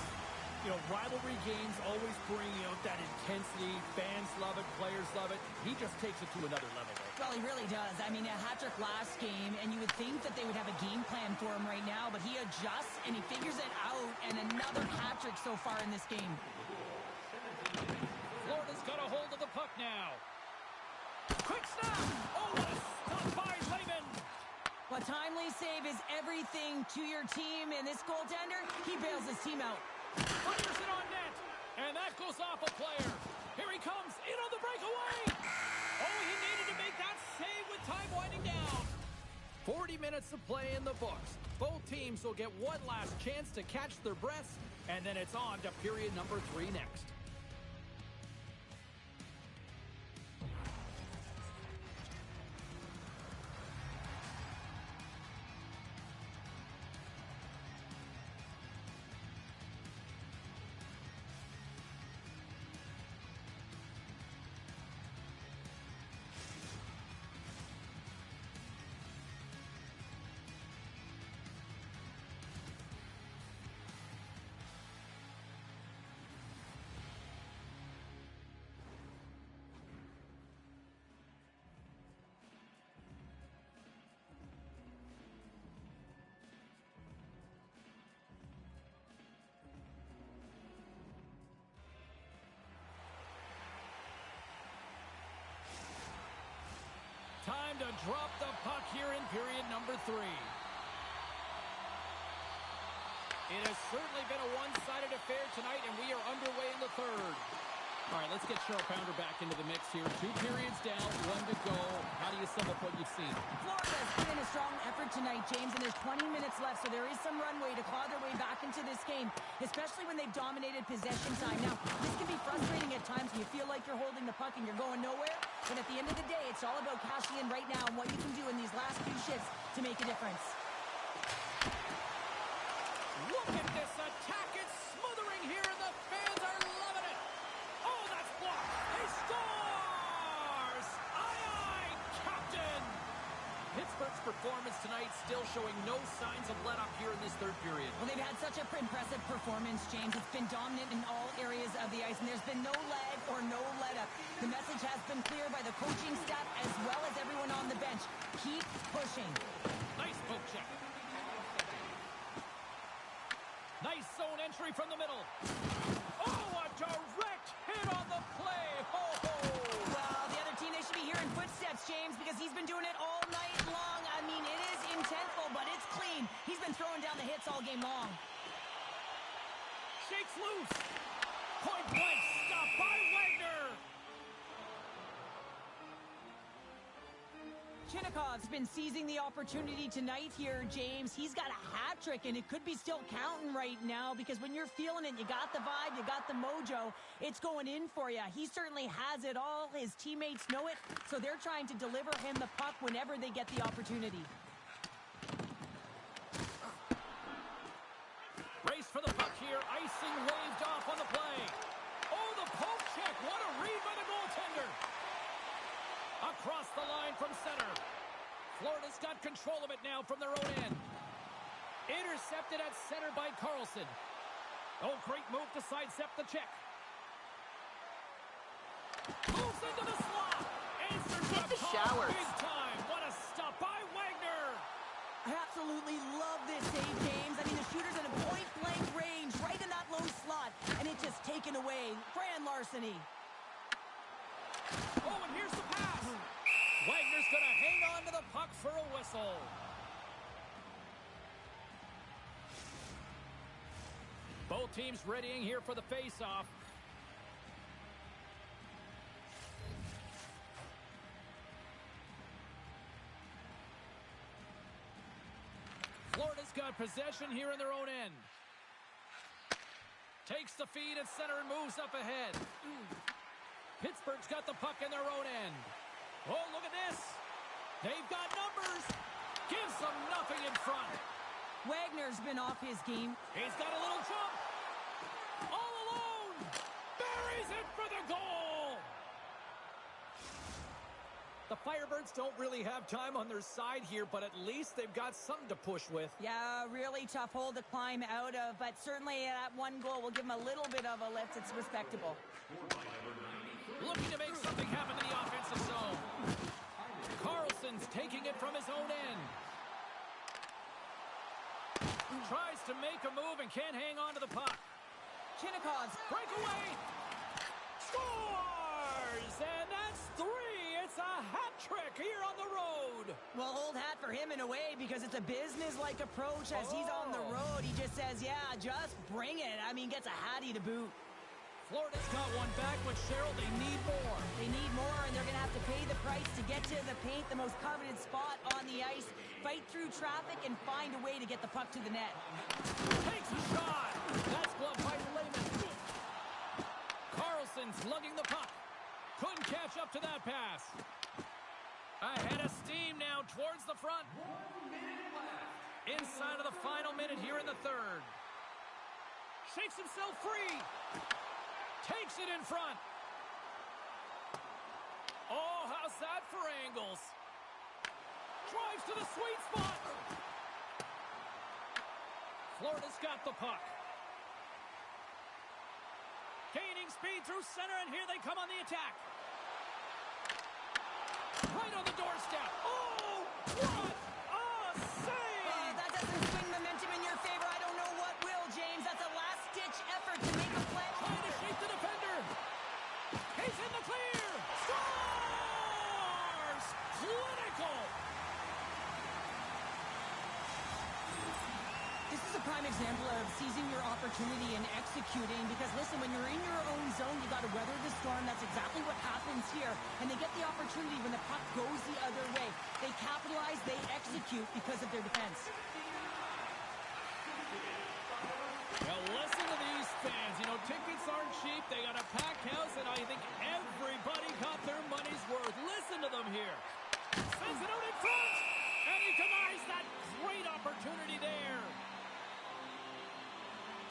You know, rivalry games always bring, that intensity. Fans love it, players love it. He just takes it to another level, though. Well, he really does. I mean, a hat-trick last game, and you would think that they would have a game plan for him right now, but he adjusts and he figures it out, and another hat-trick so far in this game. Florida's got a hold of the puck now. Quick snap! Oh, what a stop by Lehman! A timely save is everything to your team, and this goaltender, he bails his team out. Fires it on net, and that goes off a player. Here he comes, in on the breakaway. Oh, he needed to make that save with time winding down. 40 minutes of play in the books. Both teams will get one last chance to catch their breaths, and then it's on to period number 3 next. time to drop the puck here in period number 3. It has certainly been a one-sided affair tonight, and we are underway in the third. All right, let's get Chel back into the mix here. 2 periods down, 1 to go. How do you sum up what you've seen? Florida's put in a strong effort tonight, James, and there's 20 minutes left, so there is some runway to claw their way back into this game, especially when they've dominated possession time. Now, this can be frustrating at times when you feel like you're holding the puck and you're going nowhere, but at the end of the day, it's all about cashing in right now and what you can do in these last few shifts to make a difference. Look at this attack. It's smothering here, and the fans are loving it. Oh, that's blocked. He scores! Aye, aye, Captain! Pittsburgh's performance tonight still showing no signs of let-up here in this third period. Well, they've had such an impressive performance, James. It's been dominant in all areas of the ice, and there's been no lag or no let-up. The message has been clear by the coaching staff as well as everyone on the bench. Keep pushing. Nice poke check. Nice zone entry from the middle. Oh, a direct hit on the play. Ho, ho. Well, the other team, they should be hearing footsteps, James, because he's been doing it all night long. I mean, it is intentful, but it's clean. He's been throwing down the hits all game long. Shakes loose. Point blank stop by Wagner. Chinnikov's been seizing the opportunity tonight here, James. He's got a hat trick, and it could be still counting right now because when you're feeling it, you got the vibe, you got the mojo, it's going in for you. He certainly has it all. His teammates know it, so they're trying to deliver him the puck whenever they get the opportunity. Race for the puck here. Icing waved off on the play. Oh, the poke check. What a read by the goaltender. Across the line from center. Florida's got control of it now from their own end. Intercepted at center by Carlson. Oh, great move to sidestep the check. Moves into the slot. Answers Hit the showers. Big time. What a stop by Wagner. I absolutely love this save, James. I mean, the shooter's in a point-blank range, right in that low slot, and it's just taken away. Grand larceny. Oh, and here's the pass. Wagner's going to hang on to the puck for a whistle. Both teams readying here for the face-off. Florida's got possession here in their own end. Takes the feed at center and moves up ahead. Pittsburgh's got the puck in their own end. Oh, look at this. They've got numbers. Gives them nothing in front. Wagner's been off his game. He's got a little jump. All alone. Buries it for the goal. The Firebirds don't really have time on their side here, but at least they've got something to push with. Yeah, really tough hole to climb out of, but certainly that one goal will give them a little bit of a lift. It's respectable. Looking to make something happen in the offensive zone. Carlson's taking it from his own end. Tries to make a move and can't hang on to the puck. Chinnikov's Breakaway. Scores! And that's 3. It's a hat trick here on the road. well, old hat for him in a way because it's a business-like approach as he's on the road. He just says, yeah, just bring it. I mean, gets a hattie to boot. Florida's got one back, but Cheryl, they need more. They need more, and they're going to have to pay the price to get to the paint, the most coveted spot on the ice, fight through traffic, and find a way to get the puck to the net. Takes a shot. That's gloved by Lehman. Carlson's lugging the puck. Couldn't catch up to that pass. Ahead of steam now towards the front. Inside of the final minute here in the third. Shakes himself free. Takes it in front. Oh, how's that for angles? Drives to the sweet spot. Florida's got the puck. Gaining speed through center, and here they come on the attack. Right on the doorstep. Oh, what a save! That doesn't swing momentum in your favor. I don't know what will, James. That's a last-ditch effort to make a play. Trying to shake the defender. He's in the clear. Scores! Clinical one example of seizing your opportunity and executing, because listen, when you're in your own zone, you got to weather the storm. That's exactly what happens here. And they get the opportunity when the puck goes the other way. They capitalize, they execute because of their defense. Well, listen to these fans. You know, tickets aren't cheap. They got a packed house, and I think everybody got their money's worth. Listen to them here. Sends it out in front, and he denies that great opportunity there.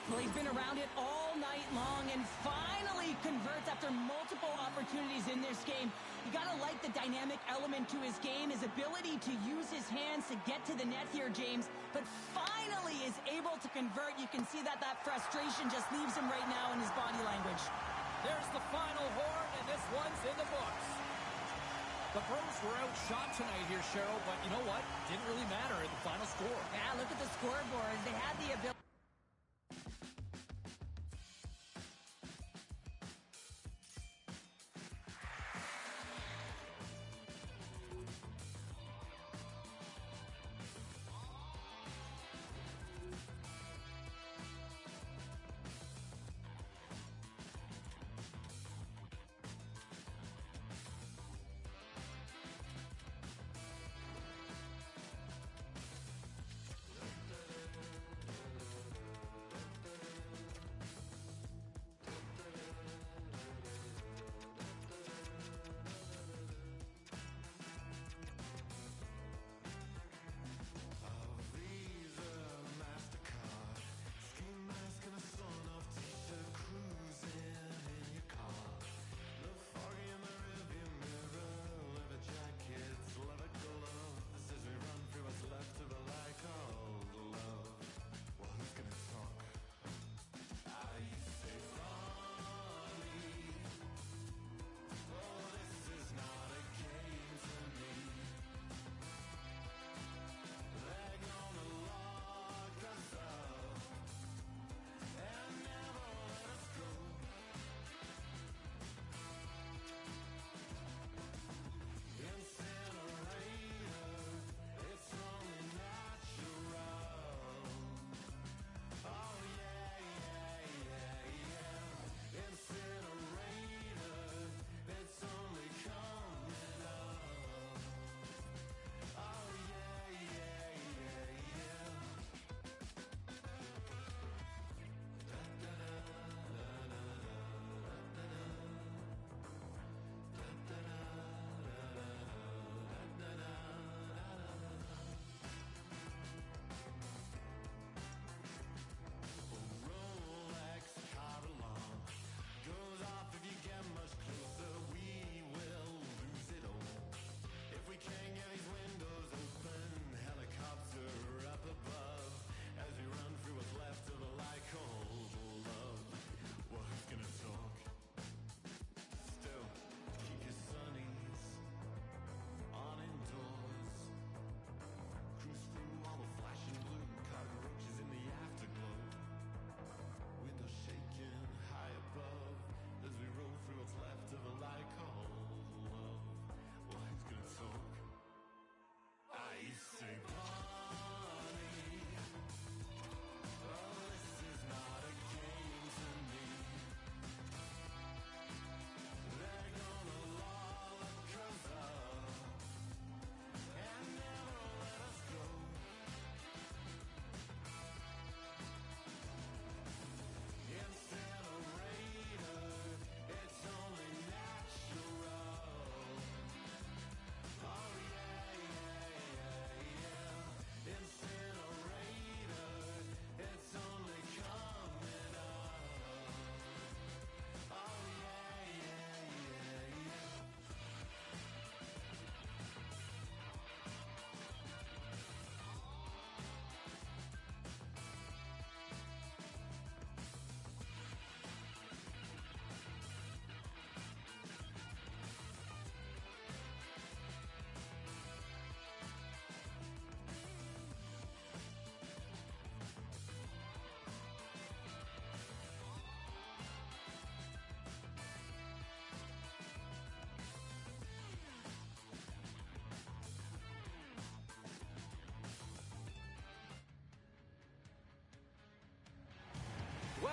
Well, he's been around it all night long and finally converts after multiple opportunities in this game. You got to like the dynamic element to his game, his ability to use his hands to get to the net here, James, but finally is able to convert. You can see that frustration just leaves him right now in his body language. There's the final horn, and this one's in the books. The Bros were outshot tonight here, Cheryl, but you know what? Didn't really matter in the final score. Yeah, look at the scoreboard. They had the ability.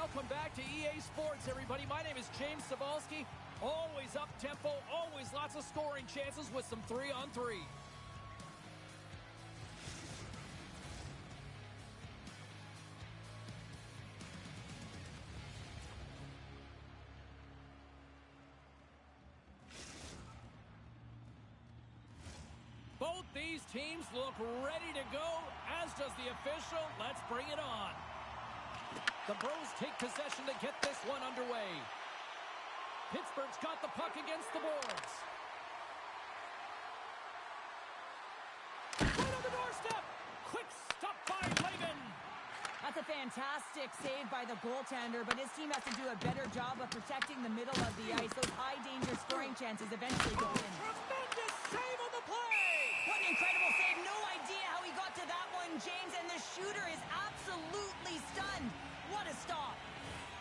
welcome back to EA Sports, everybody. My name is James Cebulski. Always up-tempo, always lots of scoring chances with some 3-on-3. Both these teams look ready to go, as does the official. Let's bring it on. The Bros take possession to get this one underway. Pittsburgh's got the puck against the boards. Right on the doorstep. Quick stop by Lehman. That's a fantastic save by the goaltender, but his team has to do a better job of protecting the middle of the ice. Those high-danger scoring chances eventually go in. Tremendous save on the play. What an incredible save. No idea how he got to that one, James, and the shooter is absolutely stunned. What a stop.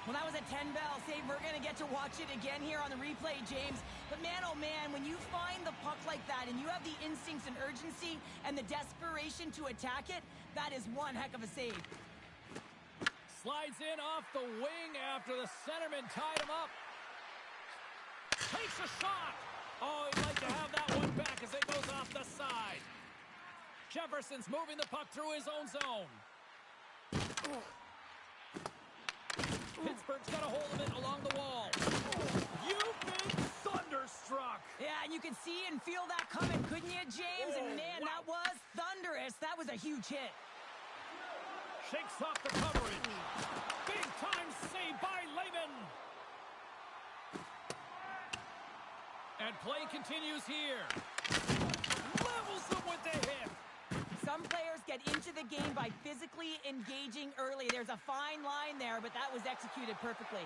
Well, that was a 10-bell save. We're going to get to watch it again here on the replay, James. But man, oh man, when you find the puck like that and you have the instincts and urgency and the desperation to attack it, that is one heck of a save. Slides in off the wing after the centerman tied him up. Takes a shot. Oh, he'd like to have that one back as it goes off the side. Jefferson's moving the puck through his own zone. Pittsburgh's got a hold of it along the wall. You've been thunderstruck. Yeah, and you could see and feel that coming, couldn't you, James? And man, that was thunderous. That was a huge hit. Shakes off the coverage. Big time save by Lehman. And play continues here. Levels them with the hit. Some players get into the game by physically engaging early. There's a fine line there, but that was executed perfectly.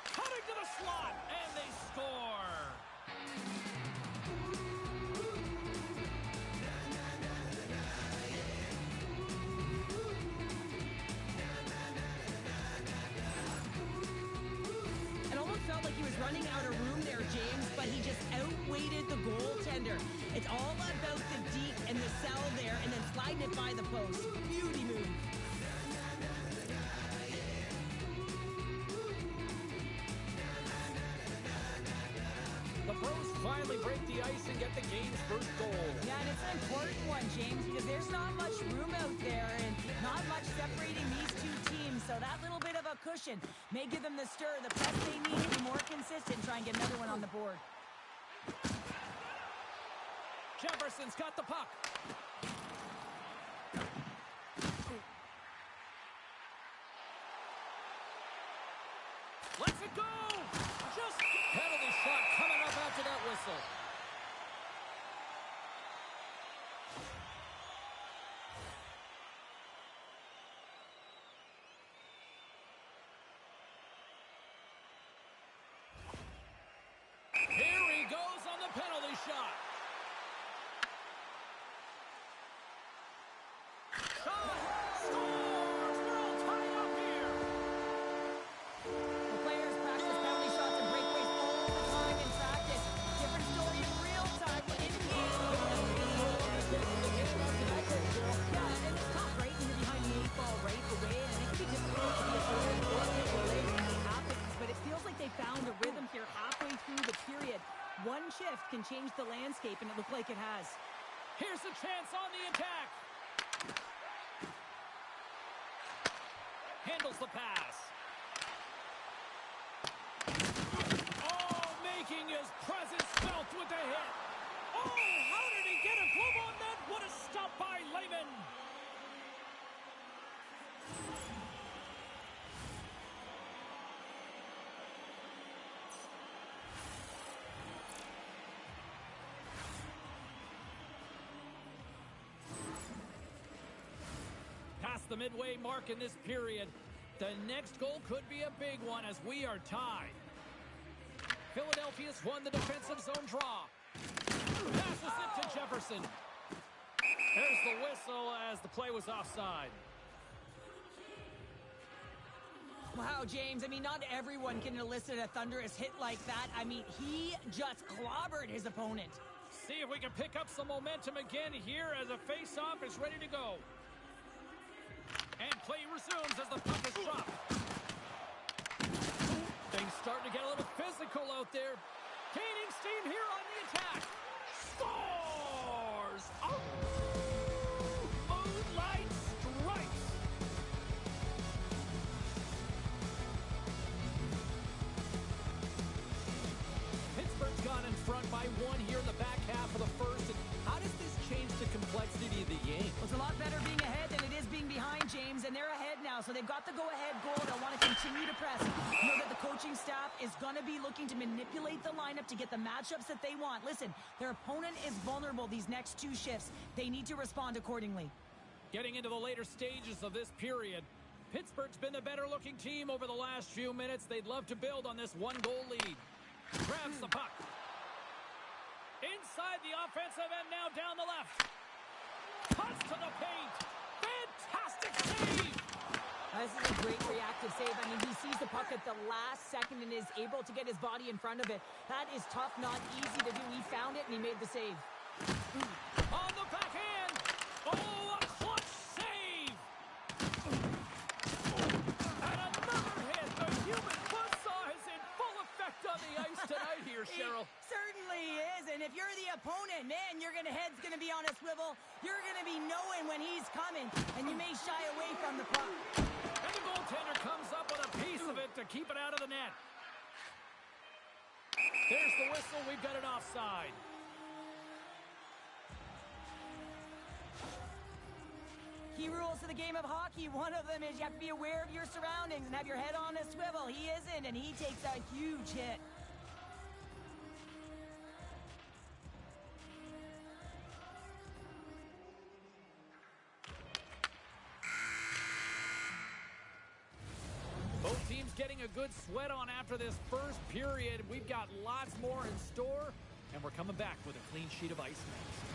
Cutting to the slot, and they score. Felt like he was running out of room there, James, but he just outweighted the goaltender. It's all about the deke and the cell there, and then sliding it by the post. Beauty move. The Bros finally break the ice and get the game's first goal. Yeah, and it's an important one, James, because there's not much room out there and not much separating these two teams, so that little bit of a cushion may give them the stir, the press they need to be more consistent and try and get another one on the board. Jefferson's got the puck. Let's it go! Just penalty shot coming up after that whistle. Here he goes on the penalty shot. Shot! Scores! We're all tied up here. The players practice penalty shots and breakaways all the time in practice. Different story in real time in game. Yeah, and it's tough, right? When you're behind the 8-ball right away, and it can be difficult to be a player and work it away when it happens, but it feels like they found a rhythm here halfway through the period. One shift can change the landscape, and it looked like it has. Here's a chance on the attack. Handles the pass. Oh, making his presence felt with the hit. Oh, how did he get a glove on that? What a stop by Lehman. Past the midway mark in this period. The next goal could be a big one as we are tied. Philadelphia's won the defensive zone draw. Passes it to Jefferson. There's the whistle as the play was offside. Wow, James, I mean, not everyone can elicit a thunderous hit like that. I mean, he just clobbered his opponent. See if we can pick up some momentum again here as a face-off is ready to go. And play resumes as the puck is dropped. Things starting to get a little physical out there. Gaining steam here on the attack. Scores! Oh! Moonlight strikes! Pittsburgh's gone in front by one here in the back half of the first. And how does this change the complexity of the game? Well, it's a lot better being ahead than it is being behind, James, and they're ahead now, so they've got the go-ahead goal. They'll want to continue to press. You know that the coaching staff is going to be looking to manipulate the lineup to get the matchups that they want. Listen, their opponent is vulnerable these next two shifts. They need to respond accordingly. Getting into the later stages of this period, Pittsburgh's been the better-looking team over the last few minutes. They'd love to build on this one-goal lead. Grabs the puck. Inside the offensive end, now down the left. Cuts to the paint. Fantastic save! This is a great reactive save. I mean, he sees the puck at the last second and is able to get his body in front of it. That is tough, not easy to do. He found it, and he made the save. On the backhand. Oh, a clutch save! And another hit. The human buzzsaw is in full effect on the ice tonight here, Cheryl. It certainly is, and if you're the opponent, man, head's gonna be on a swivel. You're gonna be knowing when he's coming, and you may shy away from the puck. And the goaltender comes up with a piece of it to keep it out of the net. There's the whistle. We've got an offside. Key rules to the game of hockey. One of them is you have to be aware of your surroundings and have your head on a swivel. He isn't, and he takes a huge hit. Both teams getting a good sweat on after this first period. We've got lots more in store, and we're coming back with a clean sheet of ice next.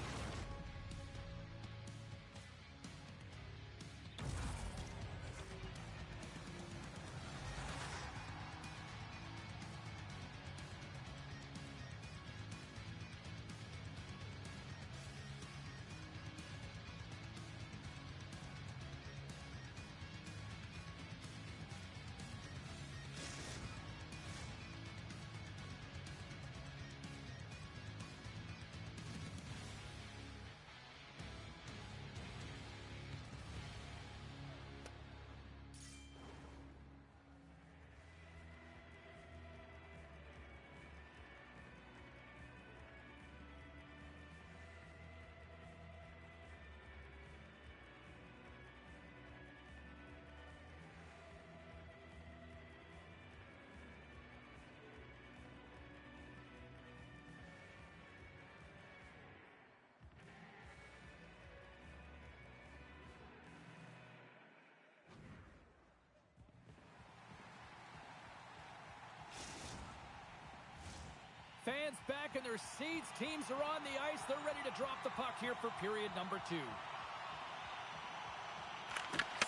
Fans back in their seats. Teams are on the ice. They're ready to drop the puck here for period number 2.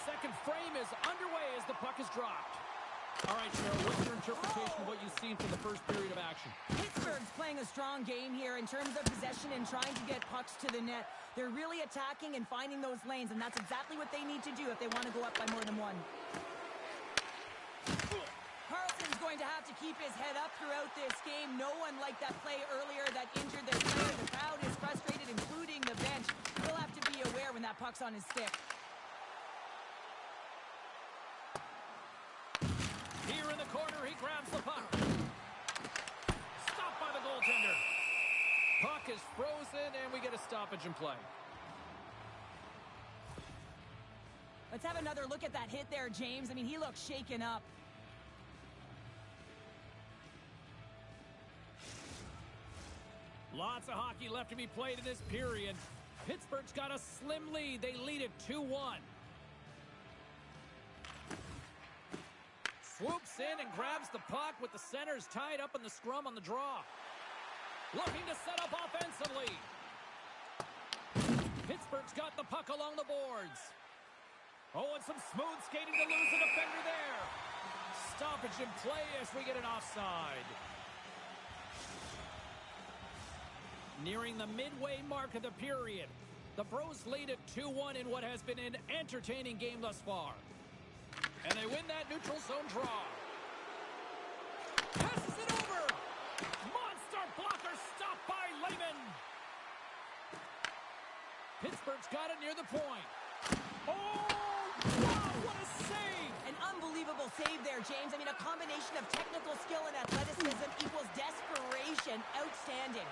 Second frame is underway as the puck is dropped. All right, Cheryl, what's your interpretation of what you've seen from the first period of action? Pittsburgh's playing a strong game here in terms of possession and trying to get pucks to the net. They're really attacking and finding those lanes, and that's exactly what they need to do if they want to go up by more than one. Carlson's going to have to keep his head up throughout this game. No one liked that play earlier that injured their player. The crowd is frustrated, including the bench. He'll have to be aware when that puck's on his stick. Here in the corner, he grabs the puck. Stopped by the goaltender. Puck is frozen, and we get a stoppage in play. Let's have another look at that hit there, James. I mean, he looks shaken up. Lots of hockey left to be played in this period. Pittsburgh's got a slim lead. They lead it 2-1. Swoops in and grabs the puck with the centers tied up in the scrum on the draw. Looking to set up offensively. Pittsburgh's got the puck along the boards. Oh, and some smooth skating to lose a defender there. Stoppage in play as we get an offside. Nearing the midway mark of the period. The Bros lead at 2-1 in what has been an entertaining game thus far. And they win that neutral zone draw. Passes it over. Monster blocker stopped by Lehman. Pittsburgh's got it near the point. Oh, wow, what a save. An unbelievable save there, James. I mean, a combination of technical skill and athleticism equals desperation. Outstanding.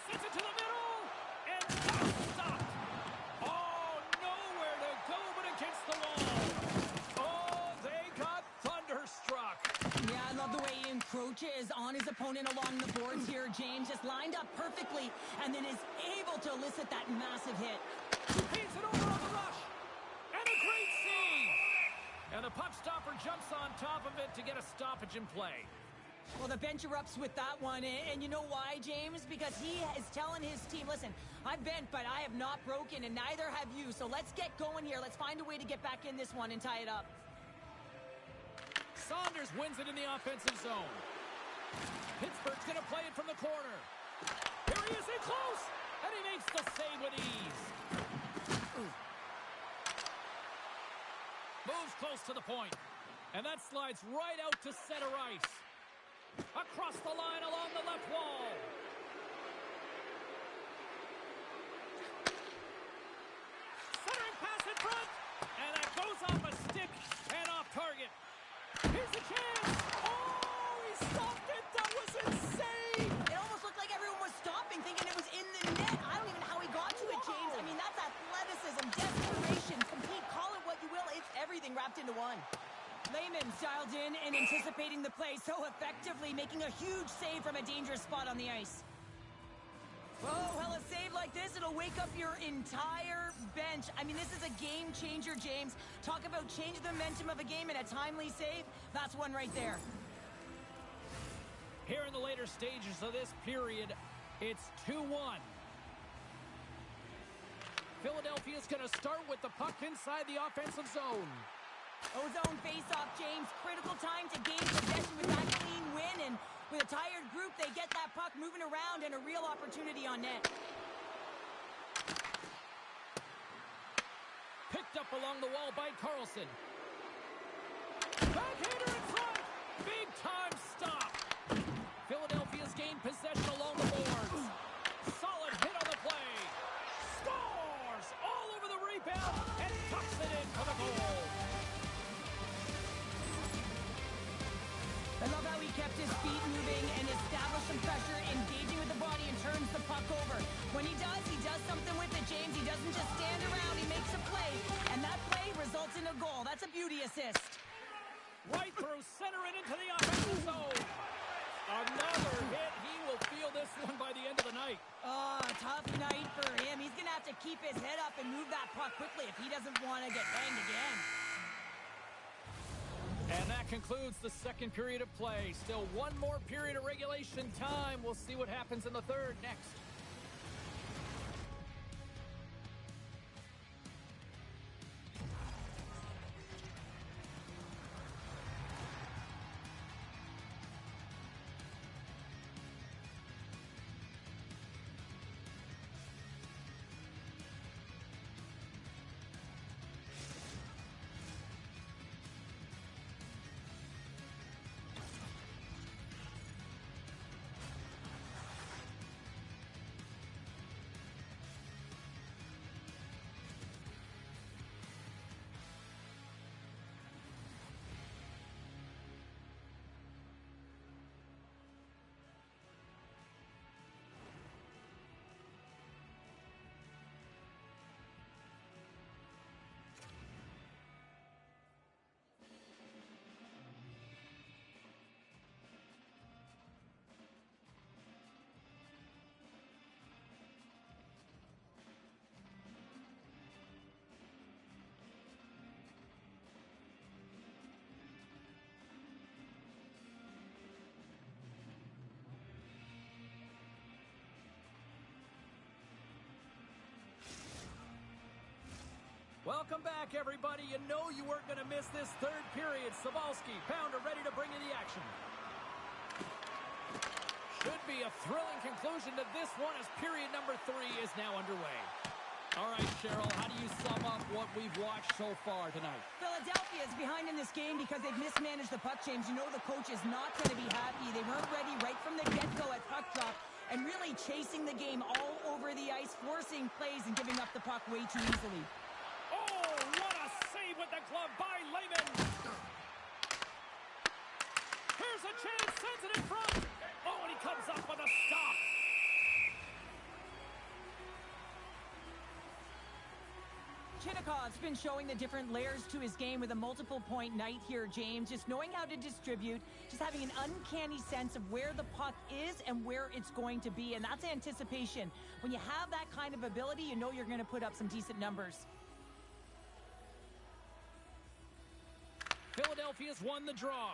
Sends it to the middle. And stopped. Oh, nowhere to go but against the wall. Oh, they got thunderstruck. Yeah, I love the way he encroaches on his opponent along the boards here. James just lined up perfectly and then is able to elicit that massive hit. Paints it over on the rush. And a great save. And the puck stopper jumps on top of it to get a stoppage in play. Well, the bench erupts with that one, and you know why, James? Because he is telling his team, listen, I've bent, but I have not broken, and neither have you. So let's get going here. Let's find a way to get back in this one and tie it up. Saunders wins it in the offensive zone. Pittsburgh's going to play it from the corner. Here he is in close, and he makes the save with ease. Moves close to the point, and that slides right out to center ice. Across the line along the left wall. Centering pass in front, and that goes off a stick and off target. Here's a chance. Oh, he stopped it. That was insane. It almost looked like everyone was stopping, thinking it was in the net. I don't even know how he got to it, James. I mean, that's athleticism, desperation, compete, call it what you will. It's everything wrapped into one. Lehman's dialed in and anticipating the play so effectively, making a huge save from a dangerous spot on the ice. Oh, well, a save like this, it'll wake up your entire bench. I mean, this is a game changer, James. Talk about changing the momentum of a game in a timely save. That's one right there. Here in the later stages of this period, it's 2-1. Philadelphia's going to start with the puck inside the offensive zone. Ozone face-off, James. Critical time to gain possession with that clean win. And with a tired group, they get that puck moving around and a real opportunity on net. Picked up along the wall by Carlson. Backhander in front. Big time stop. Philadelphia's gained possession along the boards. Solid hit on the play. Scores all over the rebound and tucks it in for the goal. I love how he kept his feet moving and established some pressure, engaging with the body and turns the puck over. When he does something with it, James. He doesn't just stand around, he makes a play. And that play results in a goal. That's a beauty assist. Right through center and into the offensive zone. Another hit. He will feel this one by the end of the night. Oh, tough night for him. He's going to have to keep his head up and move that puck quickly if he doesn't want to get banged again. And that concludes the second period of play. Still one more period of regulation time. We'll see what happens in the third next. Welcome back, everybody. You know you weren't going to miss this third period. Sabalski, Pounder ready to bring you the action. Should be a thrilling conclusion to this one as period number 3 is now underway. All right, Cheryl, how do you sum up what we've watched so far tonight? Philadelphia is behind in this game because they've mismanaged the puck, James. You know the coach is not going to be happy. They weren't ready right from the get-go at puck drop and really chasing the game all over the ice, forcing plays and giving up the puck way too easily. Oh, what a save with the glove by Lehman. Here's a chance, sends it in front. Oh, and he comes up with a stop. Chinnikov's been showing the different layers to his game with a multiple-point night here, James. Just knowing how to distribute, just having an uncanny sense of where the puck is and where it's going to be, and that's anticipation. When you have that kind of ability, you know you're going to put up some decent numbers. Philadelphia's won the draw.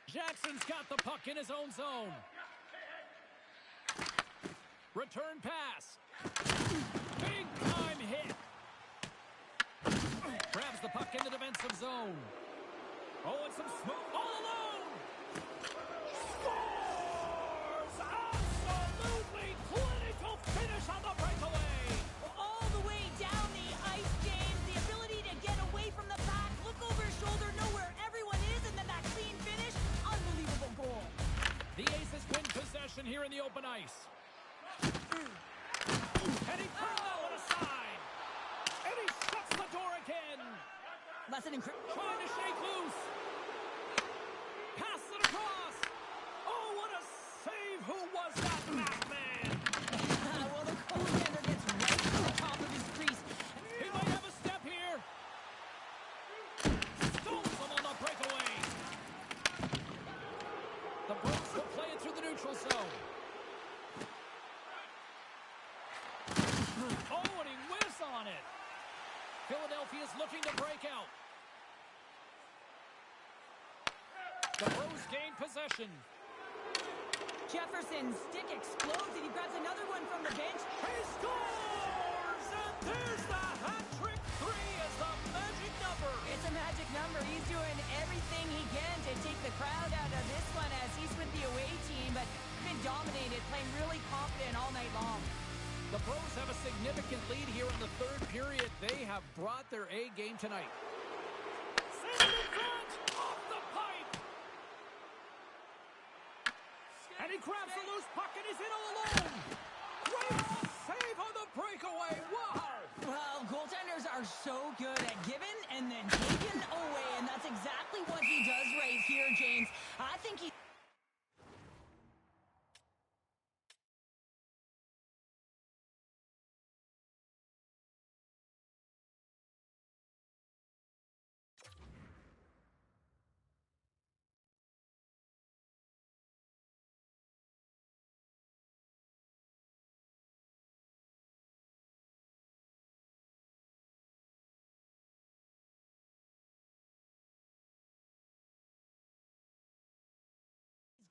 Jackson's got the puck in his own zone. Return pass. Big time hit. Grabs the puck in the defensive zone. Oh, and some smooth all alone. Scores! Absolutely clinical finish on the breakaway. All the way down the ice, James. The ability to get away from the pack, look over his shoulder, know where everyone is, and then that clean finish. Unbelievable goal. The Aces win possession here in the open ice. And he turned that one aside. And he shuts the door again. Lesson in Trying to shake loose. Pass it across. Oh, what a save. Who was that man? well, the goaltender gets right to the top of his crease. He might have a step here. Stones him on the breakaway. The Bruins will play it through the neutral zone. Oh, and he whiffs on it. Philadelphia's looking to break out. The Blues gain possession. Jefferson's stick explodes, and he grabs another one from the bench. He scores! And there's the hat trick. 3 is the magic number. It's a magic number. He's doing everything he can to take the crowd out of this one as he's with the away team, but been dominated, playing really confident all night long. The Pros have a significant lead here in the third period. They have brought their A game tonight. Send it in front, off the pipe. And he grabs the loose puck and he's in all alone. Great save on the breakaway. Wow. Well, goaltenders are so good at giving and then taking away, and that's exactly what he does right here, James. I think he...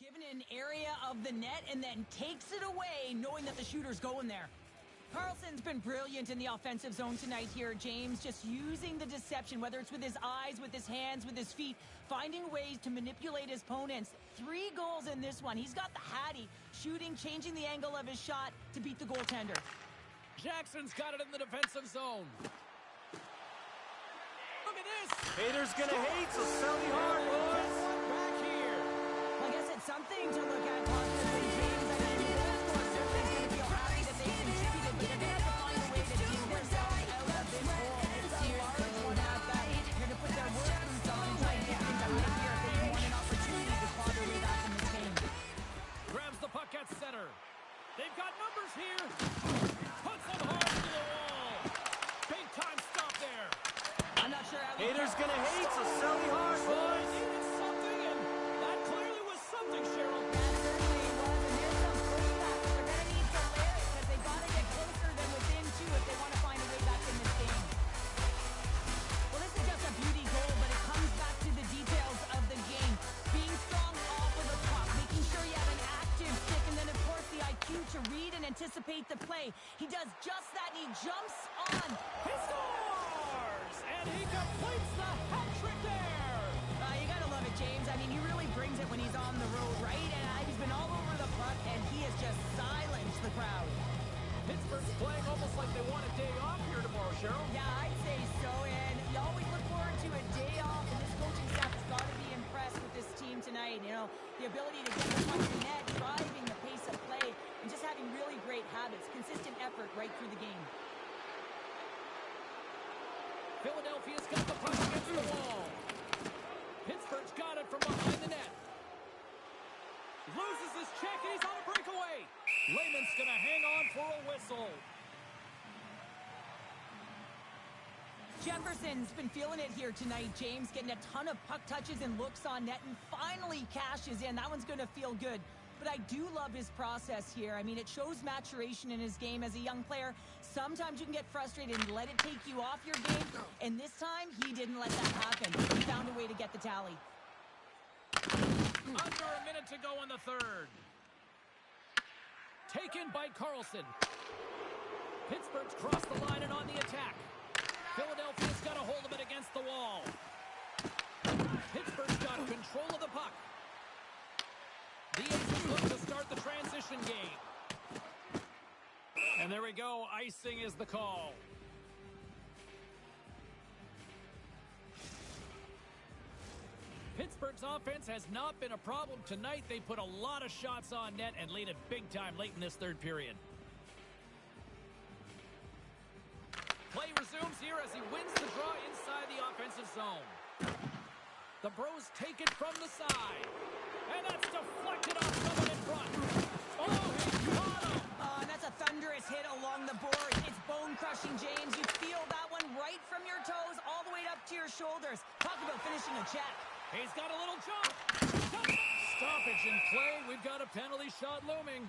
given an area of the net and then takes it away, knowing that the shooter's going there. Carlson's been brilliant in the offensive zone tonight here, James, just using the deception, whether it's with his eyes, with his hands, with his feet, finding ways to manipulate his opponents. 3 goals in this one. He's got the hattie, shooting, changing the angle of his shot to beat the goaltender. Jackson's got it in the defensive zone. Look at this. Haters gonna hate, so sell me hard, boys. Back here. I guess it's something to look at positively, James. I mean, both squads certainly going to feel happy that they contributed, but they're going to have to find a way to dig themselves out of this hole. It's a large one at that. They're going to put their work boots on and try to get things out of here if they want an opportunity to claw their way back in this game. Grabs the puck at center. They've got numbers here. Puts them hard to the wall. Big time stop there. I'm not sure how Haters gonna hate, so sell me hard, boys. Needed something, and that clearly was something, Cheryl. that certainly was, and there's some pushback. They're going to need to layer it because they've got to get closer than within 2 if they want to find a way back in this game. Well, this is just a beauty goal, but it comes back to the details of the game. Being strong off of the puck, making sure you have an active stick, and then, of course, the IQ to read and anticipate the play. He does just that, and he jumps on. He scores! And he completes the hat trick there. You got to love it, James. I mean, he really brings it when he's on the road, right? And he's been all over the puck, and he has just silenced the crowd. Pittsburgh Pittsburgh's playing almost like they want a day off here tomorrow, Cheryl. Yeah, I'd say so, and you always look forward to a day off, and this coaching staff has got to be impressed with this team tonight. You know, the ability to get the puck to net, driving the pace of play, and just having really great habits, consistent effort right through the game. Philadelphia's got the puck against the wall. Pittsburgh's got it from behind the net. Loses his check, and he's on a breakaway. Lehman's going to hang on for a whistle. Jefferson's been feeling it here tonight, James, getting a ton of puck touches and looks on net, and finally cashes in. That one's going to feel good. But I do love his process here. I mean, it shows maturation in his game as a young player. Sometimes you can get frustrated and let it take you off your game, and this time he didn't let that happen. He found a way to get the tally. Under a minute to go in the third. Taken by Carlson. Pittsburgh's crossed the line and on the attack. Philadelphia's got a hold of it against the wall. Pittsburgh's got control of the puck. The Aces look to start the transition game. And there we go. Icing is the call. Pittsburgh's offense has not been a problem tonight. They put a lot of shots on net and lead it big time late in this third period. Play resumes here as he wins the draw inside the offensive zone. The Bros take it from the side. And that's deflected off someone in front. Oh, he caught him! And that's a thunderous hit along the boards. It's bone-crushing, James. You feel that one right from your toes all the way up to your shoulders. Talk about finishing a check. He's got a little jump. Stoppage in play. We've got a penalty shot looming.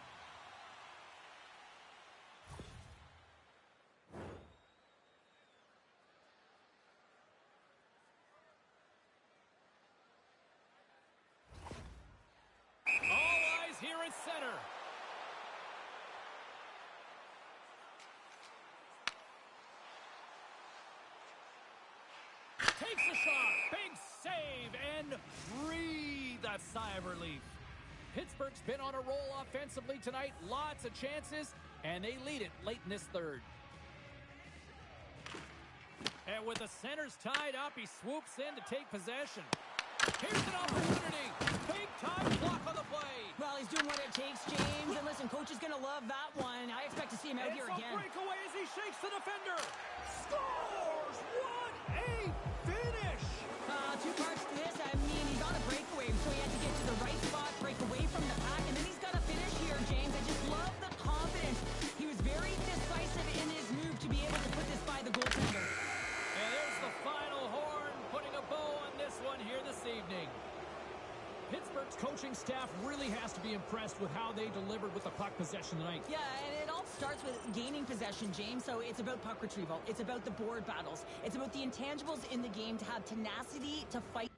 All eyes here at center. Takes a shot. Big save and breathe that sigh of relief. Pittsburgh's been on a roll offensively tonight. Lots of chances, and they lead it late in this third. And with the centers tied up, he swoops in to take possession. Here's an opportunity. Big time block on the play. Well, he's doing what it takes, James. And listen, coach is going to love that one. I expect to see him out here again. It's a breakaway as he shakes the defender. Scores! What a finish! Two parts to this. I mean, he's on a breakaway, so he had to get to the right spot, break away from the pack, and then he's got to finish here, James. I just love the confidence. He was very decisive in his move to be able to put this by the goaltender. And there's the final horn, putting a bow on this one here this evening. Pittsburgh's coaching staff really has to be impressed with how they delivered with the puck possession tonight. Yeah, and it all starts with gaining possession, James. So it's about puck retrieval. It's about the board battles. It's about the intangibles in the game to have tenacity to fight.